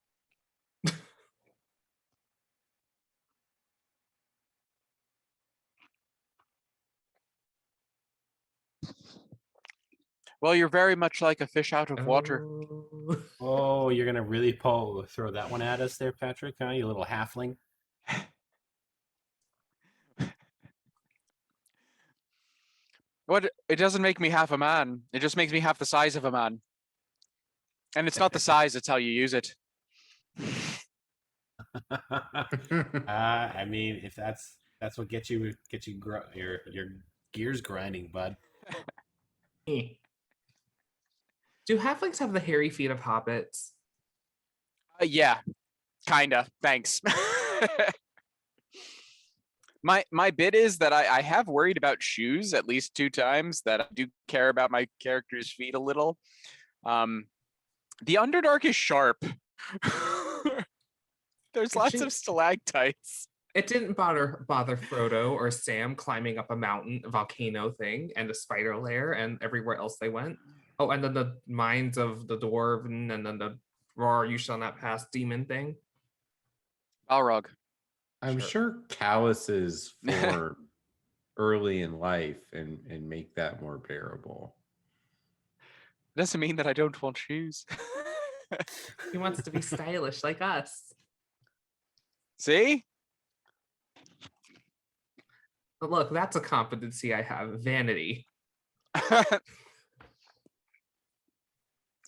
Well, you're very much like a fish out of water. Oh. Oh, you're gonna really throw that one at us there, Patrick? Huh? You little halfling. What? It doesn't make me half a man. It just makes me half the size of a man. And it's not the size; it's how you use it. I mean, if that's what gets you your gears grinding, bud. Do halflings have the hairy feet of hobbits? Yeah, kinda. Thanks. My bit is that I have worried about shoes at least 2 times. That I do care about my character's feet a little. The Underdark is sharp. There's lots of stalactites. It didn't bother Frodo or Sam climbing up a mountain, a volcano thing, and a spider lair, and everywhere else they went. Oh, and then the mines of the dwarven, and then the roar you shall not pass demon thing. Balrog. I'm sure calluses form early in life and make that more bearable. Doesn't mean that I don't want shoes. He wants to be stylish like us. See? But look, that's a competency I have, vanity.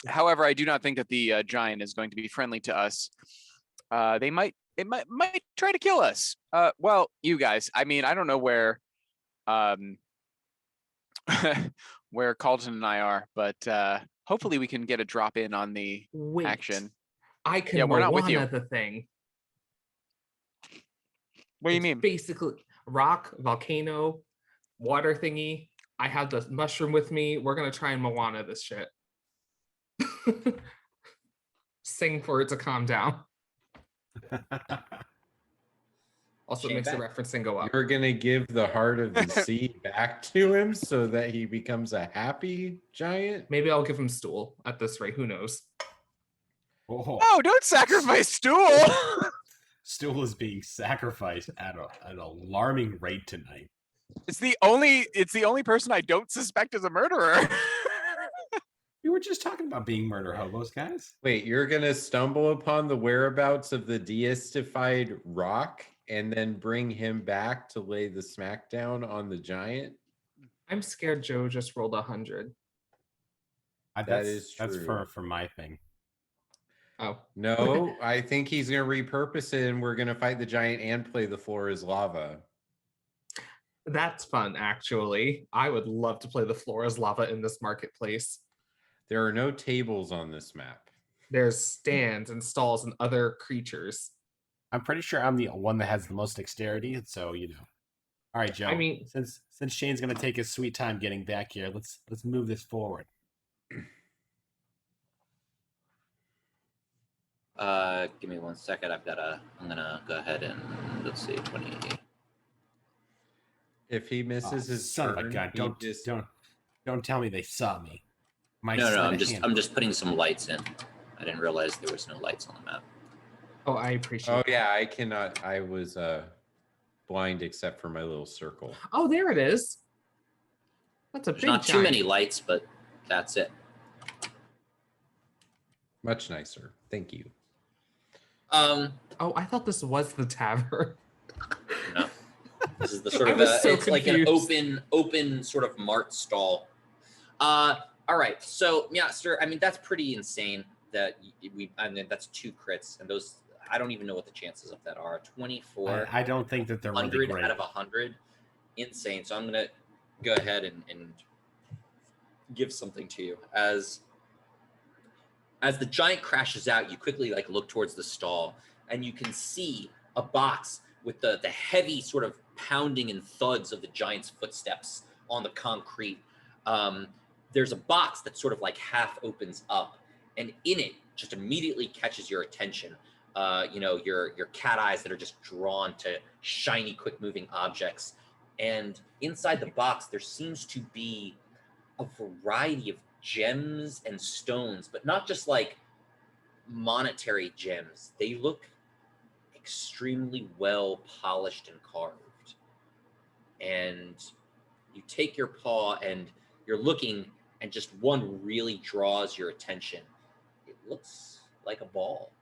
However, I do not think that the giant is going to be friendly to us. It might try to kill us. Well, you guys. I mean, I don't know where where Carlton and I are, but Hopefully we can get a drop in on the Wait. action. I can Yeah, we're not with you. Moana the thing. What do you It's mean? basically rock, volcano, water thingy. I have the mushroom with me. We're gonna try and Moana this shit. Sing for it to calm down. Also Shane makes the back. referencing go up. You're gonna give the heart of the sea back to him so that he becomes a happy giant. Maybe I'll give him stool at this rate. Who knows? Oh, Oh, don't sacrifice Stool. Stool is being sacrificed at an alarming rate tonight. It's the only person I don't suspect is a murderer. We were just talking about being murder hobos, guys. Wait, you're gonna stumble upon the whereabouts of the deistified rock and then bring him back to lay the smackdown on the giant? I'm scared Joe just rolled 100. Is That's true. for my thing. Oh. No, I think he's gonna repurpose it and we're gonna fight the giant and play the floor as lava. That's fun, actually. I would love to play the floor as lava in this marketplace. There are no tables on this map. There's stands and stalls and other creatures. I'm pretty sure I'm the one that has the most dexterity, so you know. All right, Joe. I mean, since Shane's gonna take his sweet time getting back here, let's move this forward. Give me 1 second. I'm gonna go ahead and let's see, 20. If he misses his son turn, of a gun, he don't tell me they saw me. No, I'm just putting some lights in. I didn't realize there was no lights on the map. Oh, I appreciate Oh that. yeah, I cannot. I was blind except for my little circle. Oh, there it is. That's a There's big not too giant. many lights, but that's it. Much nicer. Thank you. Oh, I thought this was the tavern. No. This is the sort I of was so it's like an confused. open sort of mart stall. All right. So yeah, sir. I mean, that's pretty insane. That I mean, that's 2 crits, and those I don't even know what the chances of that are. 24. I don't think that they're really 100 great. out of 100. Insane. So I'm gonna go ahead and give something to you as the giant crashes out. You quickly look towards the stall, and you can see a box with the heavy sort of pounding and thuds of the giant's footsteps on the concrete. There's a box that sort of half opens up, and in it just immediately catches your attention. Your cat eyes that are just drawn to shiny, quick moving objects. And inside the box, there seems to be a variety of gems and stones, but not just monetary gems. They look extremely well polished and carved. And you take your paw and you're looking, and just one really draws your attention. It looks like a ball.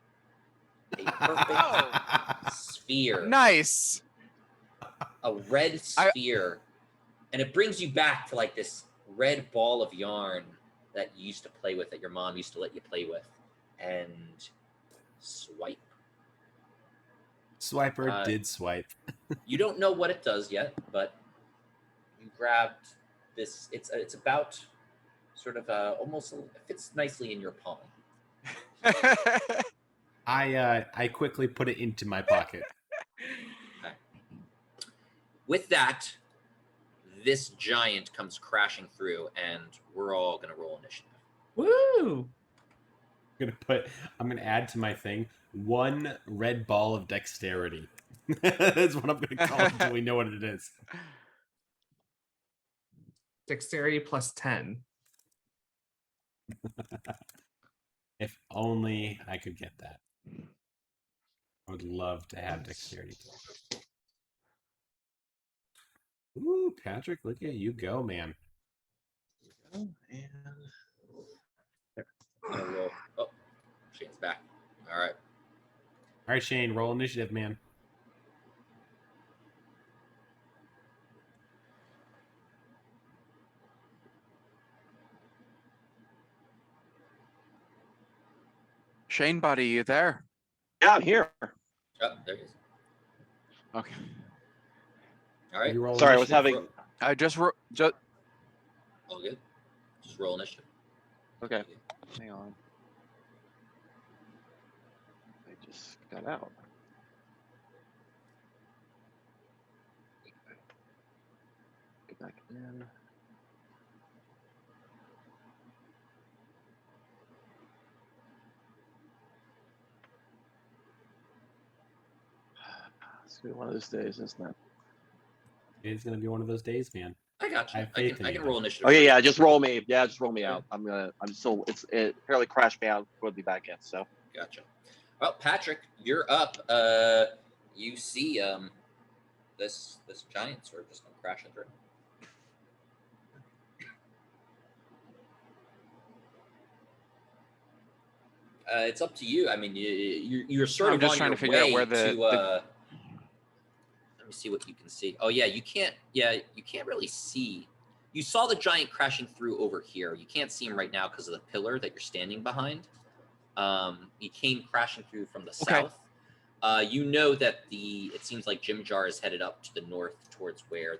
A perfect sphere. Nice. A red sphere. And it brings you back to this red ball of yarn that you used to play with, that your mom used to let you play with. And swipe. Swiper did swipe. You don't know what it does yet, but you grabbed this. It's about sort of almost fits nicely in your palm. I quickly put it into my pocket. Okay. With that, this giant comes crashing through, and we're all gonna roll initiative. Woo! I'm gonna add to my thing 1 red ball of dexterity. That's what I'm gonna call it until we know what it is. Dexterity plus 10. If only I could get that. I would love to have dexterity. Ooh, Patrick, look at you go, man. And I'm gonna roll. Oh, Shane's back. All right. All right, Shane, roll initiative, man. Shane, buddy, you there? Yeah, I'm here. Oh, there he is. Okay. All right. You roll Sorry, I was initiative? having. I just All good. Just roll initiative. Okay, hang on. I just got out. Get back in. It's gonna be one of those days, isn't it? It's gonna be one of those days, man. I got I you. have I faith can in you. roll initiative. Okay, for yeah, you. just roll me. Yeah, just roll me Yeah. out. I'm still. It fairly crashed me out. Going to be back in. So. Gotcha. Well, Patrick, you're up. You see this giant sort of just come crashing through. It's up to you. I mean, you're sort I'm of just on trying your to figure out way where the- to. Let me see what you can see. Oh yeah, you can't. Yeah, you can't really see. You saw the giant crashing through over here. You can't see him right now because of the pillar that you're standing behind. He came crashing through from the Okay. south. You know that it seems like Jim Jar is headed up to the north towards where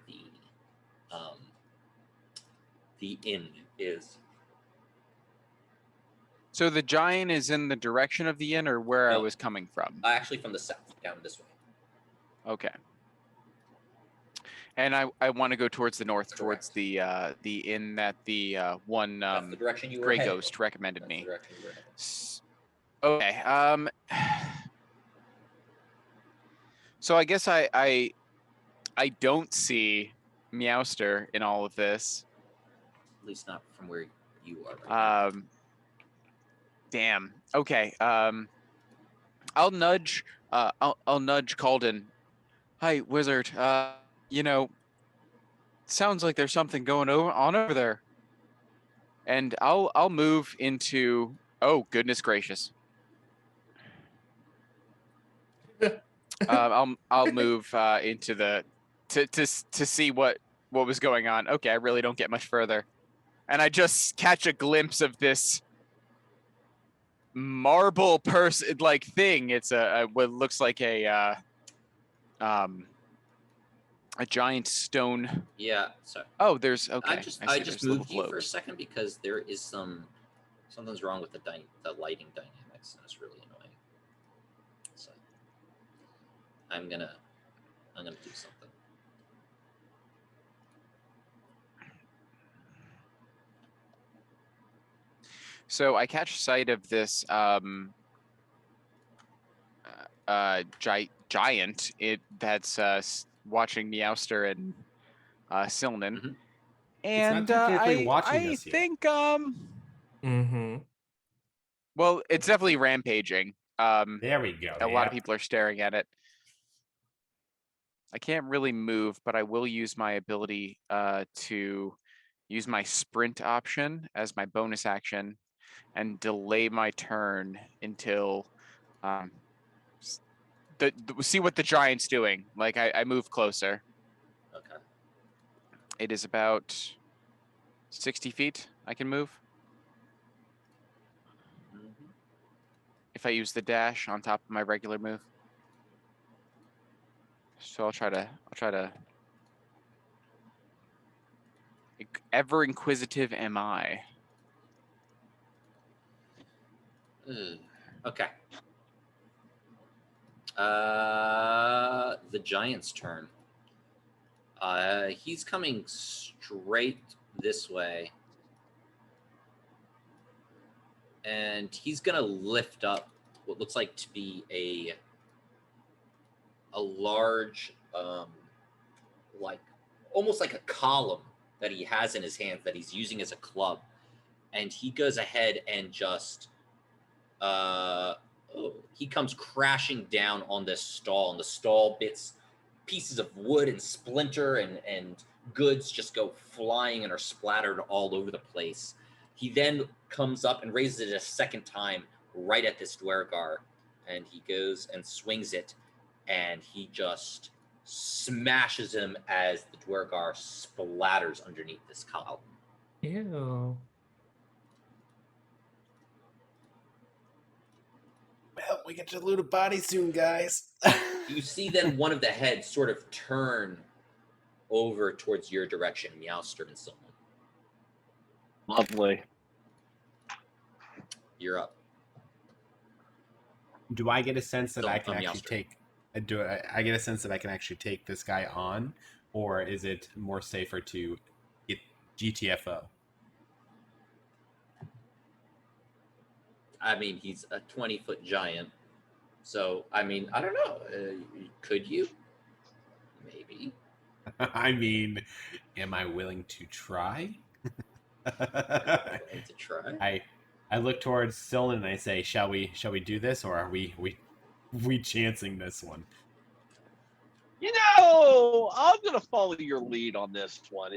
the inn is. So the giant is in the direction of the inn, or where I No. was coming from? Actually, from the south, down this way. Okay. And I want to go towards the north, towards the inn that the one That's the direction you were Grey headed. Ghost recommended That's me. the direction you were headed. Okay. So I guess I don't see Meowster in all of this. At least not from where you are right now. Damn. Okay. I'll nudge. I'll nudge Calden. Hi, wizard. Sounds like there's something going on over there. And I'll move into. Oh goodness gracious. I'll move into the to see what was going on. Okay, I really don't get much further, and I just catch a glimpse of this marble person like thing. It's a what looks like a giant stone. Yeah. So Oh, there's okay. I see just there's little moved you for a globes. second because there is something's wrong with the lighting dynamics, and it's really annoying. So I'm gonna do something. So I catch sight of this giant that's watching Meowster and Silnan. Mhm. And It's not technically watching I us yet. think Mm-hmm. well, it's definitely rampaging. There we go. A lot of Yep. people are staring at it. I can't really move, but I will use my ability to use my sprint option as my bonus action and delay my turn until see what the giant's doing. Like I move closer. Okay. It is about 60 feet I can move Mhm. if I use the dash on top of my regular move. So I'll try to ever inquisitive am I? Okay. The giant's turn. He's coming straight this way, and he's gonna lift up what looks like to be a large, like almost like a column that he has in his hands that he's using as a club, and he goes ahead and just he comes crashing down on this stall, and the stall pieces of wood and splinter and goods just go flying and are splattered all over the place. He then comes up and raises it a second time right at this Dwergar, and he goes and swings it, and he just smashes him as the Dwergar splatters underneath this column. Ew. Well, we get to loot a body soon, guys. You see then one of the heads sort of turn over towards your direction, Meowster and Silman. Lovely. You're up. Do I get a sense that I can I'm actually Meowster. take? I get a sense that I can actually take this guy on, or is it more safer to get GTFO? I mean, he's a 20-foot giant. So, I mean, I don't know. Could you? Maybe. I mean, am I willing to try? Willing to try. I look towards Sylvan and I say, "Shall we do this, or are we chancing this one?" You know, I'm gonna follow your lead on this one.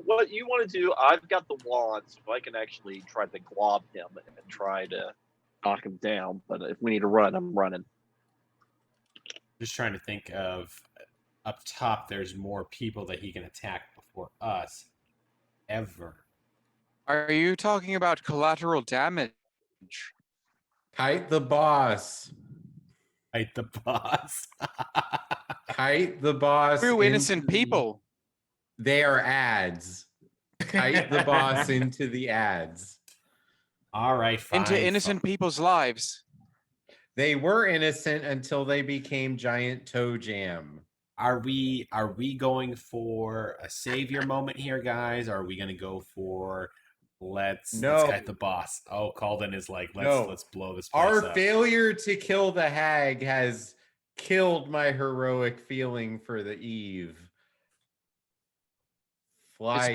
What you want to do, I've got the wand, so I can actually try to glob him and try to knock him down. But if we need to run, I'm running. Just trying to think of up top. There's more people that he can attack before us. Ever. Are you talking about collateral damage? Kite the boss. Fight the boss. Kite the boss. Through innocent into the- people. They are ads. Kite the boss into the ads. All right, fine. Into innocent people's lives. They were innocent until they became giant toe jam. Are we going for a savior moment here, guys? Or are we going to go for let's kite the boss? Oh, Calden is like, let's blow this place Our up. failure to kill the hag has killed my heroic feeling for the Eve. Fly.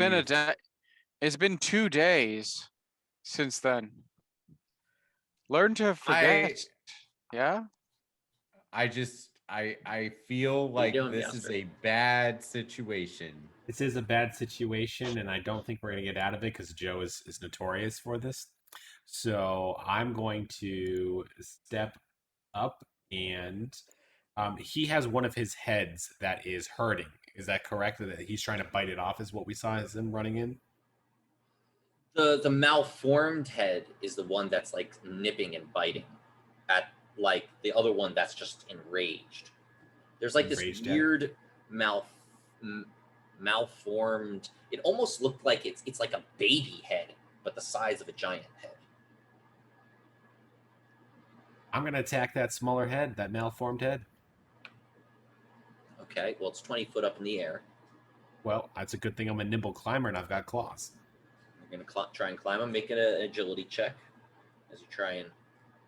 It's been 2 days since then. Learn to forget. Yeah? I feel like this is a bad situation. This is a bad situation, and I don't think we're going to get out of it because Joe is notorious for this. So I'm going to step up, and he has one of his heads that is hurting. Is that correct? That he's trying to bite it off is what we saw as him running in? The malformed head is the one that's like nipping and biting at like the other one that's just enraged. There's like this weird malformed. It almost looked like it's like a baby head, but the size of a giant head. I'm going to attack that smaller head, that malformed head. Okay, well, it's 20 foot up in the air. Well, that's a good thing I'm a nimble climber and I've got claws. You're going to try and climb him. Make it an agility check as you try and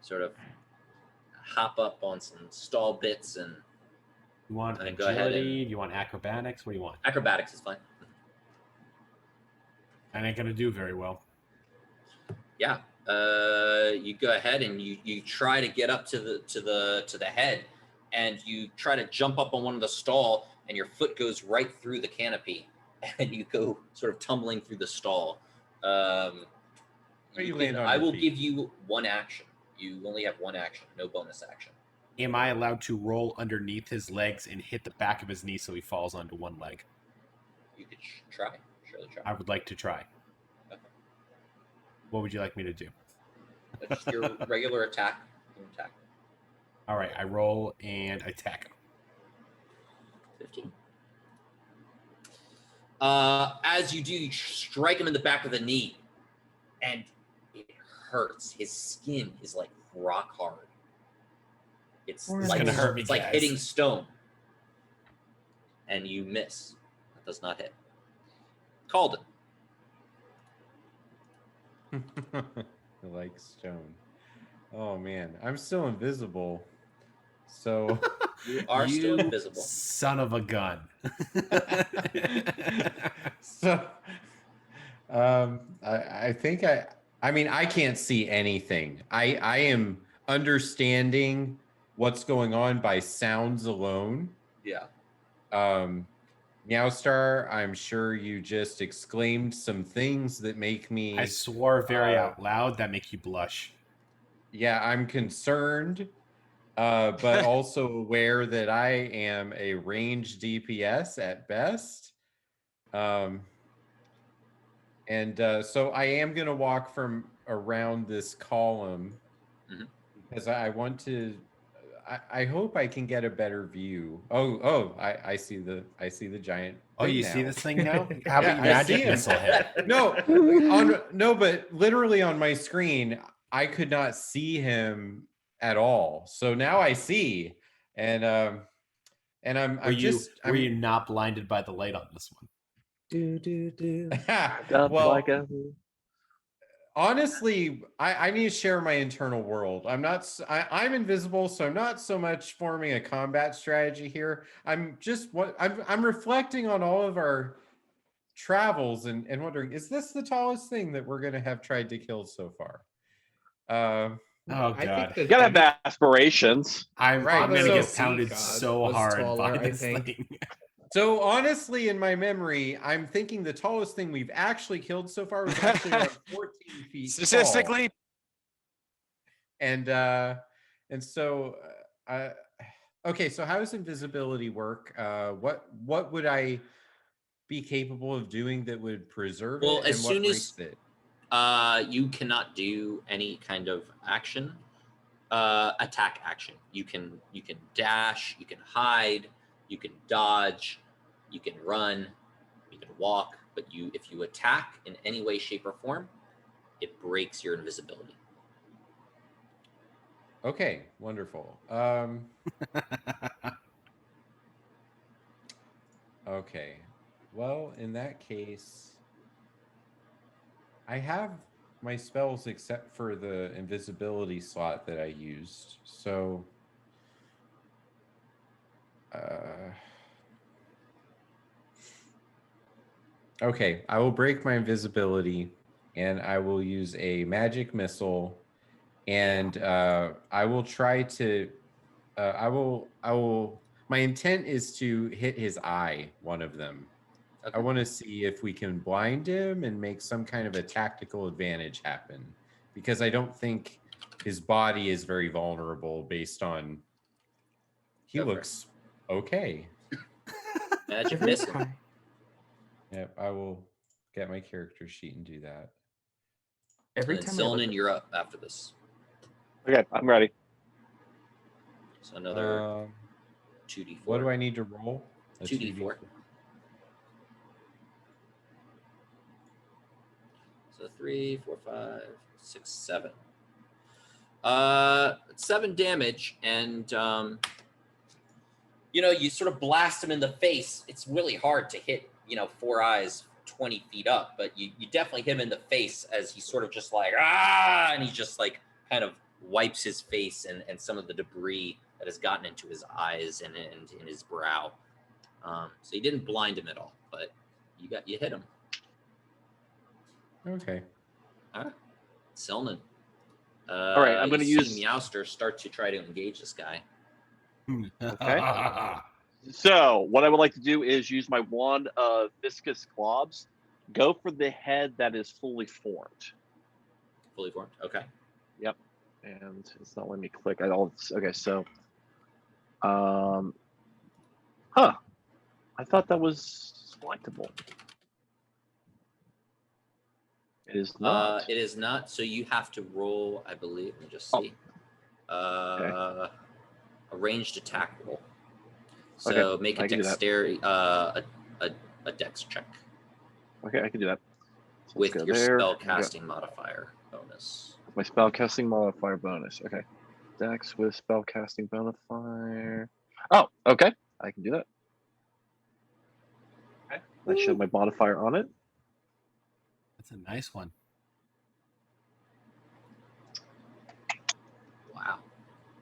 sort of hop up on some stall bits and you want and agility? go ahead and, you want acrobatics? What do you want? Acrobatics is fine. I ain't gonna do very well. Yeah, you go ahead and you try to get up to the head, and you try to jump up on one of the stall, and your foot goes right through the canopy, and you go sort of tumbling through the stall. I will give you one action. You only have one action, no bonus action. Am I allowed to roll underneath his legs and hit the back of his knee so he falls onto one leg? You could try. Surely try. I would like to try. Okay. What would you like me to do? Just your regular attack. All right, I roll and attack him. 15. As you do, you strike him in the back of the knee, and it hurts. His skin is like rock hard. It's like gonna hurt me, it's like guys. hitting stone, and you miss. That does not hit. Called it. Like stone. Oh man, I'm still invisible. So You are still invisible. Son of a gun. So I think I mean I can't see anything. I am understanding what's going on by sounds alone. Yeah. Meowstar, I'm sure you just exclaimed some things that make me I swore very out loud that make you blush. Yeah, I'm concerned, but also aware that I am a range DPS at best. So I am going to walk from around this column because I want to. I hope I can get a better view. I see the giant. Oh, you see this thing now? How about Yeah, I see magic him. missile hit? No, but literally on my screen, I could not see him at all. So now I see, and I'm Were you I'm not blinded by the light on this one? Up well, like a honestly, I need to share my internal world. I'm invisible, so I'm not so much forming a combat strategy here. I'm reflecting on all of our travels and wondering, is this the tallest thing that we're gonna have tried to kill so far? Oh I god. think the you gotta demi- have aspirations. I'm Right, gonna so- get pounded God so was hard taller, by I this think. thing. So honestly, in my memory, I'm thinking the tallest thing we've actually killed so far was actually around 14 feet tall. Statistically, And so okay, so how does invisibility work? What would I be capable of doing that would preserve Well, it, as and what soon as breaks it? you cannot do any kind of action, attack action. You can dash, you can hide, you can dodge, you can run, you can walk, but if you attack in any way, shape, or form, it breaks your invisibility. Okay, wonderful. Okay, well, in that case, I have my spells except for the invisibility slot that I used. So, okay, I will break my invisibility, and I will use a magic missile, and I will try to. I will. My intent is to hit his eye, one of them. Okay. I want to see if we can blind him and make some kind of a tactical advantage happen, because I don't think his body is very vulnerable based on. He Go for it. looks okay. Magic missile. Yep, I will get my character sheet and do that. Every And time I look Zilnan, at- you're up after this. Okay, I'm ready. So another 2d4. What do I need to roll? A 2d4. So 3, 4, 5, 6, 7. 7 damage, and you sort of blast him in the face. It's really hard to hit, 4 eyes 20 feet up, but you definitely hit him in the face as he sort of just like, and he just like kind of wipes his face and some of the debris that has gotten into his eyes and in his brow. So you didn't blind him at all, but you hit him. Okay. All right. Selnan. All right, I'm gonna you use- see Meowster start to try to engage this guy. Okay. So what I would like to do is use my wand of viscous globs. Go for the head that is fully formed. Fully formed. Okay. Yep. And it's not letting me click. Okay, so I thought that was selectable. It is not. It is not. So you have to roll, I believe. Let me just see. A ranged attack roll. So Okay, make I a can do that. dexterity, a dex check Okay, I can do that. So let's with go your there. spell casting modifier bonus. My spell casting modifier bonus. Okay. Dex with spell casting modifier. Oh, okay. I can do that. Okay. I should have my modifier on it. That's a nice one. Wow.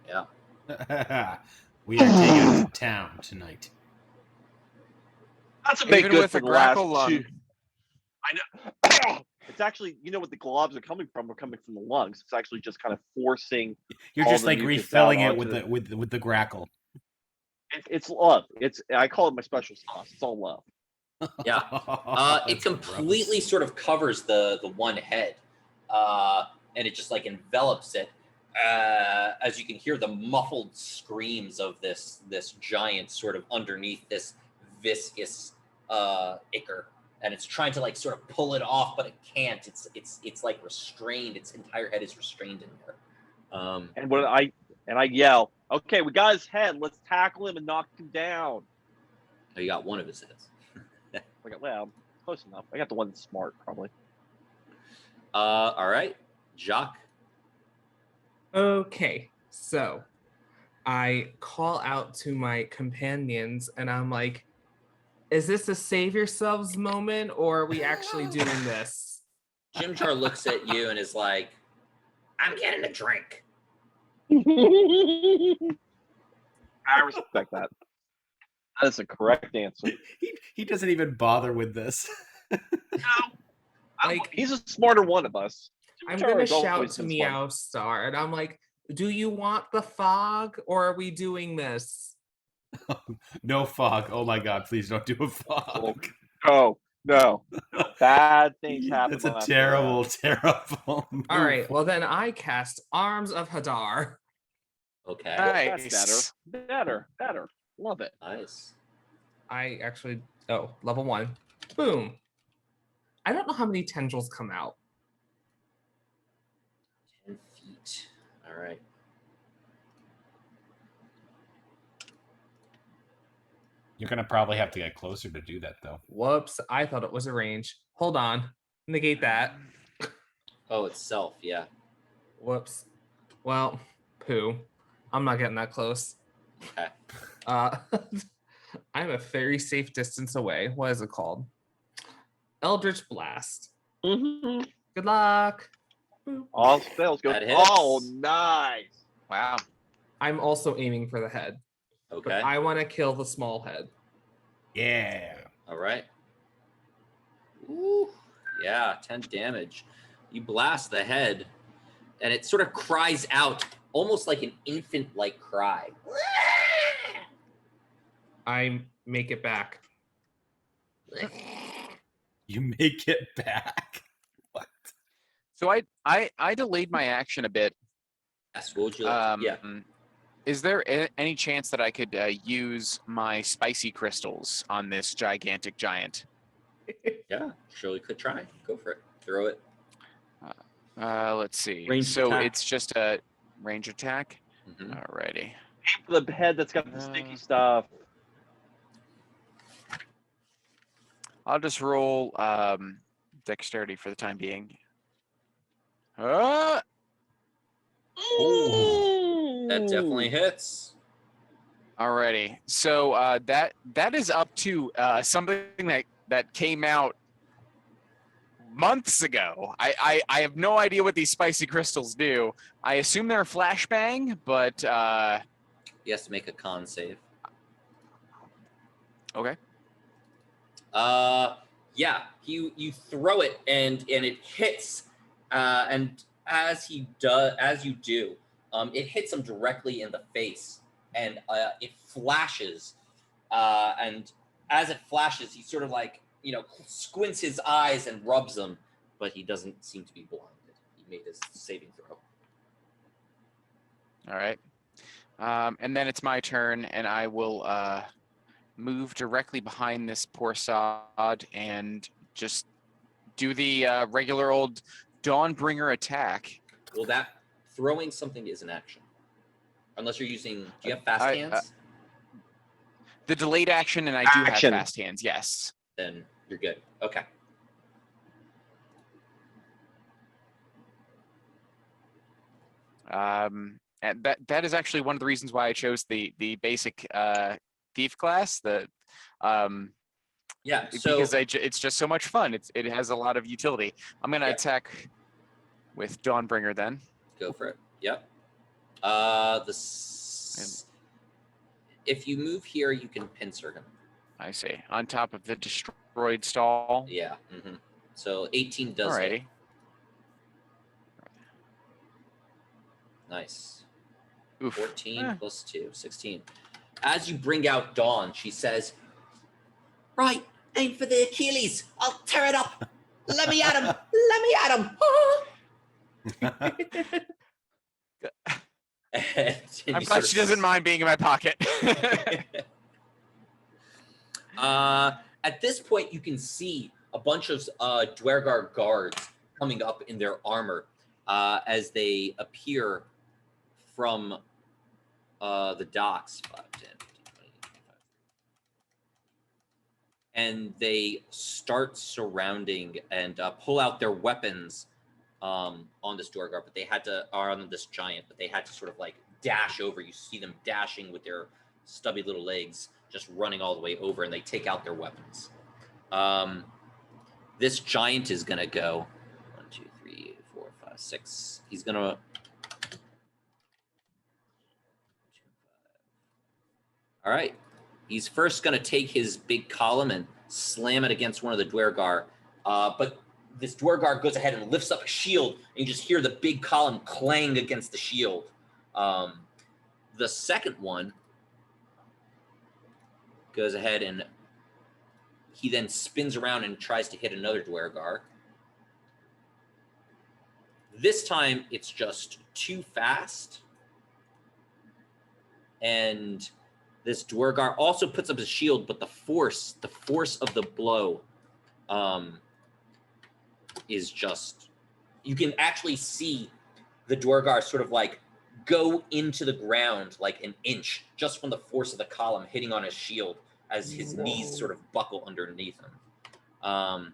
Yeah. We are taking to town tonight. That's a make Even good with for a the last grackle lung. 2. I know. It's actually, what the globs are coming from. Are coming from the lungs. It's actually just kind of forcing. You're all just the like mucus refilling out it with onto with the grackle. It's love. I call it my special sauce. It's all love. Yeah. It That's completely gross. sort of covers the one head, and it just like envelops it. As you can hear the muffled screams of this giant sort of underneath this viscous ichor, and it's trying to like sort of pull it off, but it can't. It's like restrained. Its entire head is restrained in there. And when I yell, "Okay, we got his head. Let's tackle him and knock him down." Oh, you got one of his heads. Well, close enough. I got the one that's smart, probably. All right, Jacques. Okay, so I call out to my companions and I'm like, is this a save yourselves moment or are we actually doing this? Jimjar looks at you and is like, I'm getting a drink. I respect that. That's a correct answer. He doesn't even bother with this. Like, He's a smarter one of us. I'm Jimjar gonna has shout always to been smart. Meowstar and I'm like, do you want the fog or are we doing this? No fog. Oh my god, please don't do a fog. Oh, no. Bad things happen. That's a when I'm terrible, around. terrible move. All right, well then I cast Arms of Hadar. Okay. That's better. Love it. Nice. I actually, level 1. Boom. I don't know how many tendrils come out. 10 feet. All right. You're gonna probably have to get closer to do that, though. Whoops, I thought it was a range. Hold on. Negate that. Oh, itself, yeah. Whoops. Well, poo. I'm not getting that close. Okay. I'm a very safe distance away. What is it called? Eldritch Blast. Mm-hmm. Good luck. All spells go. That hits. Oh, nice. Wow. I'm also aiming for the head. But Okay. I want to kill the small head. Yeah. All right. Ooh. Yeah, 10 damage. You blast the head, and it sort of cries out, almost like an infant-like cry. I make it back. You make it back. What? So I delayed my action a bit. Yes, what would you like? Yeah. Is there any chance that I could use my spicy crystals on this gigantic giant? Yeah, surely could try. Go for it. Throw it. Let's see. Ranged so attack. it's just a range attack. Mhm. Alrighty. Aim for the head that's got the sticky stuff. I'll just roll dexterity for the time being. That definitely hits. Alrighty. So that is up to something that came out months ago. I have no idea what these spicy crystals do. I assume they're a flashbang, but He has to make a con save. okay. Yeah, you throw it and it hits, and as you do, it hits him directly in the face, and it flashes, and as it flashes, he sort of like squints his eyes and rubs them, but he doesn't seem to be blinded. He made his saving throw. All right. And then it's my turn, and I will move directly behind this poor sod and just do the regular old Dawnbringer attack. Well, that throwing something is an action, unless you're using. Do you have fast hands? The delayed action, and I do have Action. fast hands. Yes. Then you're good. Okay. And that is actually one of the reasons why I chose the basic thief class. Yeah. So Because it's just so much fun. It has a lot of utility. I'm gonna attack with Dawnbringer then. go for it. Yep. If you move here, you can pincer him. I see. On top of the destroyed stall. Yeah. Mm-hmm. So 18 does hit. Alrighty. Nice. Oof. 14 plus 2, 16. As you bring out Dawn, she says, "Right, aim for the Achilles. I'll tear it up. Let me at him. Let me at him." And I'm you glad sort she of- doesn't mind being in my pocket. At this point, you can see a bunch of Dwergar guards coming up in their armor as they appear from the docks. 5, 10, 15, 20, 25. And they start surrounding and pull out their weapons on this Duergar, but they had to, or on this giant, but they had to sort of like dash over. You see them dashing with their stubby little legs, just running all the way over, and they take out their weapons. This giant is gonna go 1, 2, 3, 4, 5, 6. He's gonna. All right. He's first gonna take his big column and slam it against one of the Duergar, but this Duergar goes ahead and lifts up a shield, and you just hear the big column clang against the shield. The second one goes ahead and he then spins around and tries to hit another Duergar. This time, it's just too fast. And this Duergar also puts up his shield, but the force of the blow is just, you can actually see the Duergar sort of like go into the ground like an inch just from the force of the column hitting on his shield as his knees sort of buckle underneath him.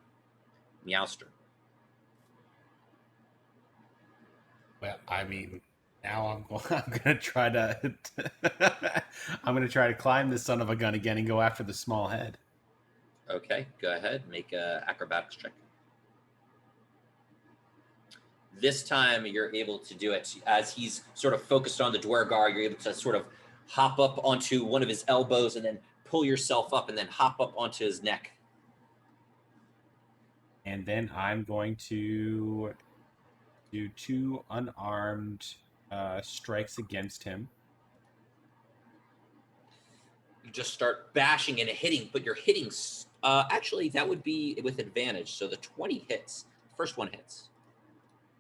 Meowster. Well, I mean, now I'm gonna try to I'm gonna try to climb this son of a gun again and go after the small head. Okay, go ahead, make a acrobatics check. This time you're able to do it as he's sort of focused on the Duergar. You're able to sort of hop up onto one of his elbows and then pull yourself up and then hop up onto his neck. And then I'm going to do 2 unarmed strikes against him. You just start bashing and hitting, but you're hitting. Actually, that would be with advantage. So the 20 hits. First one hits.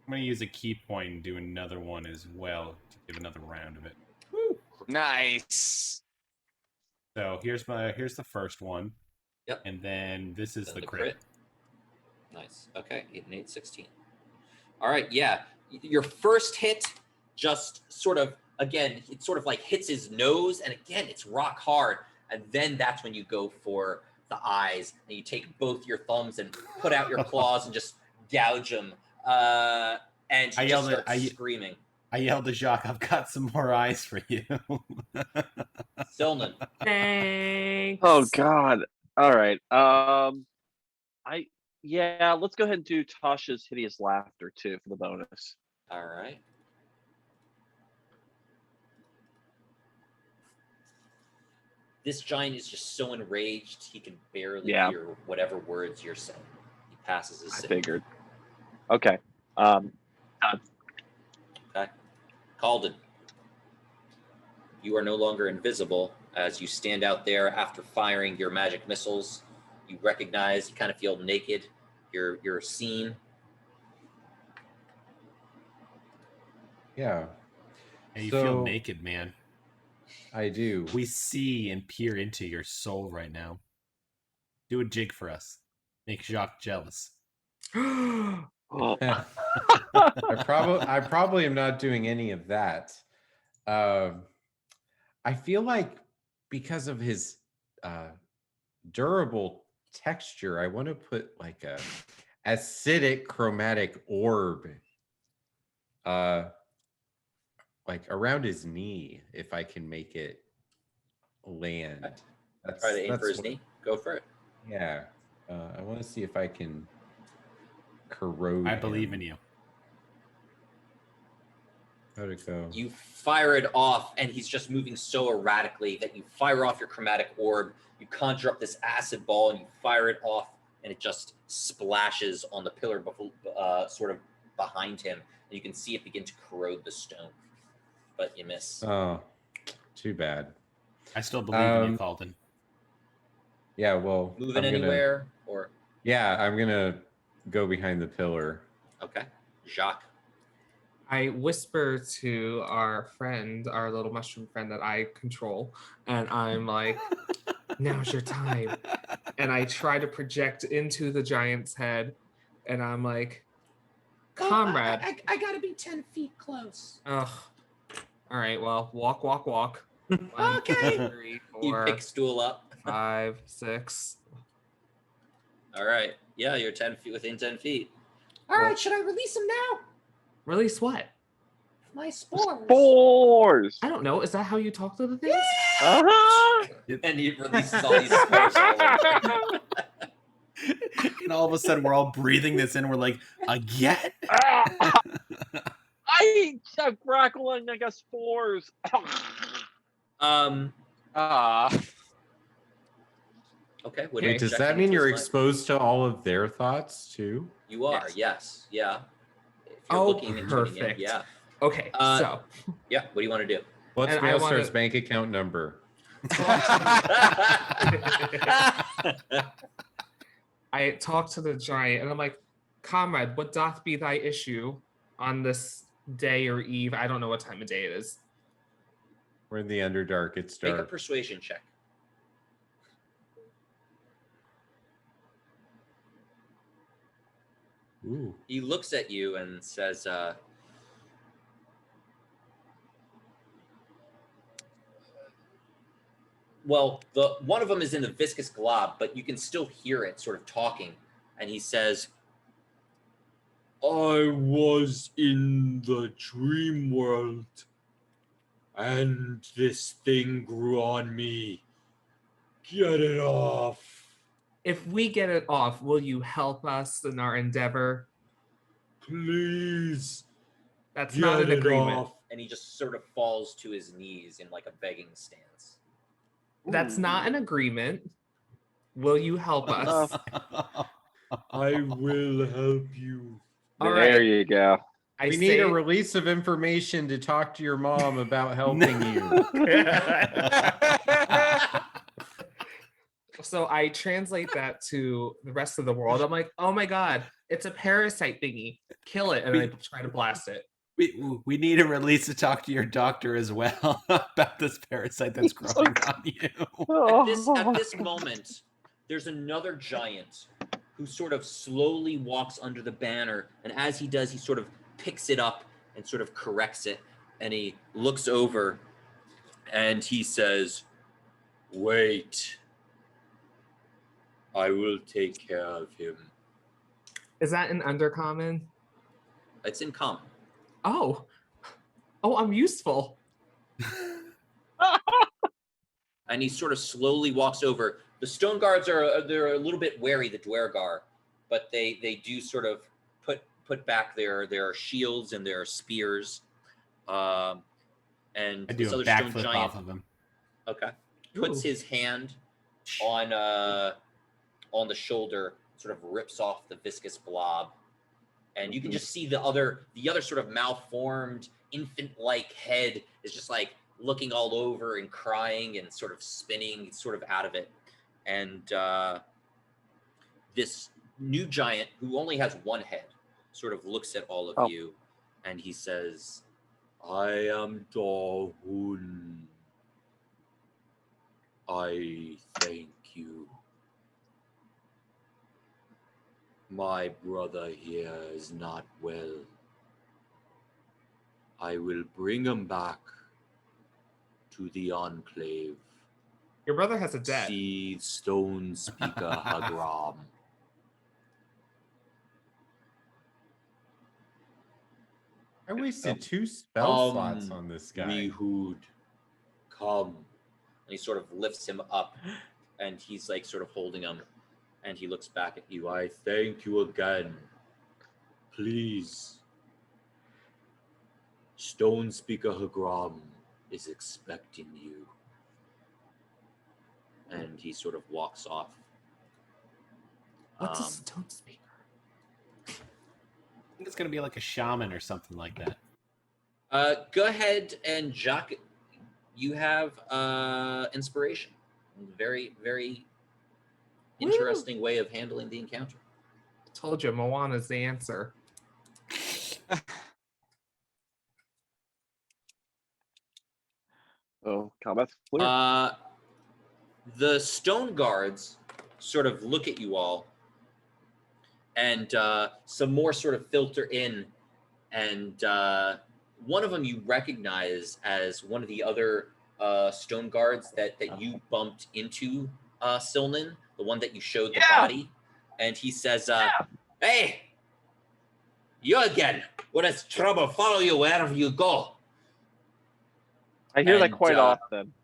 I'm going to use a key point and do another one as well to give another round of it. Woo! Nice. So here's the first one. Yep. And then this is Then the crit. Nice. Okay, 8 and 8, 16. All right, yeah. Your first hit just sort of, again, it sort of like hits his nose, and again, it's rock hard. And then that's when you go for the eyes, and you take both your thumbs and put out your claws and just gouge him. And he just starts screaming. I yelled to Jacques, I've got some more eyes for you. Silnan. Thanks. Oh God. All right. Yeah, let's go ahead and do Tasha's hideous laughter too for the bonus. All right. This giant is just so enraged he can barely hear whatever words you're saying. He passes his I figured. Okay. Done. Okay. Calden. You are no longer invisible as you stand out there after firing your magic missiles. You recognize, you kind of feel naked. You're seen. Yeah. And you feel naked, man. I do. We see and peer into your soul right now. Do a jig for us. Make Jacques jealous. Oh. I probably am not doing any of that. I feel like because of his durable texture, I want to put like a acidic chromatic orb like around his knee, if I can make it land. Try to aim for his knee. Go for it. Yeah. I want to see if I can corrode I believe in you. How'd it go? You fire it off, and he's just moving so erratically that you fire off your chromatic orb. You conjure up this acid ball, and you fire it off, and it just splashes on the pillar sort of behind him. And you can see it begin to corrode the stone. But you miss. Oh, too bad. I still believe in you, Calden. Yeah, well. Moving anywhere? Or yeah, I'm going to go behind the pillar. Okay. Jacques. I whisper to our friend, our little mushroom friend that I control, and I'm like, now's your time. And I try to project into the giant's head, and I'm like, comrade. I gotta be 10 feet close. Ugh. All right, well, walk. 1, Okay. 2, 3, 4, You pick stool up. 5, 6. All right. Yeah, you're 10 feet within 10 feet. All right, should I release him now? Release what? My spores. Spores. I don't know. Is that how you talk to the things? Uh-huh. And he releases all these spores all over. And all of a sudden, we're all breathing this in. We're like, again? I have grackling. I got spores. Um. Okay. What Wait, does that mean you're exposed to all of their thoughts too? You are. Yes. Yeah. If you're looking and tuning in, perfect. yeah. Okay, so Yeah. What do you want to do? What's And I Railstar's wanna- bank account number? I talked to the giant and I'm like, comrade, what doth be thy issue on this day or eve? I don't know what time of day it is. We're in the Underdark. It's Make a dark. persuasion check. Ooh. He looks at you and says, well, the one of them is in the viscous glob, but you can still hear it sort of talking. And he says, I was in the dream world, and this thing grew on me. Get it off. If we get it off, will you help us in our endeavor? Please. That's Get not an it agreement. off. and he just sort of falls to his knees in like a begging stance. That's not an agreement. Will you help us? I will help you. All There right. you go. I We need a release of information to talk to your mom about helping you. So I translate that to the rest of the world. I'm like, oh my god, it's a parasite thingy. Kill it, and I try to blast it. We need a release to talk to your doctor as well about this parasite that's growing on you. At this moment, there's another giant who sort of slowly walks under the banner, and as he does, he sort of picks it up and sort of corrects it, and he looks over and he says, Wait. I will take care of him. Is that an undercommon? it's in common. Oh, I'm useful. And he sort of slowly walks over. The stone guards they're a little bit wary, the Dwergar, but they do sort of put back their shields and their spears. And I do this a other stone backflip giant, off of him. okay, puts his hand on the shoulder, sort of rips off the viscous blob, and you can just see the other sort of malformed infant-like head is just like looking all over and crying and sort of spinning sort of out of it. And this new giant, who only has one head, sort of looks at all of you, and he says, I am Dorhun. I thank you. My brother here is not well. I will bring him back to the Enclave. Your brother has a debt. See Stone Speaker Hagram. I wasted 2 spell slots on this guy. Rehud, come. and he sort of lifts him up, and he's like sort of holding him, and he looks back at you. I thank you again. Please. Stone Speaker Hagram is expecting you. And he sort of walks off. What's a stone speaker? I think it's gonna be like a shaman or something like that. Go ahead and Jacques, you have inspiration. Very, very interesting way of handling the encounter. I told you, Moana's the answer. Oh, combat's clear. The stone guards sort of look at you all, and some more sort of filter in, and one of them you recognize as one of the other stone guards that you bumped into, Silnan, the one that you showed the body, and he says, "Hey, You again. What is trouble? Follow you wherever you go. I hear that And, quite often.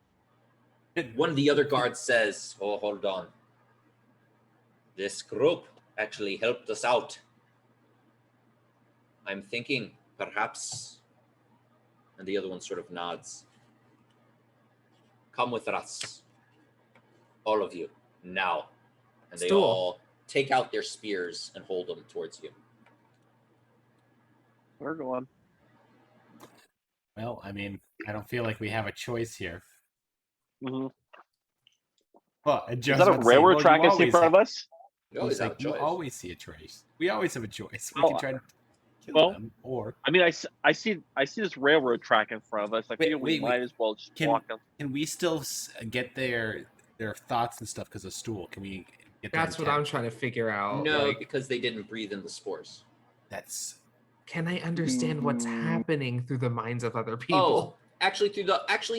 One of the other guards says, "Oh, hold on. This group actually helped us out. I'm thinking perhaps," and the other one sort of nods. "Come with us. All of you, now." And they all take out their spears and hold them towards you. We're going. Well, I mean, I don't feel like we have a choice here. Mm-hmm. Well, Is that a railroad track I see in front of us? You always have a choice. You always see a choice. We always have a choice. We Oh, can try to kill them, or I mean, I see this railroad track in front of us. I feel we might as well just walk them. Can we still get their thoughts and stuff because of stool? Can we get That's what I'm trying to figure out. No, like, because they didn't breathe in the spores. That's. Can I understand what's happening through the minds of other people? Oh, actually,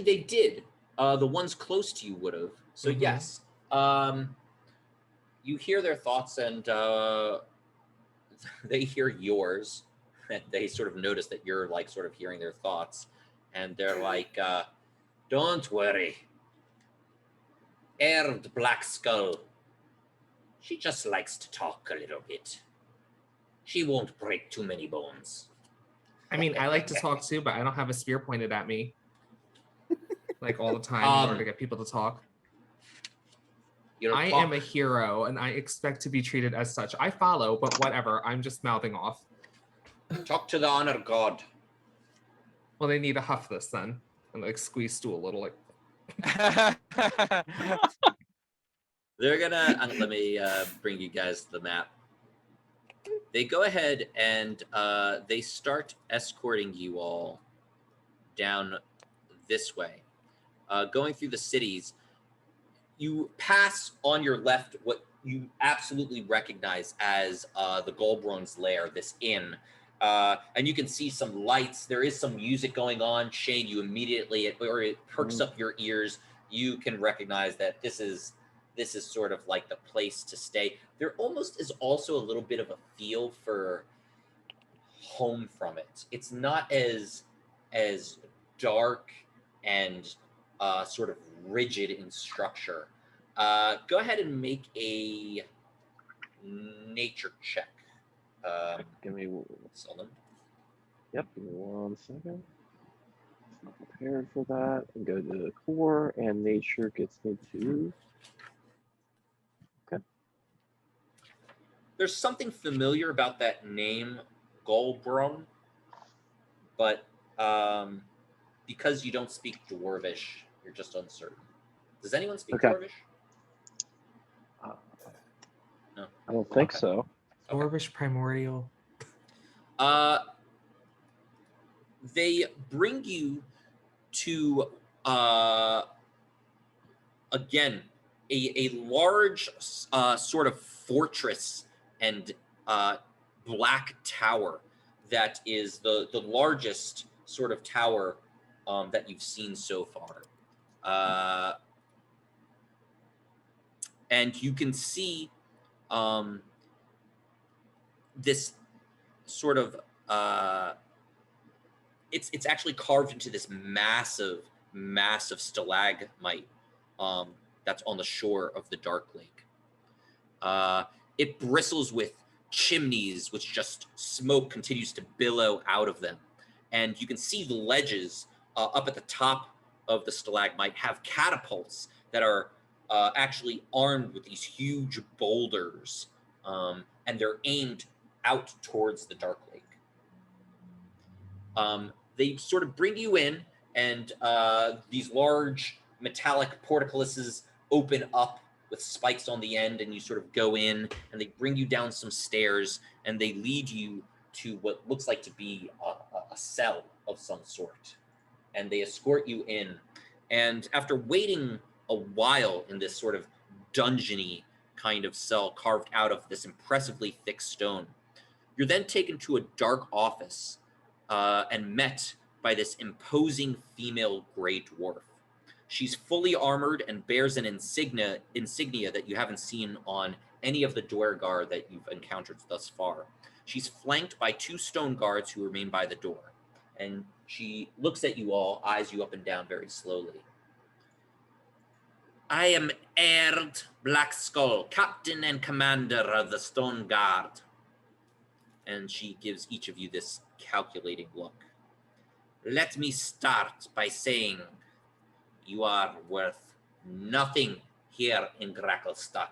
they did. The ones close to you would have. So yes, you hear their thoughts, and they hear yours. And they sort of notice that you're like sort of hearing their thoughts, and they're like, "Don't worry, Erd Black Skull. She just likes to talk a little bit. She won't break too many bones." I mean, I like to talk too, but I don't have a spear pointed at me like all the time in order to get people to talk. I am a hero, and I expect to be treated as such. I follow, but whatever. I'm just mouthing off. Talk to the honor god. Well, they need to huff this then, and like squeeze stool a little, like. They're gonna let me bring you guys to the map. They go ahead and they start escorting you all down this way. Going through the cities, you pass on your left what you absolutely recognize as the Golbron's lair, this inn. And you can see some lights. There is some music going on. Shane, you immediately, it perks up your ears. You can recognize that this is sort of like the place to stay. There almost is also a little bit of a feel for home from it. It's not as dark and sort of rigid in structure. Go ahead and make a nature check. Give me Sullivan. Yep, give me 1 second. Not prepared for that. And go to the core, and nature gets me to. Okay. There's something familiar about that name, Golbron, but because you don't speak Dwarvish, you're just uncertain. Does anyone speak Dwarvish? No, I don't think so. Dwarvish primordial. They bring you to again a large sort of fortress and black tower that is the largest sort of tower that you've seen so far. And you can see this sort of it's actually carved into this massive stalagmite that's on the shore of the Dark Lake. It bristles with chimneys, which just smoke continues to billow out of them. And you can see the ledges up at the top of the stalagmite have catapults that are actually armed with these huge boulders, and they're aimed out towards the Dark Lake. They sort of bring you in, and these large metallic portcullises open up with spikes on the end, and you sort of go in, and they bring you down some stairs, and they lead you to what looks like to be a cell of some sort. And they escort you in. And after waiting a while in this sort of dungeony kind of cell carved out of this impressively thick stone, you're then taken to a dark office and met by this imposing female gray dwarf. She's fully armored and bears an insignia that you haven't seen on any of the Duergar that you've encountered thus far. She's flanked by 2 stone guards who remain by the door. And she looks at you all, eyes you up and down very slowly. I am Erd Blackskull, captain and commander of the Stone Guard. And she gives each of you this calculating look. Let me start by saying you are worth nothing here in Gracklstugh.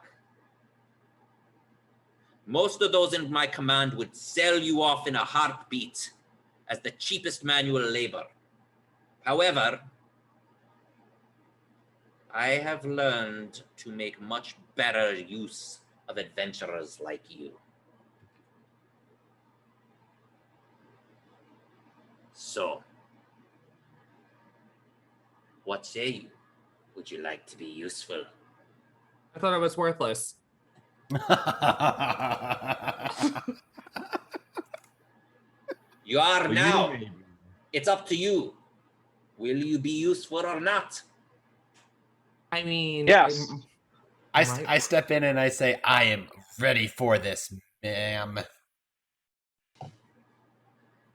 Most of those in my command would sell you off in a heartbeat as the cheapest manual labor. However, I have learned to make much better use of adventurers like you. So, what say you? Would you like to be useful? I thought it was worthless. You are Well, now. you may be. It's up to you. Will you be useful or not? I mean, Yes. I step in and I say, I am ready for this, ma'am.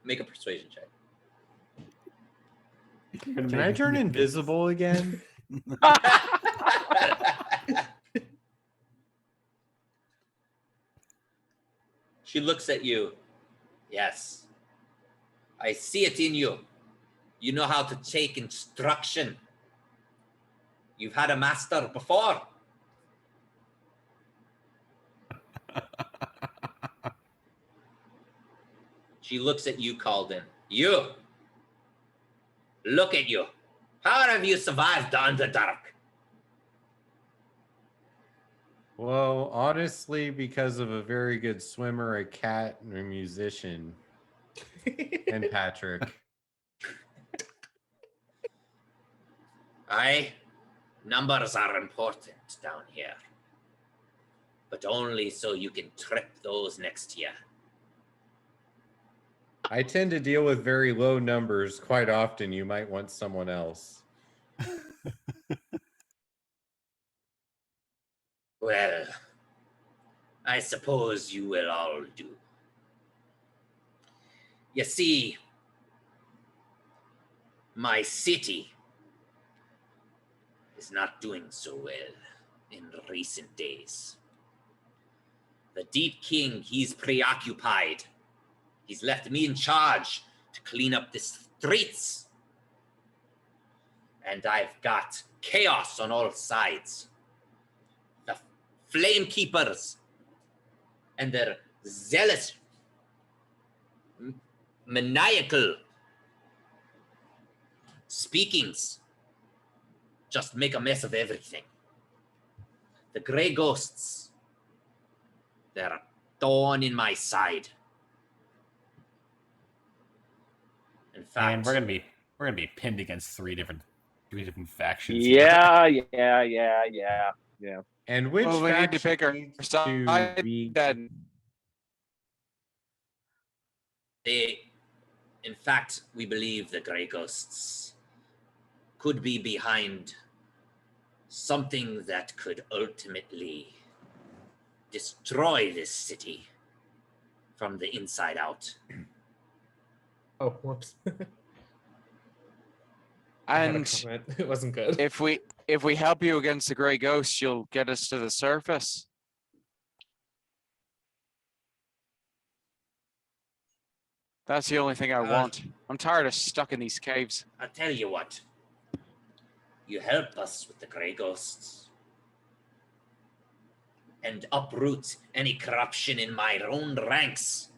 Make a persuasion check. Can I turn invisible again? She looks at you. Yes. I see it in you. You know how to take instruction. You've had a master before. She looks at you, Calden. You. Look at you. How have you survived the Underdark? Well, honestly, because of a very good swimmer, a cat, and a musician, and Patrick. Aye, numbers are important down here. But only so you can trip those next to you. I tend to deal with very low numbers quite often. You might want someone else. Well, I suppose you will all do. You see, my city is not doing so well in recent days. The Deep King, he's preoccupied. He's left me in charge to clean up the streets. And I've got chaos on all sides. The Flame Keepers and their zealous, maniacal speakings just make a mess of everything. The Grey Ghosts, they're a thorn in my side. In fact, And we're gonna be pinned against three different factions. Yeah. And which Well, we need to faction pick our needs to side be then. in fact, we believe the Grey Ghosts could be behind something that could ultimately destroy this city from the inside out. Oh, whoops. I had a And comment. It wasn't good. if we help you against the Grey Ghost, you'll get us to the surface. That's the only thing I want. I'm tired of stuck in these caves. I'll tell you what. You help us with the Grey Ghosts and uproot any corruption in my own ranks.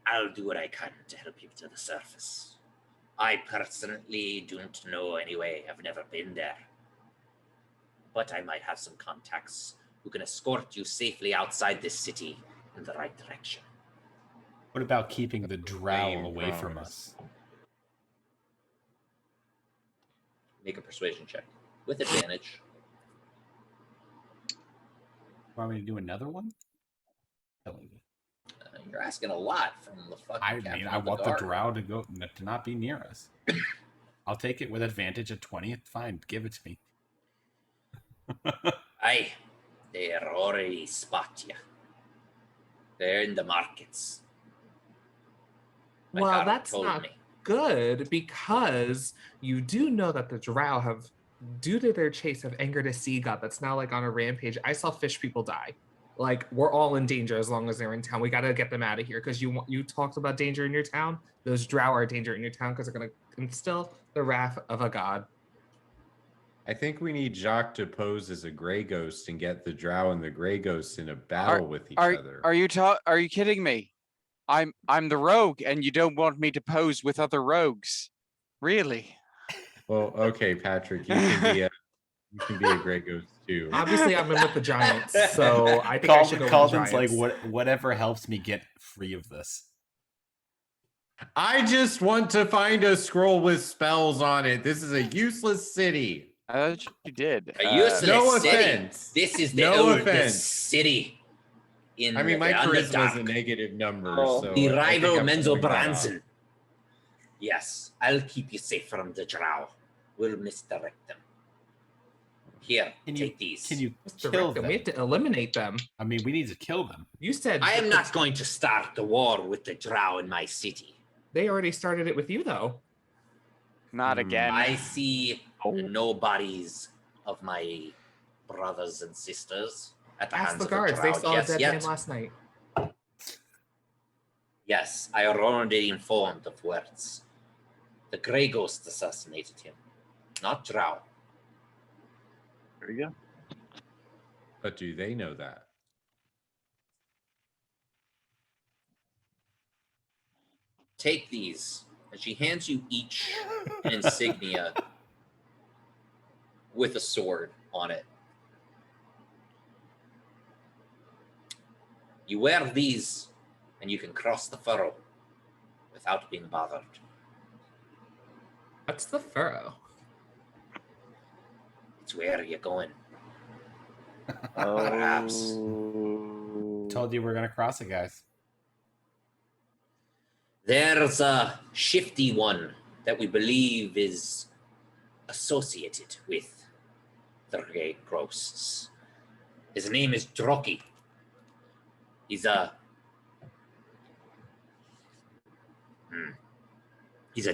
I'll do what I can to help you to the surface. I personally don't know anyway. I've never been there. But I might have some contacts who can escort you safely outside this city in the right direction. What about keeping the Drow Flame away from promise. us? Make a persuasion check with advantage. Want me to do another one? You're asking a lot from the fucking I captain mean, I of want the guard. Drow to not be near us. I'll take it with advantage at 20. Fine, give it to me. Aye, they already spot you. They're in the markets. My Well, guard that's told not me. good because you do know that the Drow have, due to their chase, have angered a sea god that's now like on a rampage. I saw fish people die. Like we're all in danger as long as they're in town. We got to get them out of here because you talked about danger in your town. Those Drow are danger in your town because they're gonna instill the wrath of a god. I think we need Jacques to pose as a gray ghost and get the Drow and the gray ghosts in a battle with each other. Are you kidding me? I'm the rogue, and you don't want me to pose with other rogues, really? Well, okay, Patrick, you can be a gray ghost too. Obviously, I'm in with the Giants, so I think I should go with the Calden's like, Giants. whatever helps me get free of this. I just want to find a scroll with spells on it. This is a useless city. I thought you did. A useless No city. offense. This is the No oldest offense. city in I mean, my the charisma is a Underdark. negative number. Oh, so the I think rival I'm Menzel pulling that off. Branson. Yes, I'll keep you safe from the Drow. We'll misdirect them. Here, take these. Can you Let's kill direct them. them? We have to eliminate them. I mean, we need to kill them. You said I am not going to start the war with the Drow in my city. They already started it with you, though. Not again. I see no bodies of my brothers and sisters at the Ask hands the of guards. the They Drow saw a just dead yet. man last night. Yes, I are already informed of words. The Grey Ghost assassinated him, not Drow. There you go. But do they know that? Take these. And she hands you each an insignia with a sword on it. You wear these, and you can cross the furrow without being bothered. What's the furrow? It's where you're going. Oh. Perhaps. Told you we're gonna cross it, guys. There's a shifty one that we believe is associated with the Grey Ghosts. His name is Droki. He's a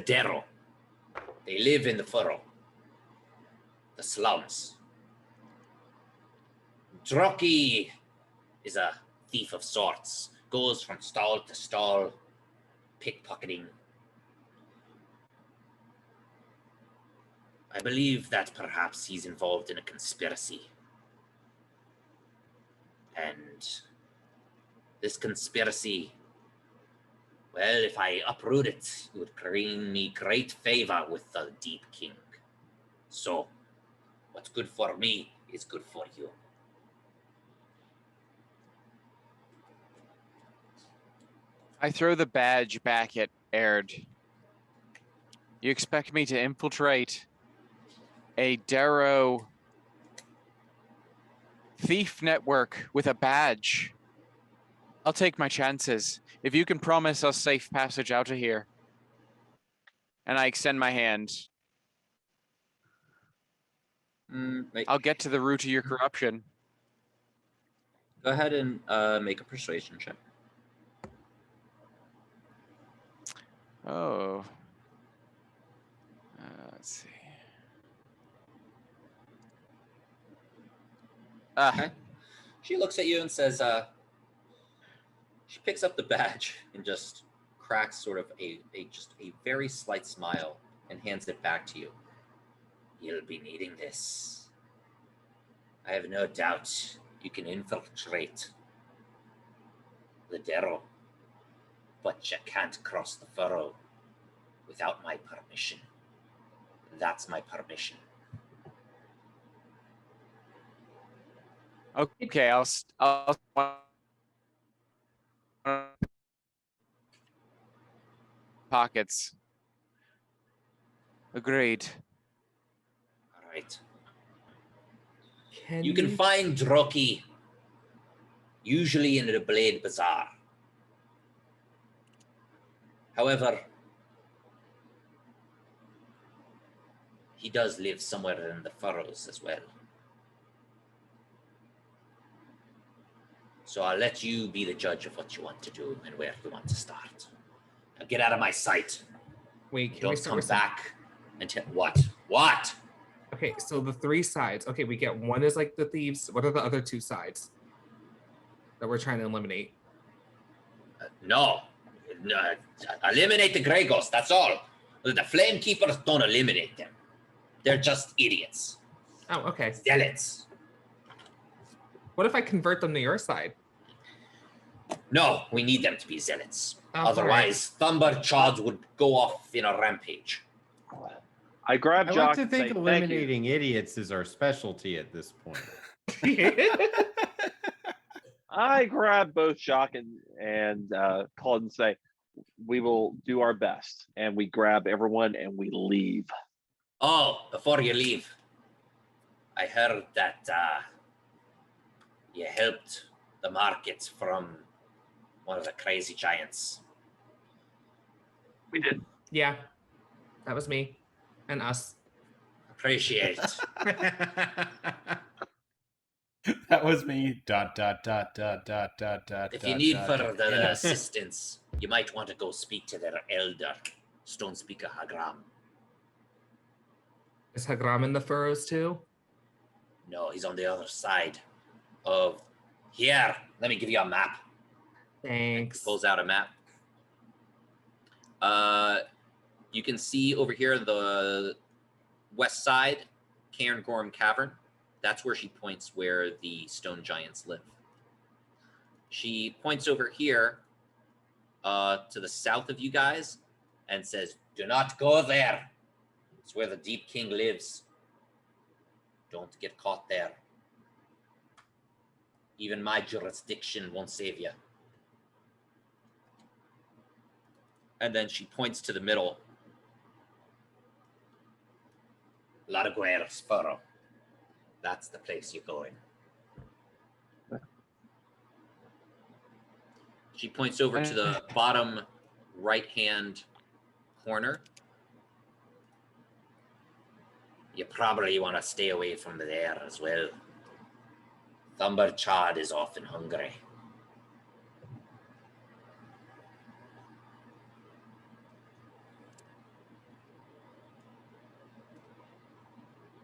Darrow. They live in the furrow, the slums. Droki is a thief of sorts, goes from stall to stall, pickpocketing. I believe that perhaps he's involved in a conspiracy. And this conspiracy, well, if I uproot it, it would bring me great favor with the Deep King. So, what's good for me is good for you. I throw the badge back at Aird. You expect me to infiltrate a Darrow thief network with a badge? I'll take my chances. If you can promise us safe passage out of here. And I extend my hand. I'll get to the root of your corruption. Go ahead and make a persuasion check. Oh. Let's see. Okay. She looks at you and says, she picks up the badge and just cracks sort of a very slight smile and hands it back to you. You'll be needing this. I have no doubt you can infiltrate the Darrow, but you can't cross the furrow without my permission. That's my permission. Okay, I'll pockets. Agreed. All right. Can You can find Droki usually in the Blade Bazaar. However, he does live somewhere in the furrows as well. So I'll let you be the judge of what you want to do and where you want to start. Now get out of my sight. Wait, can we Don't start come with some- back until what? What? Okay, so the 3 sides. Okay, we get one is like the thieves. What are the other 2 sides that we're trying to eliminate? No. Eliminate the Grey Ghost, that's all. The Flame Keepers don't eliminate them. They're just idiots. Oh, okay. Zealots. What if I convert them to your side? No, we need them to be zealots. Oh, Otherwise, Thumber Chod would go off in a rampage. I grab I Jock like to and think say, "Thank you." eliminating idiots is our specialty at this point. I grab both Jock and Claude and say, "We will do our best." And we grab everyone and we leave. Oh, before you leave, I heard that you helped the markets from one of the crazy giants. We did. Yeah, that was me and us. Appreciate. That was me. Dot dot dot dot dot dot dot. If you need further assistance, you might want to go speak to their elder, Stone Speaker Hagram. Is Hagram in the furrows too? No, he's on the other side of here. Let me give you a map. Thanks. Pulls out a map. You can see over here the west side, Cairngorm Cavern. That's where she points where the stone giants live. She points over here to the south of you guys and says, "Do not go there. It's where the Deep King lives. Don't get caught there. Even my jurisdiction won't save you." And then she points to the middle. Largueros Furrow. That's the place you're going. She points over to the bottom right-hand corner. You probably want to stay away from there as well. Thumber Chod is often hungry.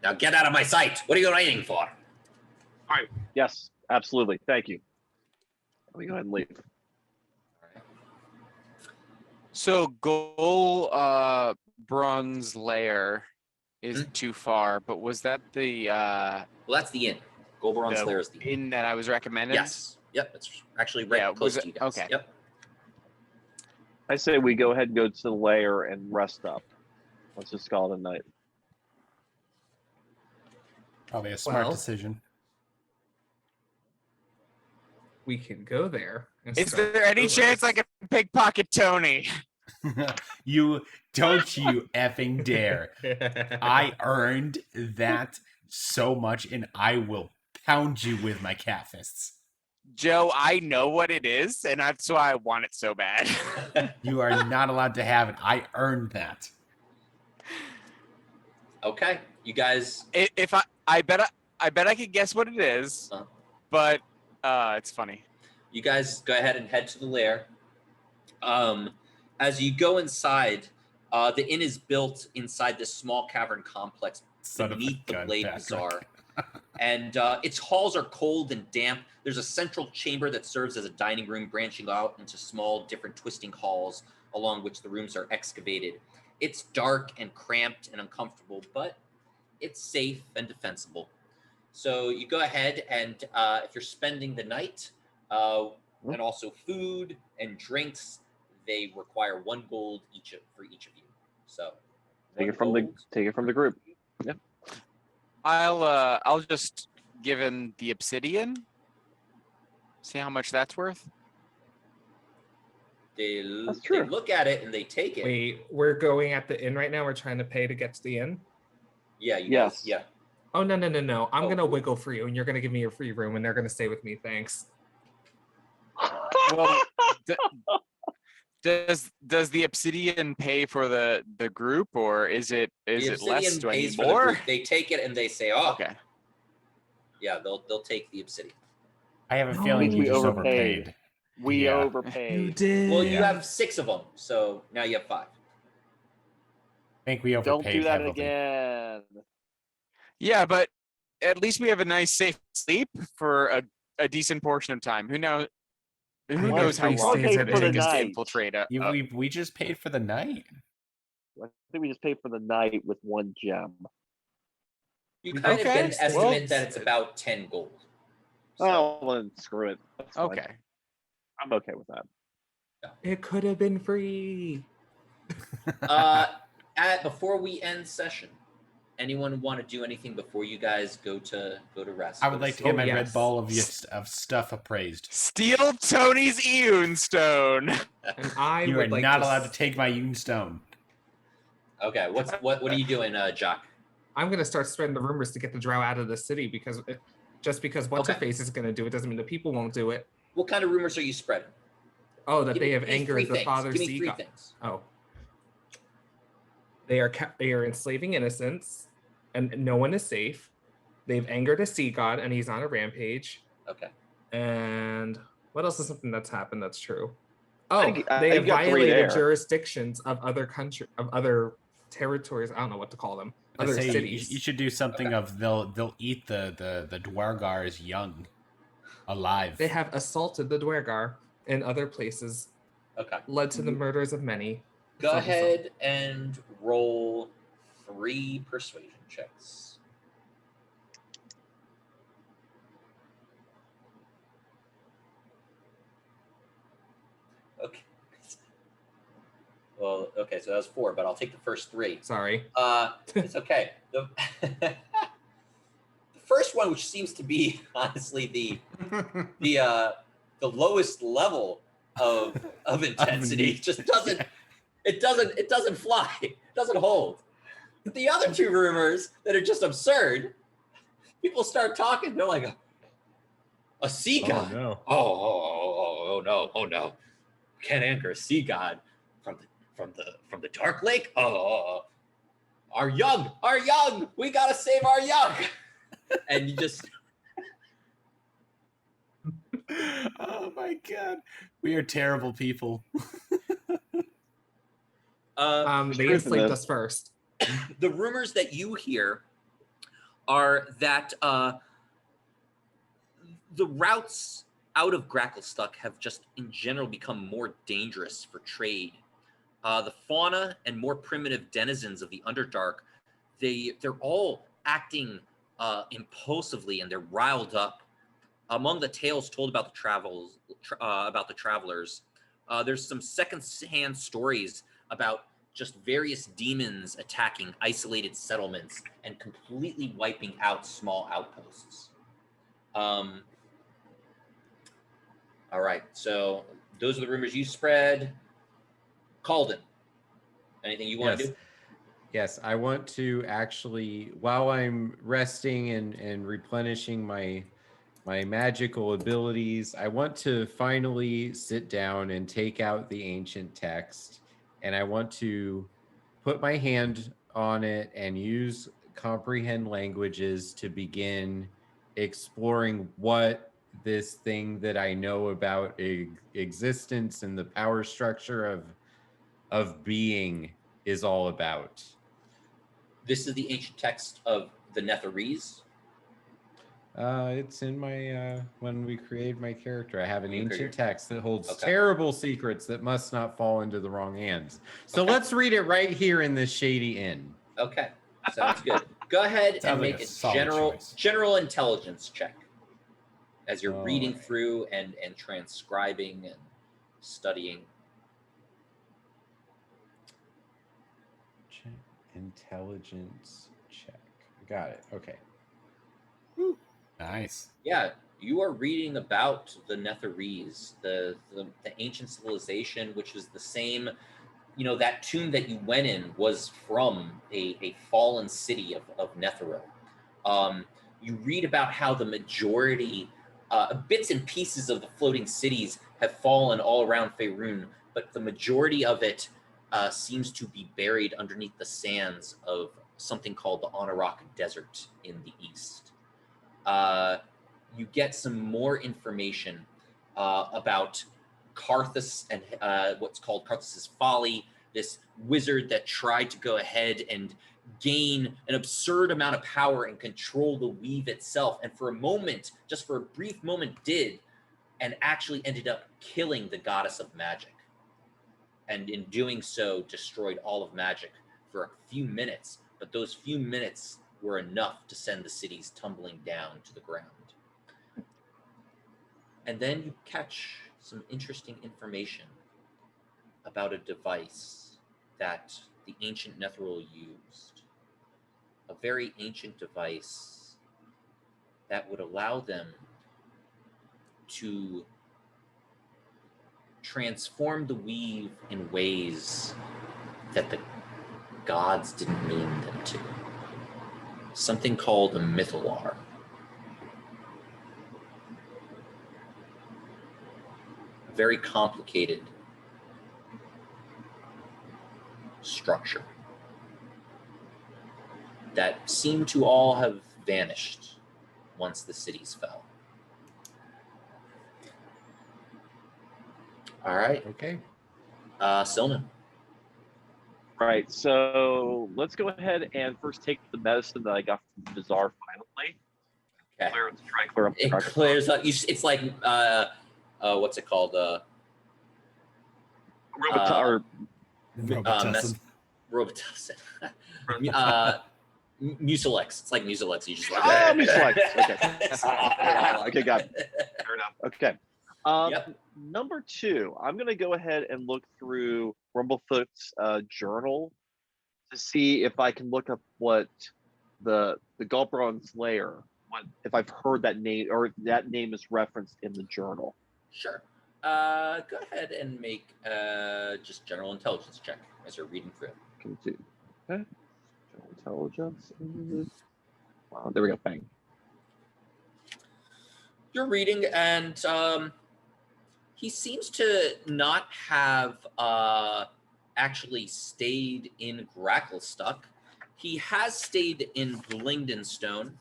Now get out of my sight. What are you waiting for? All right. Yes, absolutely. Thank you. Let me go ahead and leave. So Goal Bronze Lair isn't too far, but was that the Well, that's the inn. Golberon's Lair is the inn. inn that I was recommended? Yes. Yep. It's actually right close to you guys. Okay. Yep. I say we go ahead and go to the lair and rest up. Let's just call it a night. Probably a smart Well, decision. We can go there. and Is start there any rumors. chance I can pickpocket Tony? You effing dare. I earned that so much and I will pound you with my cat fists. Joe, I know what it is, and that's why I want it so bad. You are not allowed to have it. I earned that. Okay. You guys. If I bet I could guess what it is, but it's funny. You guys go ahead and head to the lair. As you go inside, the inn is built inside this small cavern complex beneath the Blade Bazaar. And its halls are cold and damp. There's a central chamber that serves as a dining room, branching out into small, different twisting halls along which the rooms are excavated. It's dark and cramped and uncomfortable, but it's safe and defensible. So you go ahead and if you're spending the night, and also food and drinks, they require 1 gold for each of you. So Take it from the group. Yep. I'll just give him the obsidian. See how much that's worth. They That's true. look at it and they take it. Wait, we're going at the inn right now. We're trying to pay to get to the inn. Yeah. You Yes. guys, yeah. Oh no! I'm Oh. gonna wiggle for you, and you're gonna give me your free room, and they're gonna stay with me. Thanks. Well, does the obsidian pay for the group, or is it The less? obsidian Do I pays need for the more? group. They take it and they say, "Oh, Okay. yeah." They'll take the obsidian. I have a No. feeling Means you we just overpaid. overpaid. We Yeah. You overpaid. did. Well, you Yeah. have 6 of them, so now you have 5. I think we overpaid Don't do that heavily. again. Yeah, but at least we have a nice safe sleep for a decent portion of time. Who knows? Who I knows get how free long it's stays going to at take us to night. infiltrate a. We just paid for the night. I think we just paid for the night with 1 gem. You We kind of Okay, get an estimate well- that it's about 10 gold. So, Oh, well, then screw it. That's fine. Okay. I'm okay with that. It could have been free. before we end session, anyone want to do anything before you guys go to rest? I would like to get my red yes. ball of stuff appraised. Steal Tony's Eun Stone. And I You are would like not to allowed to take my Yoon Stone. Okay, what are you doing, Jock? I'm gonna start spreading the rumors to get the Drow out of the city just because what's her Okay. face is gonna do it doesn't mean the people won't do it. What kind of rumors are you spreading? Oh, that Give they me- have give me angered 3 the things. father Give me sea 3 god. things. Oh, they are enslaving innocents, and no one is safe. They've angered a sea god, and he's on a rampage. Okay. And what else is something that's happened that's true? I Oh, think- they you have got 3 violated there. jurisdictions of other territories. I don't know what to call them. I Other say cities. you should do something Okay. of they'll eat the Dwargars young, alive. They have assaulted the Dwergar in other places, Okay. led to the murders of many. Go Something, ahead and roll 3 persuasion checks. Okay. Well, okay, so that was 4, but I'll take the first 3. Sorry. It's okay. The first one, which seems to be honestly the lowest level of intensity, just doesn't it doesn't fly. It doesn't hold. But the other 2 rumors that are just absurd, people start talking. They're like, a sea god. no. Oh no! Can't anchor a sea god from the Dark Lake. Oh, our young, we gotta save our young. And you just Oh my god, we are terrible people. They truth in enslaved this. us first. the rumors that you hear are that the routes out of Gracklstugh have just in general become more dangerous for trade. The fauna and more primitive denizens of the Underdark, they're all acting impulsively, and they're riled up. Among the tales told about the travelers, there's some second-hand stories about just various demons attacking isolated settlements and completely wiping out small outposts. All right, so those are the rumors you spread. Calden, anything you want to do? Yes, I want to actually, while I'm resting and replenishing my magical abilities, I want to finally sit down and take out the ancient text, and I want to put my hand on it and use comprehend languages to begin exploring what this thing that I know about existence and the power structure of being is all about. This is the ancient text of the Netherese. It's in my when we create my character. I have an You create ancient your- text that holds Okay. terrible secrets that must not fall into the wrong hands. So Okay. let's read it right here in this shady inn. Okay, sounds good. Go ahead Sounds and like make a a solid choice. general intelligence check as you're All reading right. through and transcribing and studying. Intelligence check. Got it. Okay. Nice. Yeah, you are reading about the Netherese, the ancient civilization, which is the same. You know, that tomb that you went in was from a fallen city of Netheril. You read about how the majority, bits and pieces of the floating cities have fallen all around Faerun, but the majority of it seems to be buried underneath the sands of something called the Anarak Desert in the east. you get some more information about Karthus and what's called Karthus's Folly, this wizard that tried to go ahead and gain an absurd amount of power and control the weave itself, and for a moment, just for a brief moment, did, and actually ended up killing the goddess of magic, and in doing so destroyed all of magic for a few minutes, but those few minutes were enough to send the cities tumbling down to the ground. And then you catch some interesting information about a device that the ancient Netheril used. A very ancient device that would allow them to transform the weave in ways that the gods didn't mean them to. Something called a mythalar. A very complicated structure that seemed to all have vanished once the cities fell. All right. Okay. Silman. Right, so let's go ahead and first take the medicine that I got from the bazaar finally. Okay. Try and clear up the It dark clears up. It's like what's it called? Robitussin. Robitussin. Mucilex. It's like Mucilex. You just like Mucilex. Okay. Okay, got it. Fair enough. Okay. Yep. Number 2, I'm going to go ahead and look through Rumblefoot's journal to see if I can look up what the Gulbron's lair, if I've heard that name or if that name is referenced in the journal. Sure. Go ahead and make just general intelligence check as you're reading through. Can do. Okay. General intelligence. Wow, there we go. Bang. You're reading, and he seems to not have actually stayed in Gracklstugh. He has stayed in Blingdenstone,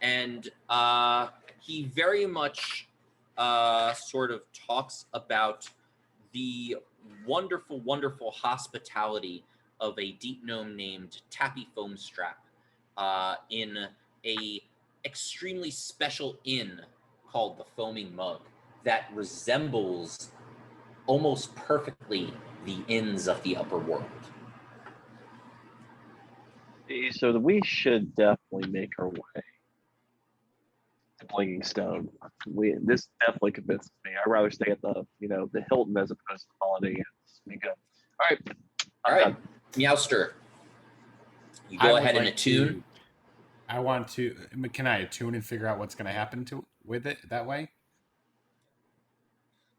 and he very much sort of talks about the wonderful, wonderful hospitality of a deep gnome named Tappy Foamstrap in a extremely special inn called the Foaming Mug that resembles almost perfectly the inns of the upper world. So we should definitely make our way to Blinging Stone. This definitely convinces me. I'd rather stay at the Hilton as opposed to the Holiday Inn. Be good. All right. Meowster. You go ahead and attune. I want to. Can I attune and figure out what's going to happen with it that way?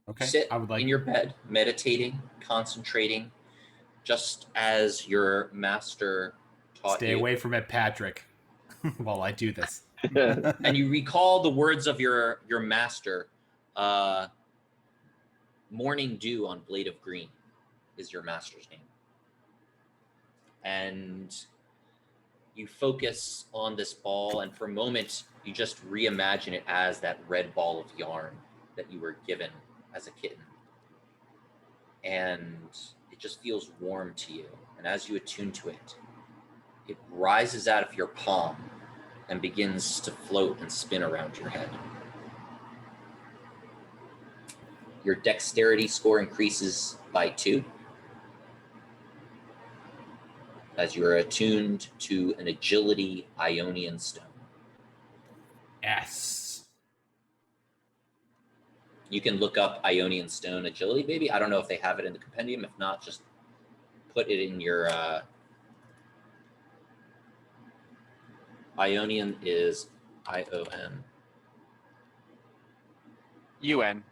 Okay. Sit I would like in your bed, meditating, concentrating, just as your master taught stay you. away from it, Patrick, while I do this. And you recall the words of your master. Morning Dew on Blade of Green is your master's name. And you focus on this ball, and for a moment, you just reimagine it as that red ball of yarn that you were given as a kitten. And it just feels warm to you. And as you attune to it, it rises out of your palm and begins to float and spin around your head. Your dexterity score increases by 2 as you are attuned to an agility Ionian stone. Yes. You can look up Ionian stone agility, maybe. I don't know if they have it in the compendium. If not, just put it in your... Ionian is I-O-N. UN.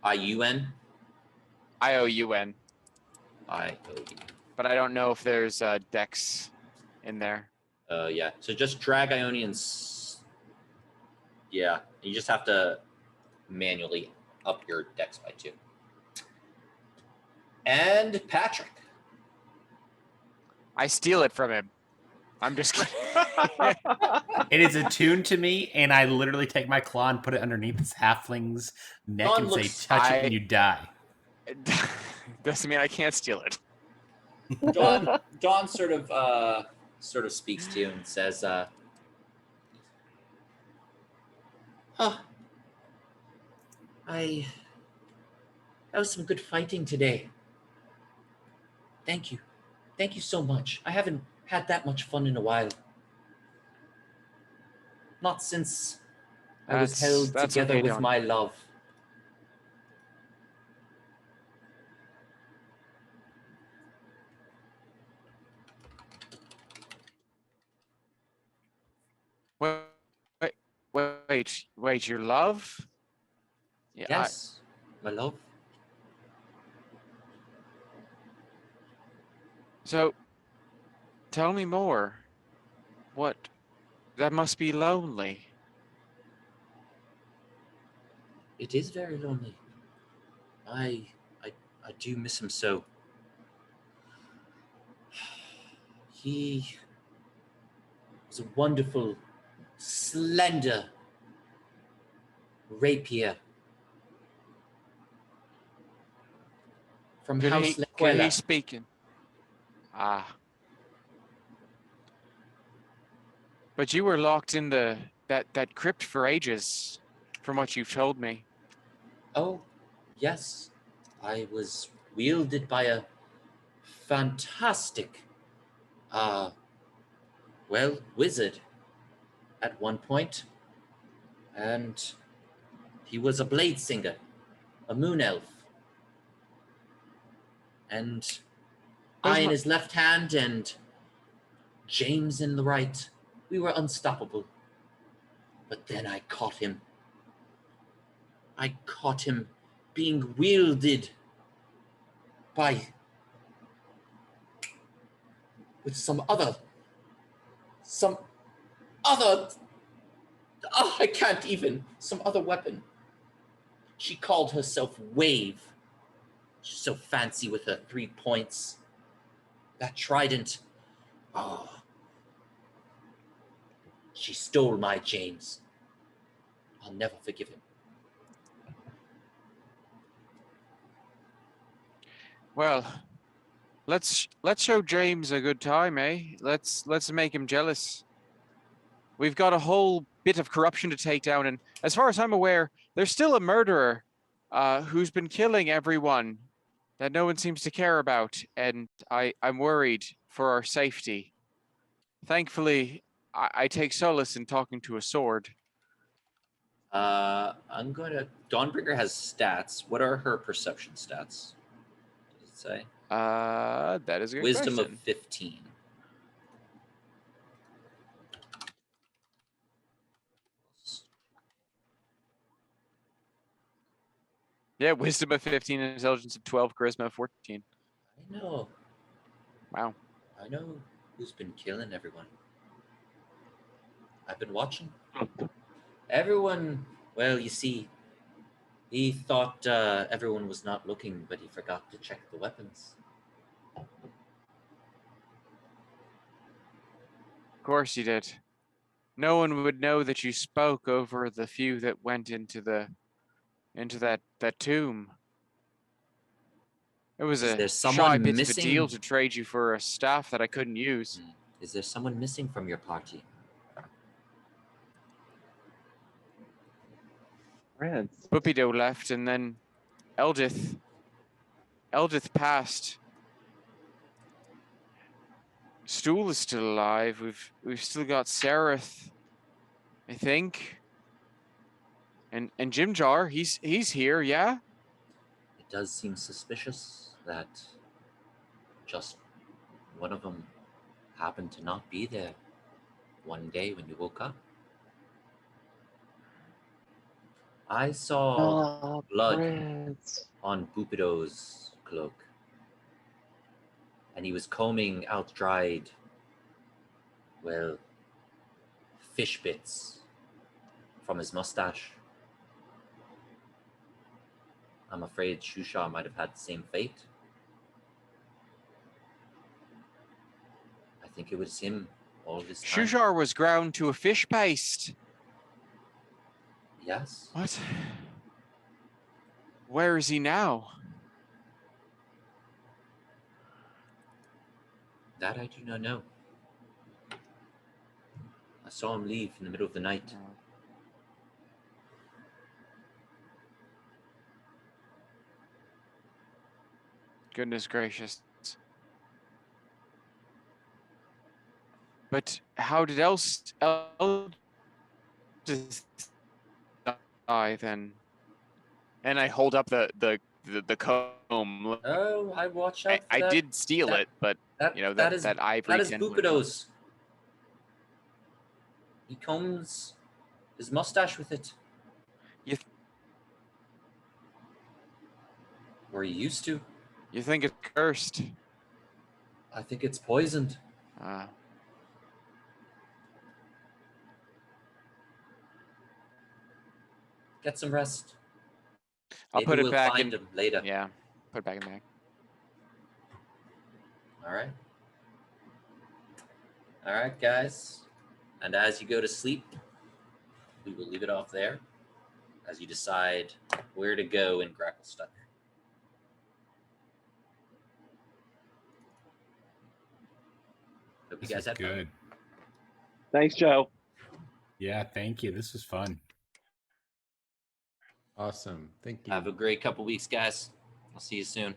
I-U-N? I-O-U-N. I-O-U. But I don't know if there's Dex in there. Yeah. So just drag Ionian's... Yeah. You just have to manually up your Dex by 2. And Patrick. I steal it from him. I'm just kidding. It is attuned to me, and I literally take my claw and put it underneath this halfling's neck Dawn and looks- say, touch it and you die. Doesn't mean I can't steal it. Dawn sort of speaks to you and says, "Oh, that was some good fighting today. Thank you. Thank you so much. I haven't had that much fun in a while. Not since I was held That's together okay, with Dawn. my love." Wait, your love? Yeah, Yes, my love. So, tell me more. What? That must be lonely. It is very lonely. I do miss him so. He was a wonderful, slender rapier from House Could Lequella. he speak in? Ah. But you were locked in that crypt for ages, from what you've told me. Oh, yes. I was wielded by a fantastic, wizard at one point. And he was a blade singer, a moon elf. And I in his left hand and James in the right. We were unstoppable. But then I caught him. I caught him being wielded with some other, I can't even, some other weapon. She called herself Wave. She's so fancy with her 3 points. That trident. Oh. She stole my James. I'll never forgive him. Well, let's show James a good time, eh? Let's make him jealous. We've got a whole bit of corruption to take down, and as far as I'm aware, there's still a murderer who's been killing everyone that no one seems to care about, and I'm worried for our safety. Thankfully, I take solace in talking to a sword. Dawnbreaker has stats. What are her perception stats? Does it say? That is a good Wisdom question. of 15. Yeah, wisdom of 15, intelligence of 12, charisma of 14. I know. Wow. I know who's been killing everyone. I've been watching. Everyone, well, you see, he thought everyone was not looking, but he forgot to check the weapons. Of course you did. No one would know that you spoke over the few that went into that tomb. It was Is there a someone shy bit of a missing? deal to trade you for a staff that I couldn't use. Is there someone missing from your party? Friends. Bupido left, and then Eldith passed. Stool is still alive. We've still got Sereth, I think. And Jim Jar, he's here, yeah? It does seem suspicious that just one of them happened to not be there one day when you woke up. I saw blood on Bupido's cloak, and he was combing out dried, fish bits from his mustache. I'm afraid Shusha might have had the same fate. I think it was him all this time. Shujar was ground to a fish paste. Yes. What? Where is he now? That I do not know. I saw him leave in the middle of the night. Goodness gracious. But how did Eldest die then? And I hold up the comb. Oh, I watch out for I that. did steal that- it, but That, you know that that is that ivory that is tin would- Bukado's. He combs his mustache with it. Or he used to. You think it's cursed? I think it's poisoned. Get some rest. I'll Maybe put it we'll back find in. him later. Yeah, put it back in the bag. All right. All right, guys. And as you go to sleep, we will leave it off there as you decide where to go in Gracklstugh. Hope you This guys was had fun. good. Thanks, Joe. Yeah, thank you. This was fun. Awesome. Thank you. Have a great couple weeks, guys. I'll see you soon.